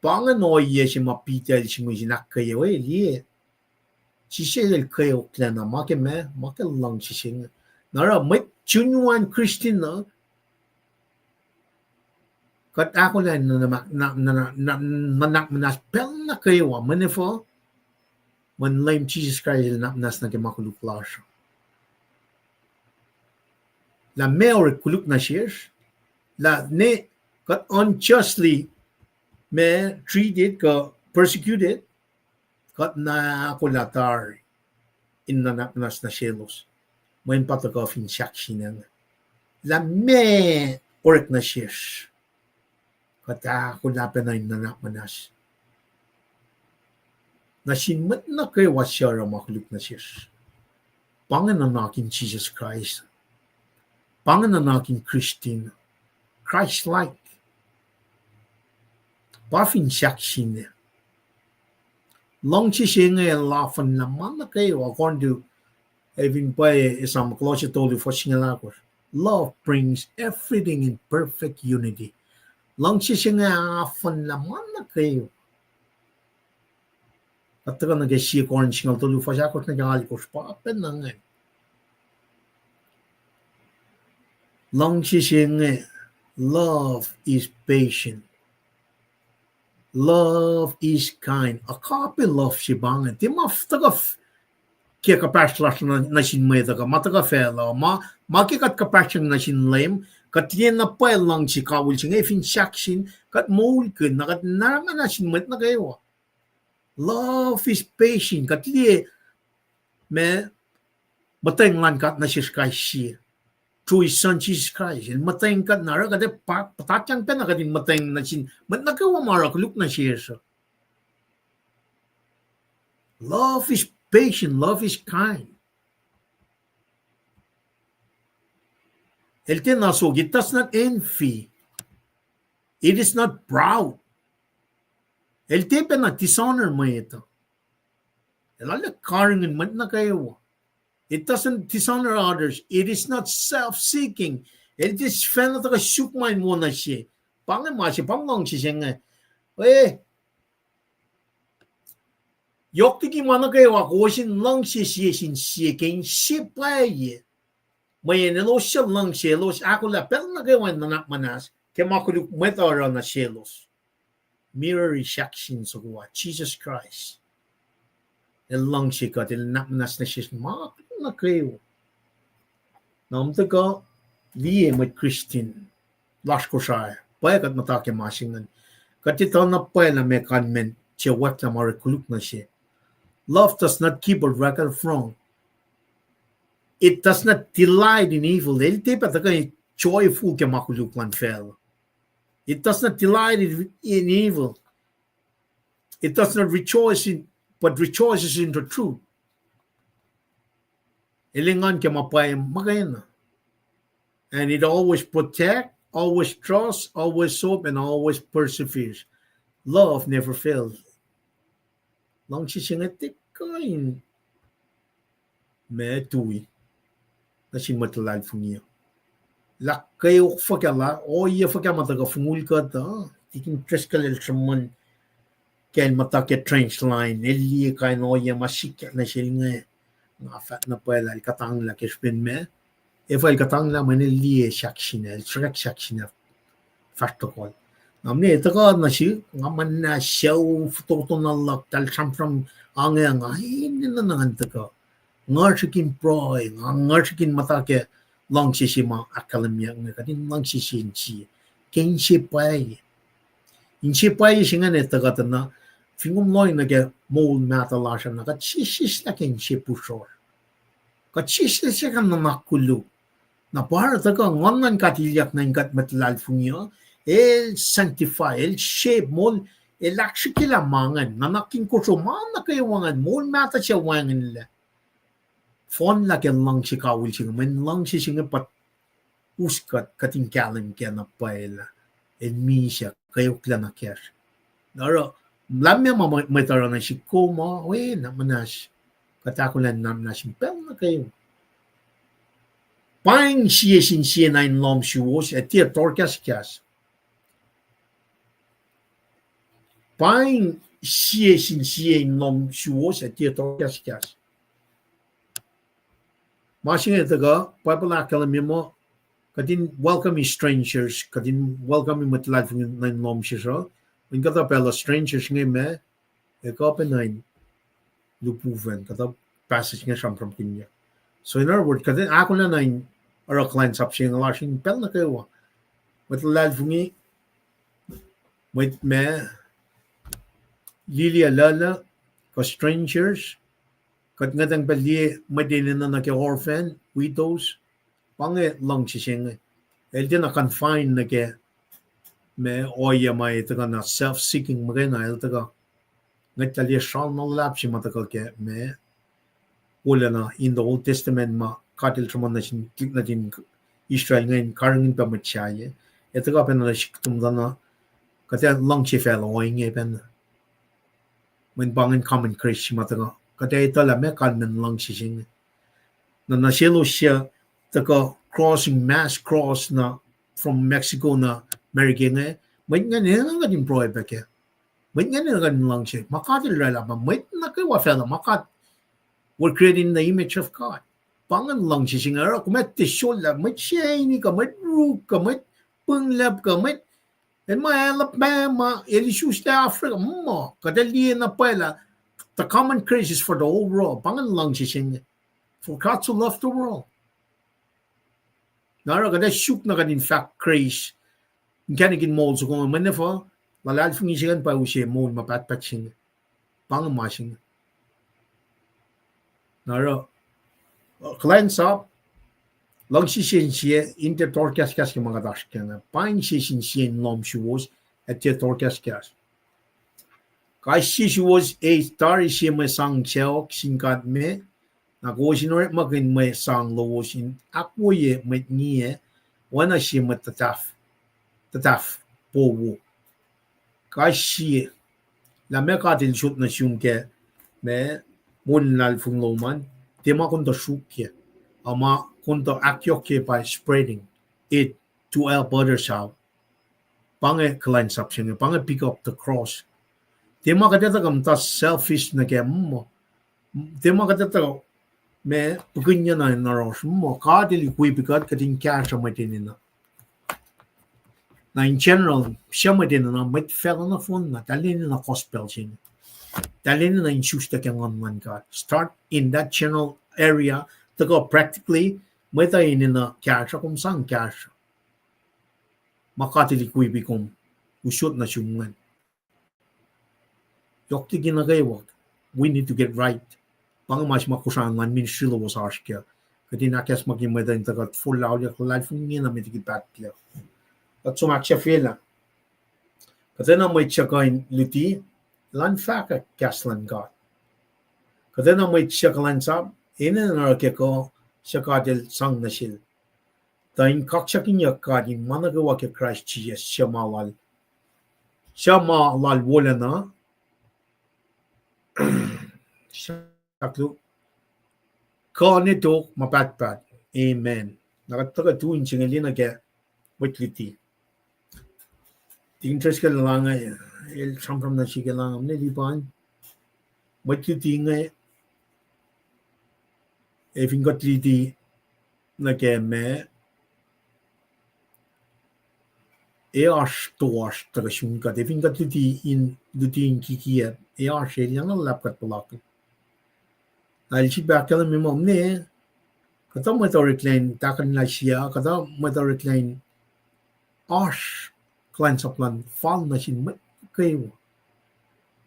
pangan no ye si mapita si mo sinakay we li si shel Kweok-1 na make Luhngse sing nara may genuine Christian na kat ako na manas pel na kayo manifo when lame Jesus Christ na nas na kemakulu clash la mayor kuluk na shares la ne kat unjustly me treated ka persecuted kat na ako latar in na nas na shelos when patagov in shakshinan la me orek na shares kata ako na penay nanak manas na sinmat na kayo wasyara makuluk na siyas pangananakin Jesus Christ pangananakin Christine Christ-like pafin shaksin Luhngse siya nga lafan naman na kayo according to even by isang Colossians told you for singalakos love brings everything in perfect unity Luhngse siya nga lafan naman na kayo at taga nag-siya ko rin singal tuloy fa siya ko nag-alikos pa apen na nga Luhngse siya nga love is patient love is kind a copy love siya bangan di taga kaya kapaslas na sinmay taga mataga fela makikat kapaslas na sinlaim kat yan na pa Luhngse kawul siya nga fin shaksin kat moul kun nakat naman na sinmat na kayo love is patient kat di me matay kat na siya siya through his son Jesus Christ and matay kat na kat patatyang pa na kat matay na sin mat nagawa mara kuluk na siya love is patient love is kind el tenasog it does not envy it is not proud el tepe na dishonor mo ito. El ala karingan man na kayo. It doesn't dishonor others. It is not self-seeking. El just fan na taga shukmain mo na siya. Pangan mo siya, pangang siya nga. Yok tiki mana kayo ako sin Luhngse siya sin siya kain siya pa ye. May nelo siya Luhngse los ako la pero na kayo nanak manas kaya makuluk metara na siya los. Mirror reactions of what Jesus Christ. El Luhngse ka til napnas na siya mak na kayo. Namta ka liye met Christian lash ko siya. Paya kat matake masingan. Katita na paya na mekanmen siya wat na marikuluk na siya. Love does not keep a record of wrong. It does not delight in evil. El tipa taka joyful ke makuluk man fel. It does not delight in evil. It does not rejoice in, but rejoices in the truth. Ilingan ke mapay magayana. And it always protect, always trust, always hope, and always perseveres. Love never fails. Long sisingatik kain me tui. Nasin matalal fungiyo. La kayo fakala, o iya fakamataga fungul ka ta. Tiking treskalel saman kail matake trench line. Eli kain o iya masika na silinga. Nga fat na pala katang la kespin me. If I katang la manili shaksina, trek shaksina fatokol. Namne itaga na si ngaman na show foto na lak tal from anga nga hindi na nangantaga. Ngarsikin proy, ngarsikin matake long sisima akalamya nga kadin long sisinchi. Kenshi pay. Inchi pay singa itaga na fingum loy na ke moul matalasha na kachisis na kenshi pushor. Kachisis siya kan namakulu. Na para taga ngongan katilyak na ingat matlal fungiyo. El sanctify, el shape mol, el akshikila mangan, nanaking kusuman na kayo wangan, mol mata siya wangan nila. Fon la ken lang si kawil siya, man lang si siya pat uskat kating kalim kaya na paela. El mi siya, kayo kla na kya. Naro, lamya mamitara na si kuma, we na manas, katakulan nam na simpel na kayo. Pang siya sin siya na in lom siwos, et tia torkas kyas. Pang siya sin siya in lom siwos, et tia torkas kyas. Masing itaga, papala kalamimo, kadin welcoming strangers, kadin welcoming matlad na in lom siya. When kata pala strangers ngay me, ekapen na in lupuven, kata passage nga siyang from kinya. So in other words, kadin ako na in or client up siya nga lasing pel na kayo. Matlad fungi, wait me, Lili alala, ka strangers, kat ngatang pali madinin na naki orphan, widows, pange lang siya nga. El din na confine na ke me oya may taga na self-seeking magana el taga nagtali siyal na lap siya matagal ke me wala na in the Old Testament ma katil traman na din Israel ngayon karangin pa matsaya ito ka pa na siktum na kaya lang siya fellow oy nga pa na when bangin common Chris siya matagal kaya ito la me kalman lang siya na nasilo siya taga crossing mass cross na from Mexico na America nga may nga nila nga din proy pa kaya may nga nila lang siya makatil rala ba may nakawa fellow makat we're creating the image of God pangan lang siya nga kung may tisyon la may shiny ka may rook ka may punglab ka may and may Alabama ilisus na Africa mo kadali na pala the common crisis for the whole world pangan lang siya nga for God to love the world nara kada shook na kadin fact craze kanigin moul so kung manefa lalal fungi siya pa usye moul mapatpat siya pangan masing nara cleanse up lang siya inte torkas kas ke mga dash kana pain siya nom siwos at te torkas kas kai siwos a star siya may sang keok singkat me nagosinor magin may sang lowos in akkeye may niye wana siya matataf powo kai siya la me katil shoot na siyong ke me munal fung loman tema kunta shukye ama kunta akkeye by spreading it to help others out pange cleanse up siya pange pick up the cross tema kadeta kamta selfish na ke mo tema kadeta me puginya na naros mo kadili kuibigat kadin kasha matinina na in general siya matinina met fell na phone na talin na gospel siya talin na in shusta kang on God start in that general area to go practically meta in na kasha kung sang kasha makatili kuibigum usot na siyungan yokti ginagayawag we need to get right pang mas makusan man ministry lowos arshkya kadi nakas maging meda in tagat full laulia life niya na may tigipat kya at sumaksya fela kasi na may tsakain luti lan faka kaslan God kasi na may tsakalan sab ina na keko Shakadel sang nashil. Tain kakchakin yakadin managawa ke Christ Jesus shamalal. Shamalal wolana. Shaklu. Kanito mapatpat. Amen. Nakataga tuin singalina ke witliti. Interest ka lang ay el sampram na siya lang amne lipan. Witliti ngay Evin gatliti na ke me toas taga shunkat. Evin gatliti in dutin kikiya shel yang lapkat palak. Dahil si bakal mi mamne kata mo ito reclaim takan na siya kata mo ito reclaim klan sa plan fall na siya kayo.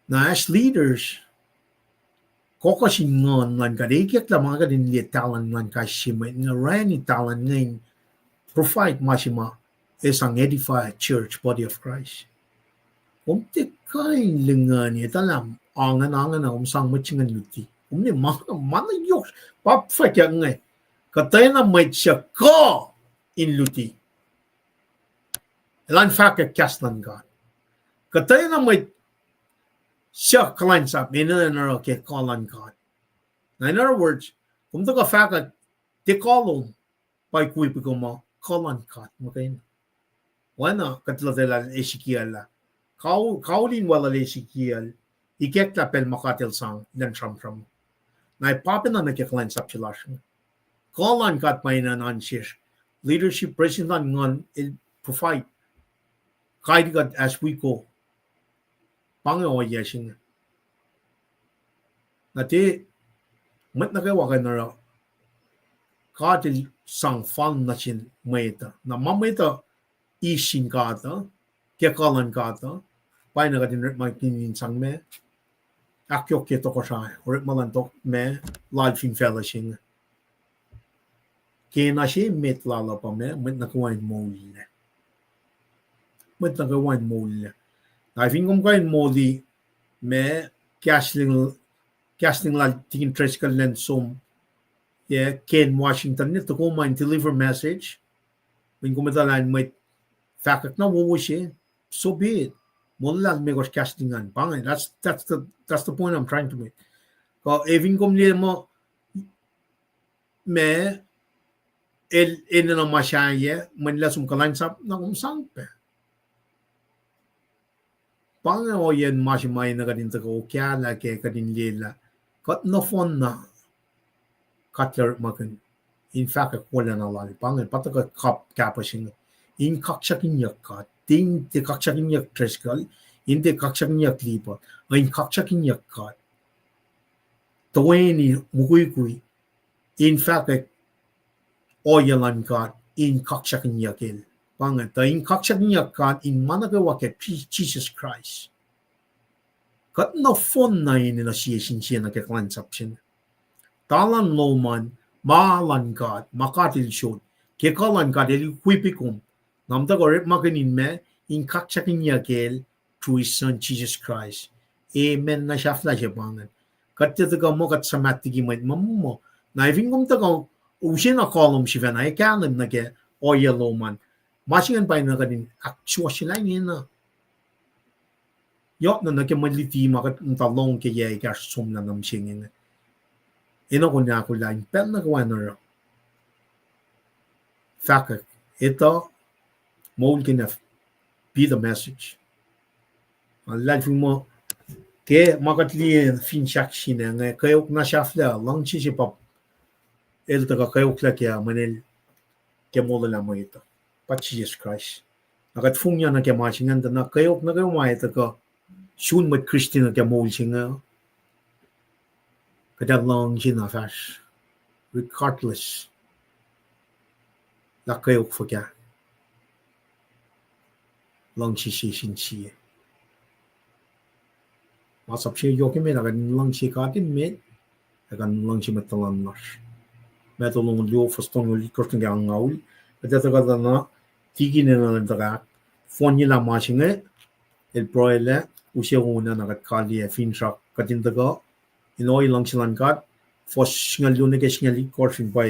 Na as leaders koko singon lan kadikit lamang ka din liat talan lan kasima nga rani talan ngayon provide masima isang edified church body of Christ. Umti kain lengan niya talam angan na umsang machingan luti. Umni mana yok papfak ya ngay katay na may siya ko in luti. Ilan fakak kaslan God. Katay na may siya klines up in another ke kalan God. Now, in other words, kung ka fakat te kalong by kuipi ko mo kalan God makain. Wana katlatela Ezekiel la. Kaulin wala Ezekiel ikekta pel makatil sang dan tram. Na ipapin na nagkiklines up sila siya. Kalan God may nananshir. Leadership president ngon il provide. Kahit God as we go. Pangawa yashin. Nati mat nagawa ka na katil sang fan na sin mayta. Na mamayta isin kata, kekalan kata, pay na katin rit magkinin sang me, akyok kito ko siya, rit malantok me, lodging fellowship. Kena siya met lala pa me, mat nakawain moul. Mat nakawain moul. I think kung kain modi me casting la tingin tricycle len som Ken Washington nito ko man deliver message when kumadalan may fakak na wo siya so be it mo lang me was castingan pangay that's the point I'm trying to make ko even kung niya mo me el na masaya man la sum kalansap na kumsang pe Pangawa yan masimay na kadin tako kya la ke kadin lela kat no fon na katler makan in fact wala na lali pangan pataka kap kapasing in kakchakin yakkat ting te kakchakin yak treskal in te kakchakin yak lipa in kakchakin yakkat taweni mukui in fact oyalan kat in kakchakin yakil Pangan ta in kakchakin yakkat in managawa ke Jesus Christ kat no fon na in na siya na ke klansapsin talan loman maalan God makatil shod ke kalan God eli kuipikum namta ko rep makanin me in kakchakin yakel through his son Jesus Christ amen na siya fla siya pangan kat tita mo kat samatigi mo mammo na even kung taga usin na kolum siya na ikalim na ke oya loman Masingan pa na kadin actual sila na. Yok na nagkamaliti makat ang talong kaya ikasum na namsingin. Ino ko niya ako lang. Pero nagawa na rin. Fact, ito, moul kina be the message. Ang life mo, kaya makatli finchak sina nga kayok na siya fla, lang siya pap. Ito taga kayok la kaya manil kaya mo lang mo ito. Pa Jesus Christ. Nakat fung niya na kaya masingan na kayok na kayo ito ka soon mat Christian na kaya moul siya kada lang siya na fast. Regardless. La kayok for kaya. Lang siya siya. Masap siya yoke me nakan lang siya katin me nakan lang siya matalan nas. Metolong liyo fastong likos ng kaya ngaul. At ito ka na tiki na lang taga phone niya lang masinga el proele usya una nakatkali finshak katindaga inoy lang silang kat fos ngal yun na kes ngali korsin pa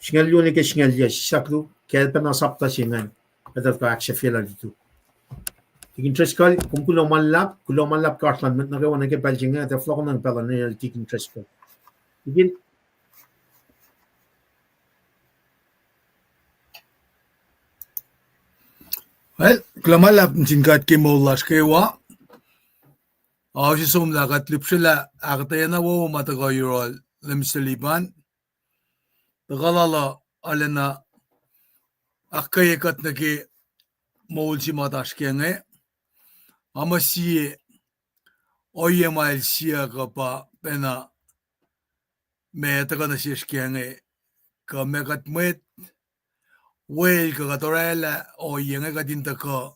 Singalyo ni ke singalya saklu kelpa na sapta singan. Ada ka aksya fela dito. Interest kal kung kulo malap kartlan met na gawa na ke paljinga ta flok nang pala na tik interest kal. Igin Well, klamalap njingat ke moul kewa. Si sumla kat lipsila akkeye na wo matagayurol lemseliban. Tagalala alena akkeye kat nake moul si matashkenge. Amasi oayapa siya kapa pena me takana sishkenge ka mekat mwet Mwet ka katorela o yenge ka dinta ka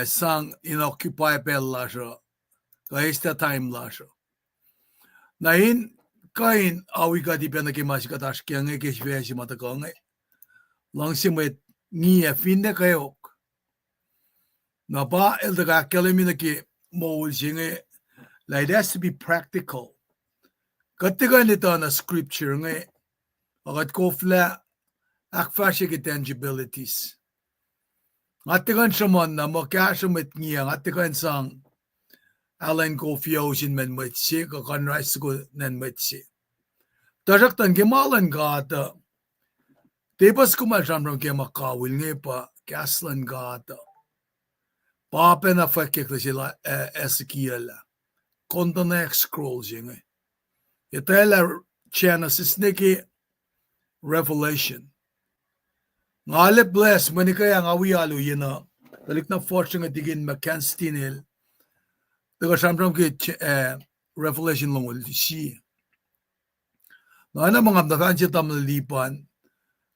sang inoccupy pel lasho ka esta time lasho na in kain awi ka di pena ke mas ka tash kenge ke shvesi mata kange langsi met ngia finne keok na ba el da ka kelimina ke moul jinge like it has to be practical katiga nito na scripture nge agat kofla akfashe ke tangibilities Ngatikan siya na makasumit niya ngatikan sang Alan Kofiosin men metsi kakanrais ko nen metsi. Tajaktan gemalan gata. Tepas kumalsamram ke makawil ngepa kaslan gata. Pape na fakek sila Ezekiel. Kontanek scrolls yun. Itala Genesis niki Revelation. Ngalip bless manikaya ngawialo yun talik na fortune nga digin makansinil taga samram ke Revelation long si na mga nafansi tamlipan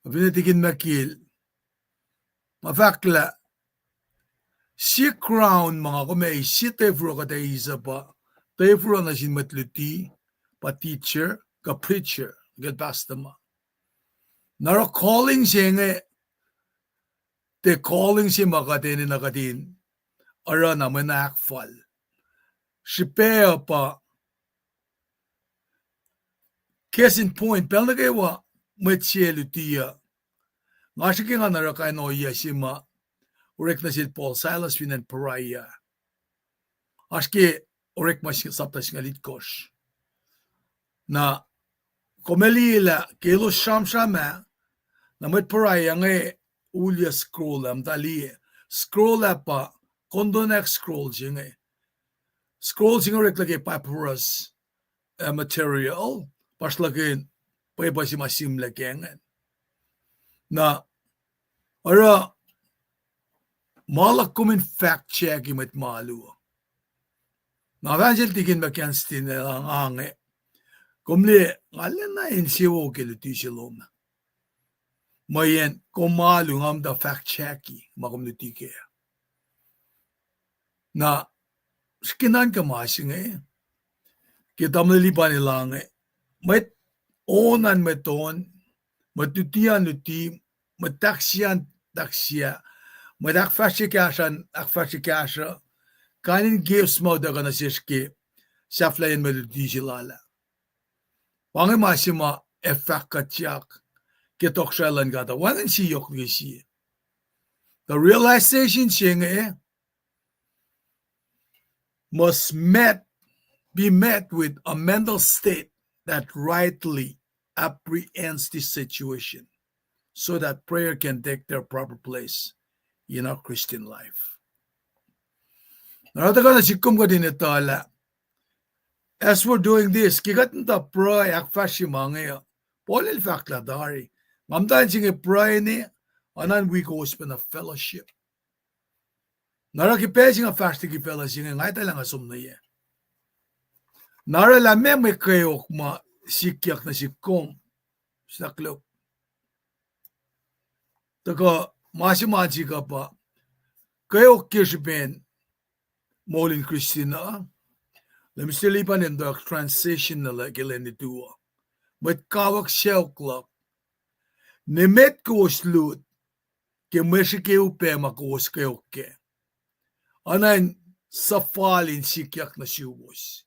pinatigin makil mafakla si crown mga kumay si tefro ka tayo isa pa tefro na sin matluti pa teacher ka preacher get past ma naro calling siya nga te calling si makatini nakatin ara na manakfal si pea pa case in point pel na kayo metielu tiya nga siya nga narakay no yasima urek na si Paul Silas Finne paraya aski urek mas saptas nga litkos na komelila kilo shamshama na met paraya nga Ulya scroll am dali scroll pa kondonek scroll jinge scroll jinge reklage papyrus material paslagin pa si masim lagengen na ara malak kumin fact check imet malu na evangel tigin makanstin ang ange kumli ngalen na insiwo kilutishalom Mayen komalu ngam da fact checki makumluti ke na skinan ka masinge ke damli banilange met onan meton matutian luti mataksian taksia madak fashikashan akfashikasha kanin gifts mo da kana siski saflayen melodi silala wange masima effakatyak Ketok shalan gata. Wangan si yok ni si. The realization siya must be met with a mental state that rightly apprehends this situation so that prayer can take their proper place in our Christian life. Narata ka na sikum ka din ito ala. As we're doing this, kikat nita pray akfashi mga polil fakla dari. Mamdan singe pray ni anan we go spend a fellowship. Nara ki pesi nga fast ki fellowship ngay talang asum na ye. Nara la me keok ma sikyak na sikom sa klok. Taka masimansi ka pa keok kisben molin Christina. Lemsilipan in the transition na lagilan ito. But kawak shell club. Nemet kowos lut ke mesike upe makowos keok ke. Anan safalin sikyak na siwos.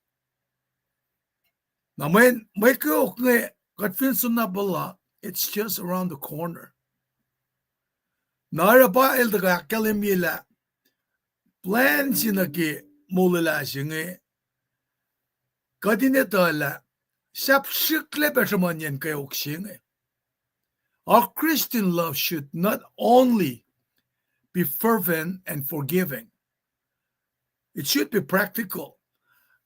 Na may keok nga katfinsun na bala It's just around the corner. Nara ba el daga kalemila plan sinaki mulila singe kadine tala sap shikle beshamanyan keok singe. Our Christian love should not only be fervent and forgiving. It should be practical.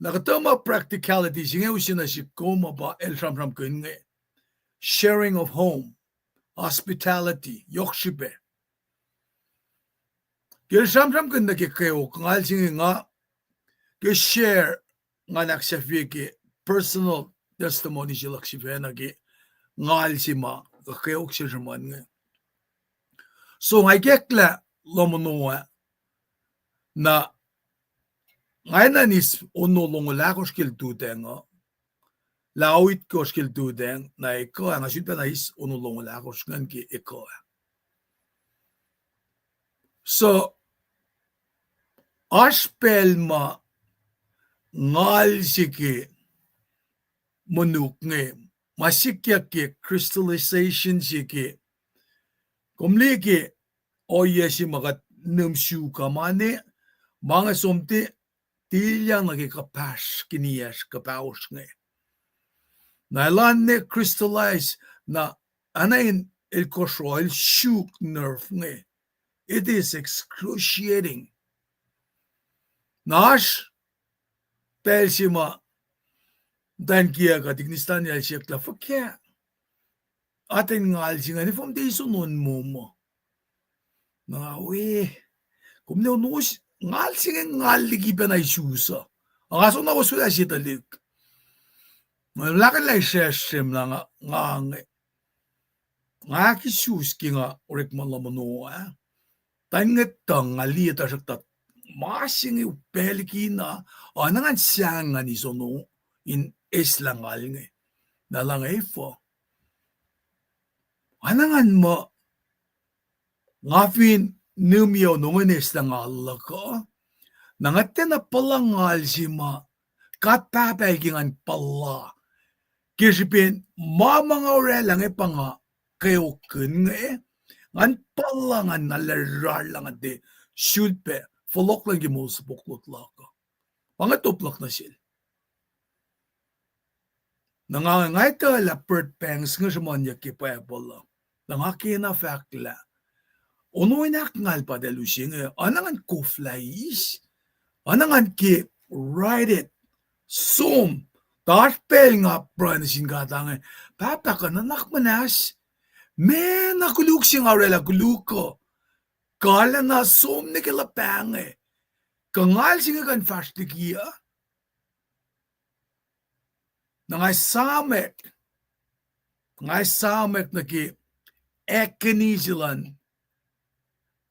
Nakatama practicality singe usina shikoma ba el sham kunge. Sharing of home, hospitality, yokshibe. Kaya sham kunge ke keok ngal singe nga ke share nga naksafi ke personal testimony sila ksife na ke ngal sima ka keok siya nga. So ngay kekla lomonoa na ngay nanis ono longula ko skil tutenga. Lawit ko skil tudeng na iko ang asyut pa nais ono longula ko skan ki iko. So aspel ma ngal siki munuk nge masikya ki crystallization siki kumli ki oye si magat numsyu kamane mga somti tilyang nagi kapash kiniyas kapaus nge. Na ilan ne crystallize na anayin el kosro el shook nerve nge. It is excruciating. Nash tel sima dan kia ka tignistan ya siya kla fakya. Atin ngal singa ni from day sunon mo. Na we kumne onus ngal singa ngal ligi pa na isusa. Ang aso na ko suya siya talik. Lakan lai sesem na nga kisus ki nga urik malamano tanget tang ali ta sakta masing upelki na anangan sanga ni sono in eslangal nge nalang efo anangan mo ngafin numyo nungan eslangal ko nangatte na palangal sima katapelkingan pala kisipin mamanga orelang epanga Kweok-1 ngan palangan nalarar lang ati sulpe folok lang gimol sa buklot lako pangatuplak na sil nangangay ta la pert pangs nga samanya ki paebola nangakina fakla unuinak ngal pa delusing anangan kuflais anangan ki write it sum tarpel nga pranasin katang papa ka nanak manas me nakuluk sing arela kuluko kala na som ni kila pange kangal sing kan fastlikia ngay samek na ki ekenizilan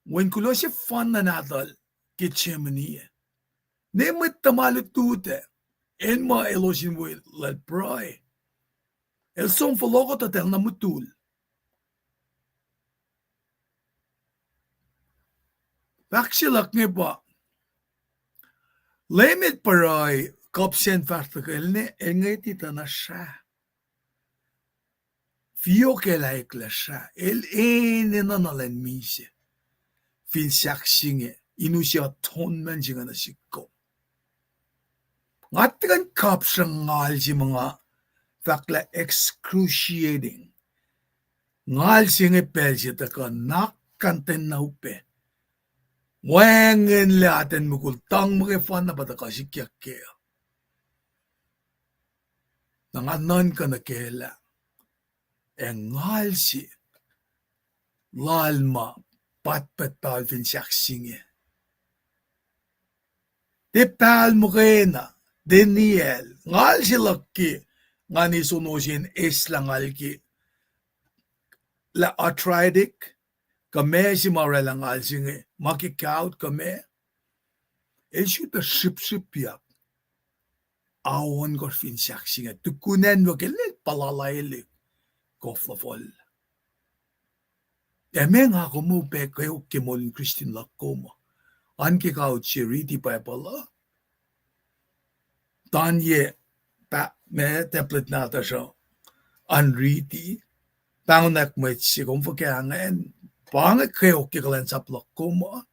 when kulo si fan na natal ki chemini ne mit tamalutute en ma elosin mo lal proy el som fologo tatel na mutul Baksilak nga ba? Lemit paray kapsen fartakal ne engay tita na siya. Fiyo kelaik la siya. El ene na nalan mise. Finsak singe. Inu siya tonman siya na sikko. Ngatikan kapsang ngal si mga fakla excruciating. Ngal singe pel siya taka nakkanten na upe. Wangen laten mukul tang mga fan na bata kasi kaya. Nanganan ka na kela. Ngal si lalma patpatal fin saksinge. De pal mo kena, Daniel, ngal si laki, nga ni sunusin islangal ki. La arthritic, kame si marelang alsinge, makikaut kame. Esu ta sip yak. Awan ko fin saksinge, tukunen mo kelit palalaylik, koflafol. Eme nga ko mo pe kayo kimolin Christian lakoma. Anki kaut si riti pa pala. Tanye pa me teplet nata siya. Anriti. bangunak Mwet si kung fakyangan pangit keok kikalan sa plok kuma.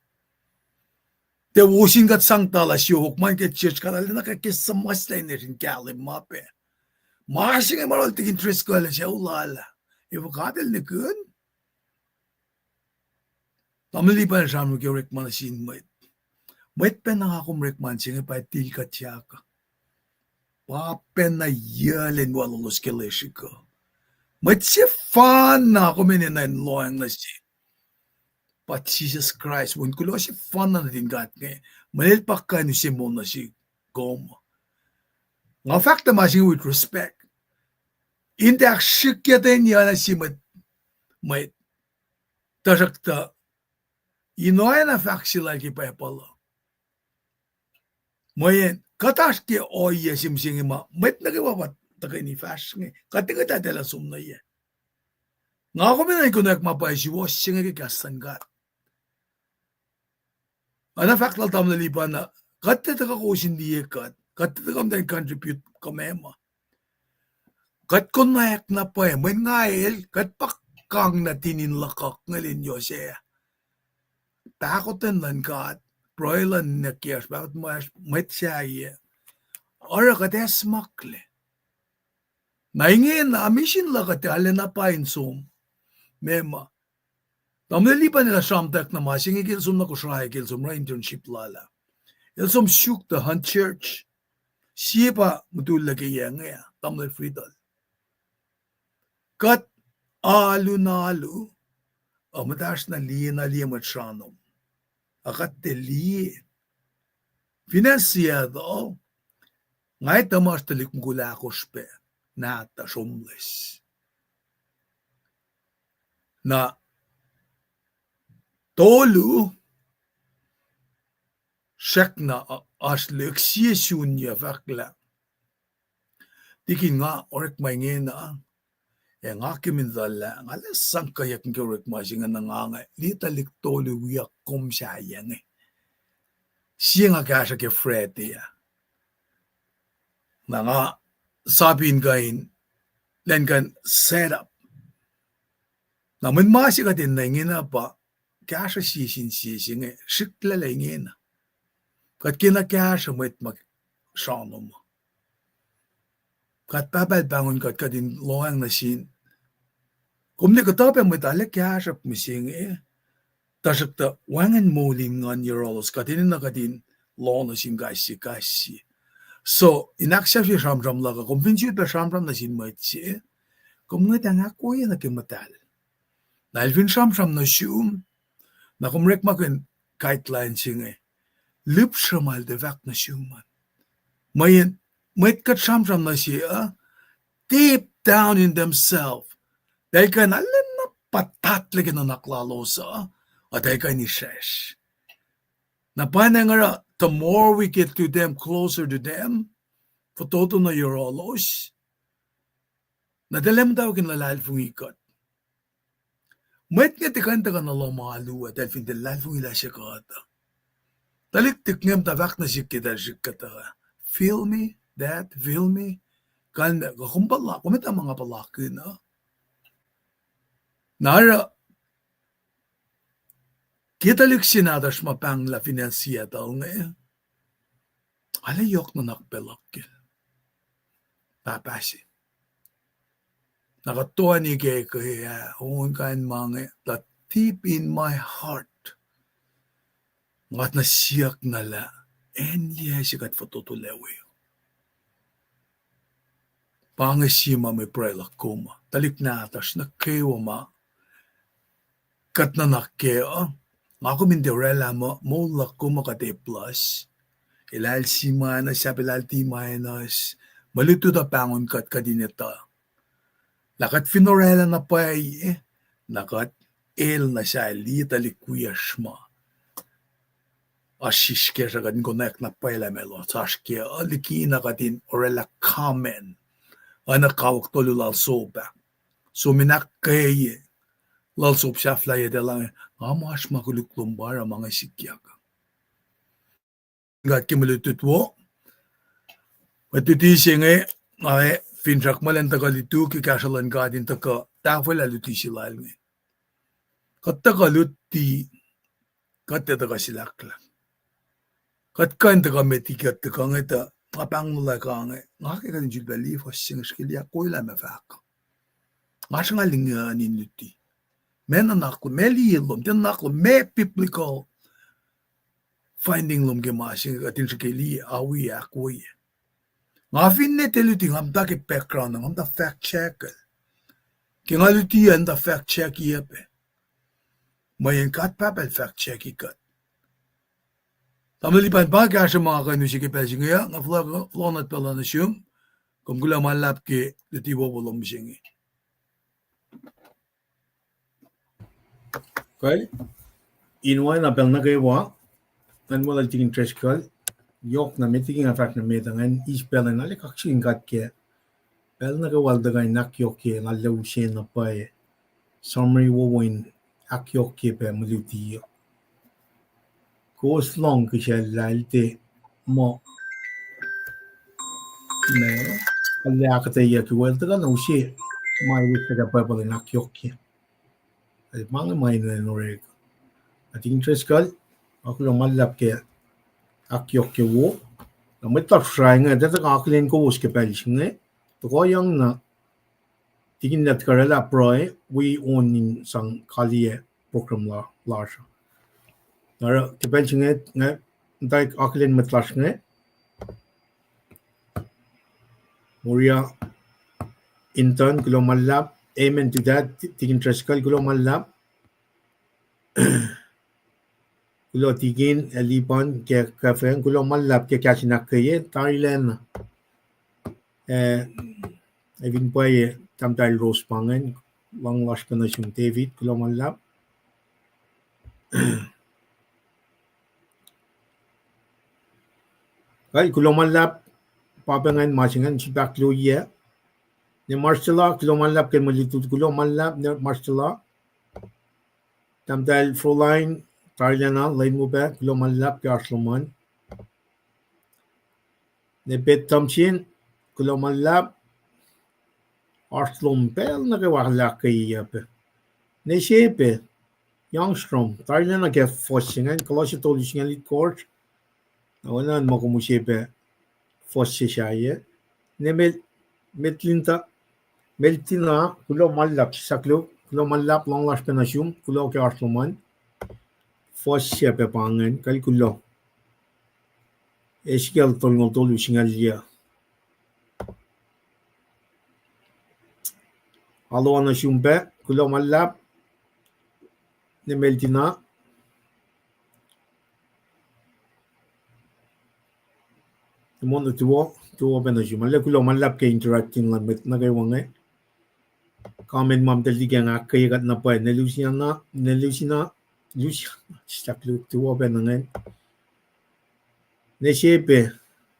Te wusin kat sang tala si hukman ket church kalala nakakisamas na rin kalim mape. Masing ay maral tigin tres ko ala siya ulala. Iwa kadal na kun. Tamali pa na siya mo kaya rekman sin Mwet. Mwet pa na akong rekman siya pa til kat siya ka. Papen na yalin walalos keleshi ko. Mwet siya fan na ako mininayin loang na siya. But Jesus Christ, when kulo si fan na natin gat ngayon, malil pa ka ni Simon na si Goma. Nga fact na masing with respect, hindi ak shikyatin niya na si Mwet. Tarakta, inoy na fact sila kipayapalo. Mayan, katash ki oye simsingi ma, Mwet na kiwapat, taka ni fash nga, katinga tatala sumna yan. Nga ako minay kunak mapay si was siya nga kikasan gat. Ana fact lang tam nalipan na katita ka ko hindi kat katita kam din contribute kamema kat kon nayak na pa men ngael kat pakkang na tininlakak ngalin yo siya takotan lan kat broilan na kiyas bakit Mwet siya iya ora kates makle naingin na amishin la kat ala na pa insum mema Tameli pa nila samtak na masing ikilsum na kusray kilsum na internship lala. Ilsum syuk the hunt church. Siya pa mutulagi yang ya. Tamle fridal. Kat alu na alu. Mataas na liya matsyanom. Akat te liya. Finansiyado. Ngay tamas talik mgulakos pe. Nata homeless. Na Tolu sifacna aslik siesunya fakla. Tikin nga orek maingena yang akimin dala ngala sangkayak ngorek masinga nanganga litalik tolu wiyak kumsayang siya nga kasha ke frete ya. Nga sabin kain len kan setup. Naman masika din nangina pa kasha sisin shikla langena. Kat kina kasha Mwet mag shanom. Kat papal bangon kat kadin loang na sin. Kumni katape Mwet ale kasha mising Tasakta wangan moulin ngan yerolos kadin na kadin lo na sin kasi. So inaksya si Shamram laga kumpinsyut pa Shamram na sin Mwet siya. Kumngat ang akkeye na kimatal. Nalvin Shamram na siyum. Na kumrek makin guideline siya lip shamal de vak na siyuman. Mayan, Mwet kat Shamram na siya deep down in themselves. Dahil ka nalan na patatlig na naklalosa at dahil ka ni shesh. Na panangara, the more we get to them, closer to them, fototo na yorolos, nadalem daw kinalal fung ikat. Mwet nga tikanta ka na lomalu at dahil findalal fung ila siya kata. Taliktik ngam tavak na siya kita siya kata. Feel me, that, feel me. Kalna, kumpala, kumita mga palaki na. Nara, kita lik sinadas mapang la finansiya daw nga. Alayok na nakpelakil. Papasi. Nakatuwa ni kaya kung kain mga that deep in my heart ngat nasiyak nala en sikat fototulewi. Pangasima may prela kuma. Talik na atas na kewama kat na nakeo. Ako mindirela mo moul kuma kate plus. Ilal sima na siya pilalti minus. Malito da pangon kat kadinita. Lakat finorela na pay, nakat el na siya lita likwiyash mo. Ashishke siya kadin konek na pay lamelo. Tashke aliki na kadin orela kamen. Anak kawak tolo lalsoba. So minakeye. Lalsob siya flaya de lang. Amash makuluklumbar ang mga sikyaka. Ngat kimulututwo. Matutisi nga finrak malen taka litu ki kashalan gadin taka tafel aluti silal nge. Kataka luti katte taka silakla. Katkan taka metikat taka ngeta ngapang nula ka nge. Ngake kan julbali fosing skili akoila me faka. Ngasanga linga nin luti. Men anaklo meli yelom ten naklo me biblical finding lom ke masing atin skili awi akoye. Nga Finne teluti ngamta ke background ngamta fact check. Ke ngaluti anda fact check yepe. Mayen kat papel fact check ikat. Tamalipan pa kasha mga kanusi ke pesing ya nga flonat pala na siyum kung gula malap ke luti bobolong bisingi. Okay. Inuan na pel na kayo wa. Nan wala tingin treskal. Yok na meeting fact na metangan ispel na le kaksin kat ke. Pel na kawal dagay nakyok ke Luhngse na pa summary woin akyok ke pe maluti. Kowos long ke siya lalte mo. Ne. Kaya akkeye ke wel taga na usi. May wis taga pa pala nakyok ke. Ay mga may na noreg. Ating treskal. Ako lang malap ke akyok ke wo. Na may tapsray nga dito kaklin kowos ke pelis nga. Tuko yang na tingin nat karela proy we own in sang kaliye program la large. Nara ke pelis nga dai kaklin matlas nga. Moria intern kulo malap amen to that tingin treskal kulo malap. Kulo tigin elipan ke kafe kulo malap ke kasin akkeye Thailand evin paye tamtal rose pangen lang las kana sung David kulo malap kay kulo malap papangan masingan si baklo ye ne marshalla kulo malap ke malitut kulo malap ne marshalla tamtal froline Thailand lain mo ba kulo malap ke arsloman ne bet tamchin kulo malap Arslom pel na ke wala akkeye pe. Ne shepe Youngstrom Thailand na ke fosingen kolosje tolusingen lit kort. Oana mo ko shepe fosse shaye. Ne metlinta meltina kulo malap saklo kulo malap long las penasum kulo ke arsloman fosse pe pangen kal kulo. Eskel tolngol tolusingen lia. Oana shumbe kulo malap ne meltina mono tuwo benashum ale kulo malap ke interacting la met na kay wange comment mam teliga nga akkeye kat na pa ne Luciana staklu tuwo benangen ne shepe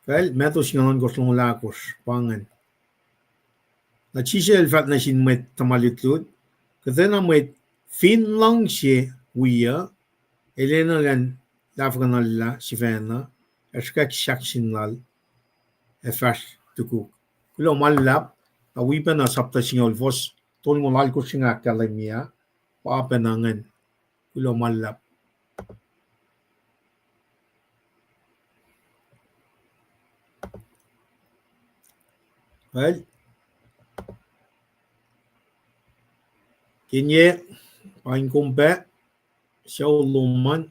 kal meto singanon goslong lakos pangan na chisel fat na sin met tamalitlud kutena met Luhngse wiya elena gan lafganalla sifacna eskak shaksinlal efas tukuk kulo malap a wipa na sapta singol vos ton molal ko singa kalemia pa penangan kulo malap well kinye pain kumpe show luman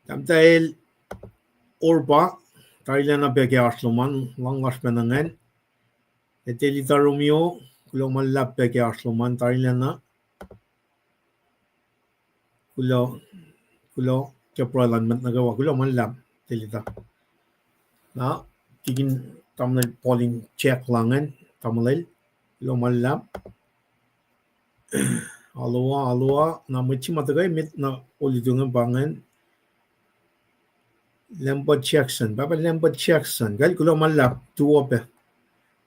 tamtail orba Thailand na beke arsloman lang las penangan etelita romeo kulo malap beke arsloman Thailand na kulo kepralan mat nagawa kulo malap telita na tigin tamnal polling check langan tamalil kulo malap alwa na michi matagay mit na ulidungan bangan Lambert Jackson baba Lambert Jackson gal kulo malap tuope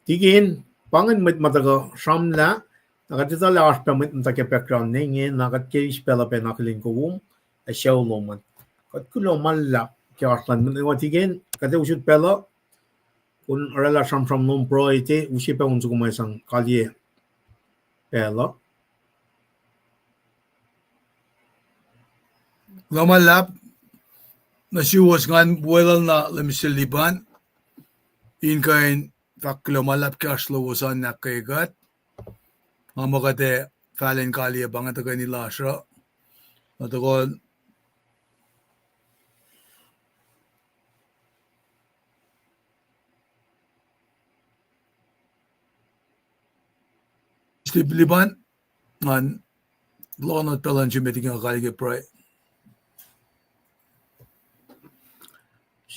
tigin pangan mit mataga samla nakatita la aspa mit mtake background ninge nakat ke spela pe nakalin ko a show loman kat kulo malap kiartlan men watigen kate usut pela kun rela from nom pro ite usipa unsu kumai sang kalie pela Lamalap na siwas ngan buwelal na lemisiliban in kain faklomalap kaslowosan na kegat mamakate falen kalia bangat ka nilasra atokon liban ngan lonot pelan jumeting kalia pray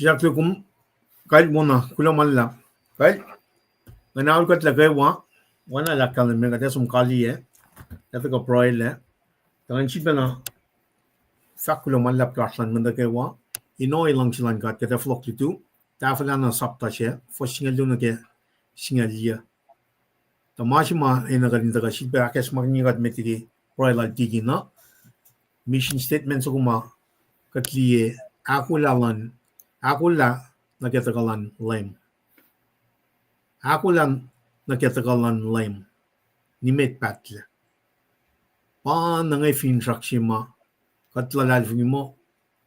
siyak kum kai mona kulamalla kai nganaul kat la kai wa wana la kan me kate sum kalie kate ko proile tangan chipena fakulamalla kiartlan men ke wa inoi langchilan kat kate flok tu tafalana sapta che fo singaluna ke singalia tamashima ina gadin daga shilbe akes magni gat metigi proila digina mission statement suguma katlie akulalan akula naketagalan lame akulan naketagalan lame nimet patle pa nangay fin shakshima katlalal mo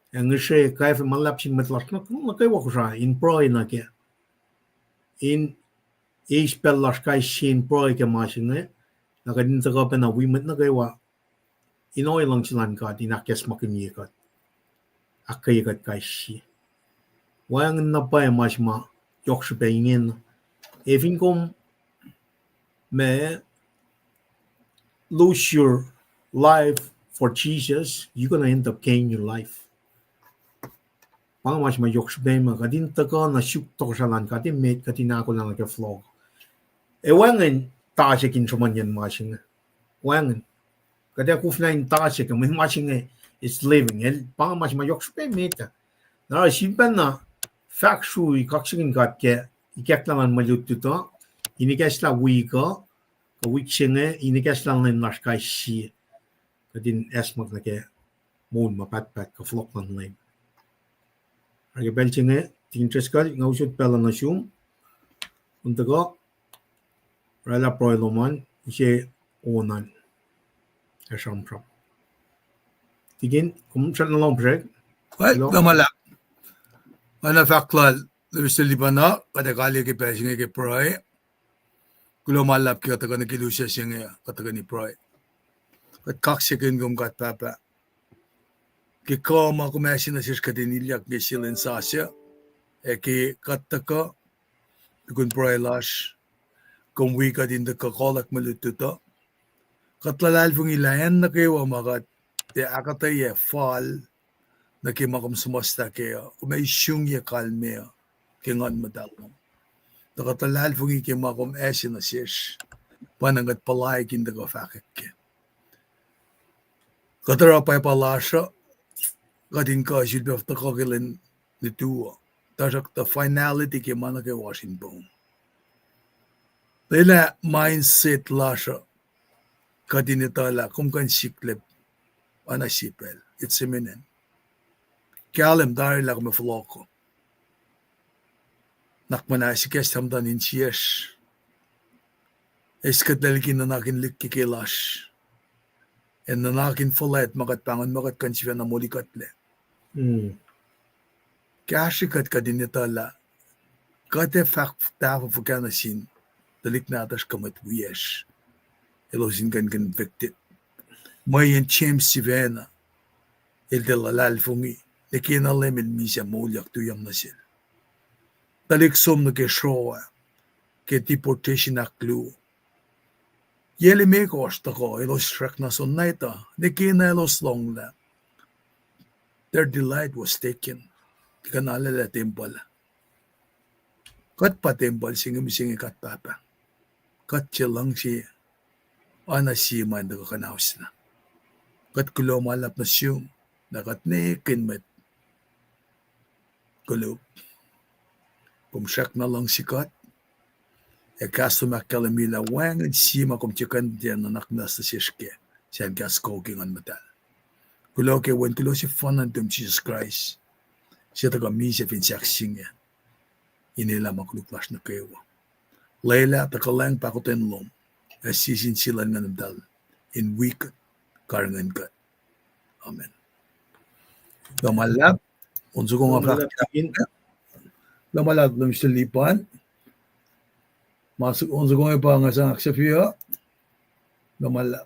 ang she kay malapsing metlak na kay wakusha in pro na ke in spell las kay shin pro ke machine nakadin taga pa na wimet na kay wa inoy lang silan ka dinakes makini ka akkeye kat kay shi wang na pa machma yokshe peingen even kom me lose your life for Jesus, you're gonna end up gaining your life. Pang mas ma yokshe pe ma kadin taka na shuk to shalan kadin met kadin ako lang ke flog. E wangen ta kin chumanyan machine. Wangen kada kufna in ta ke min machine is living. El pang mas ma yokshe pe meta. Na simpan na factu kaksin kat ke ikaklan malut to inikasla wika ka wiksinge inikasla len naskai shi kadin esmak na ke moul mapat ka flok lan len age belchinge tintreskal ngausut pela na shum untago rela proiloman je onan asham from tigin kum chan long break Well, namala ana faklal lemisiliban kada kalia ke pesing ke pray kulomalap ki kataga na kilusya singe kataga ni pray kat kaksikin gum kat papa ki koma kumesin na sis kadinilyak ke silen sasya ki kataka kun pray lash kum wika din de kakolak malututo katlalal fung ilayan na kayo magat te akkeye fall na kimakom sumasta kayo kumay siyong ya kalme kingan madalong nakatalal fungi kimakom esin na sish panangat palay kindaga fakik ke katara pay palasya kadin ka silbi of takakilin nituwa tasak the finality kimana kay Washington Lila mindset lasya kadin itala kung kan siklip ana sifil it's imminent Kalem dari lang mafloko. Nakmanasi kes hamdan in siyesh. Eskat dalgin na nakin likikilash. En na nakin fulet makat pangan makat kansiya na mulikatle. Kashikat ka din itala. Kate fakta fukanasin. Dalik natas kamat wiyesh. Elosin kan convicted. Mayan chem sivena. El delalal fungi. Nekinalemin misya mulyak tuyam nasil. Taliksom na ke showa, ke deportation na clue. Yeli me kosta ko, ilos shrak na son naita, nekina ilos long la. Their delight was taken. Kanalala temple. Kat pa temple singim kat papa. Kat chilang siya. Ana siya man daga kanaus na. Kat kulomalap na siyum, nakat nekin met. Koluk. Kumsyak na lang sikat. E kaso makalamila wang at sima kumtikan diyan na naknas na sishke. Siyan kaskoking an matal. Kulaw ke wan kulo si fanan tum Jesus Christ. siya taga misa finsaksing ya. Inila makluklas na kewa. Layla takalang pakutenlom. Asisin sila nga nabdal. In wicked karangan ka. Amen. Lamalab. Unso ko nga praktika. Lamalab ng silipan. Masuk unso ko nga pa nga sa aksafiya. Lamalab.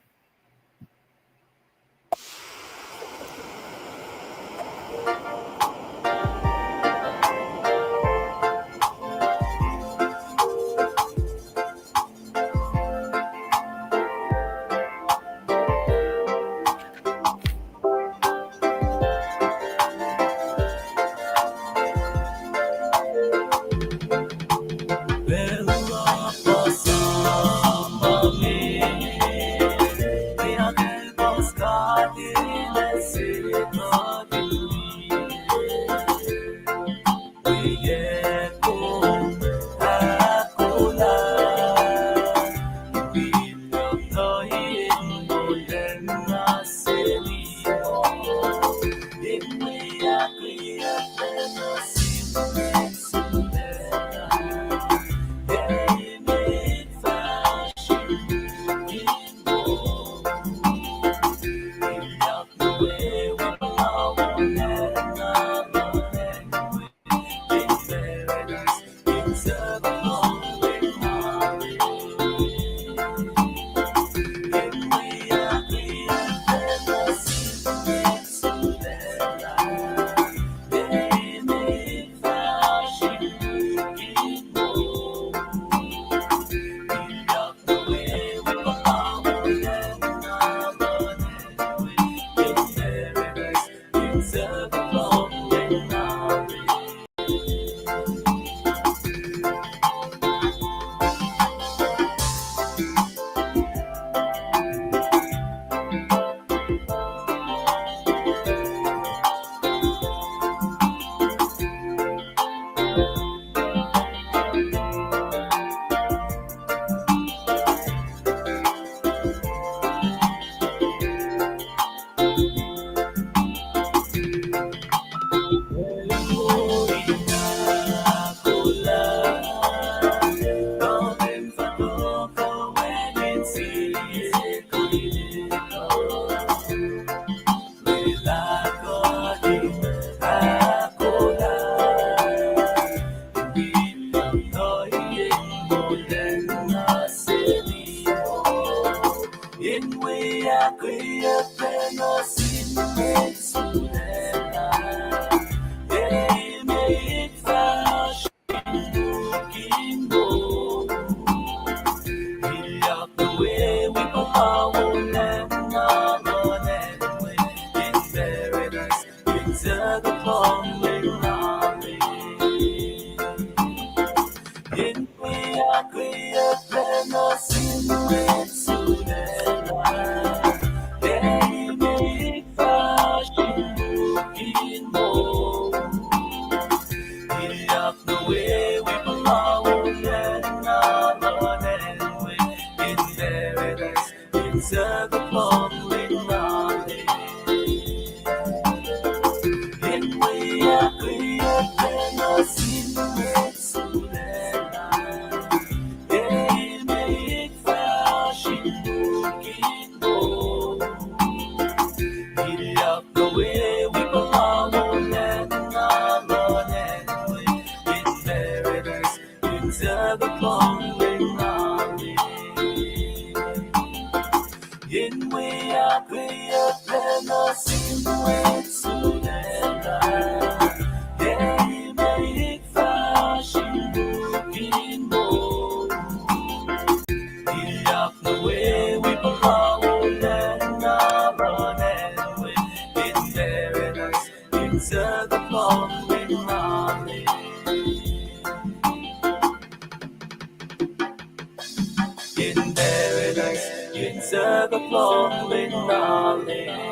In paradise, in the long,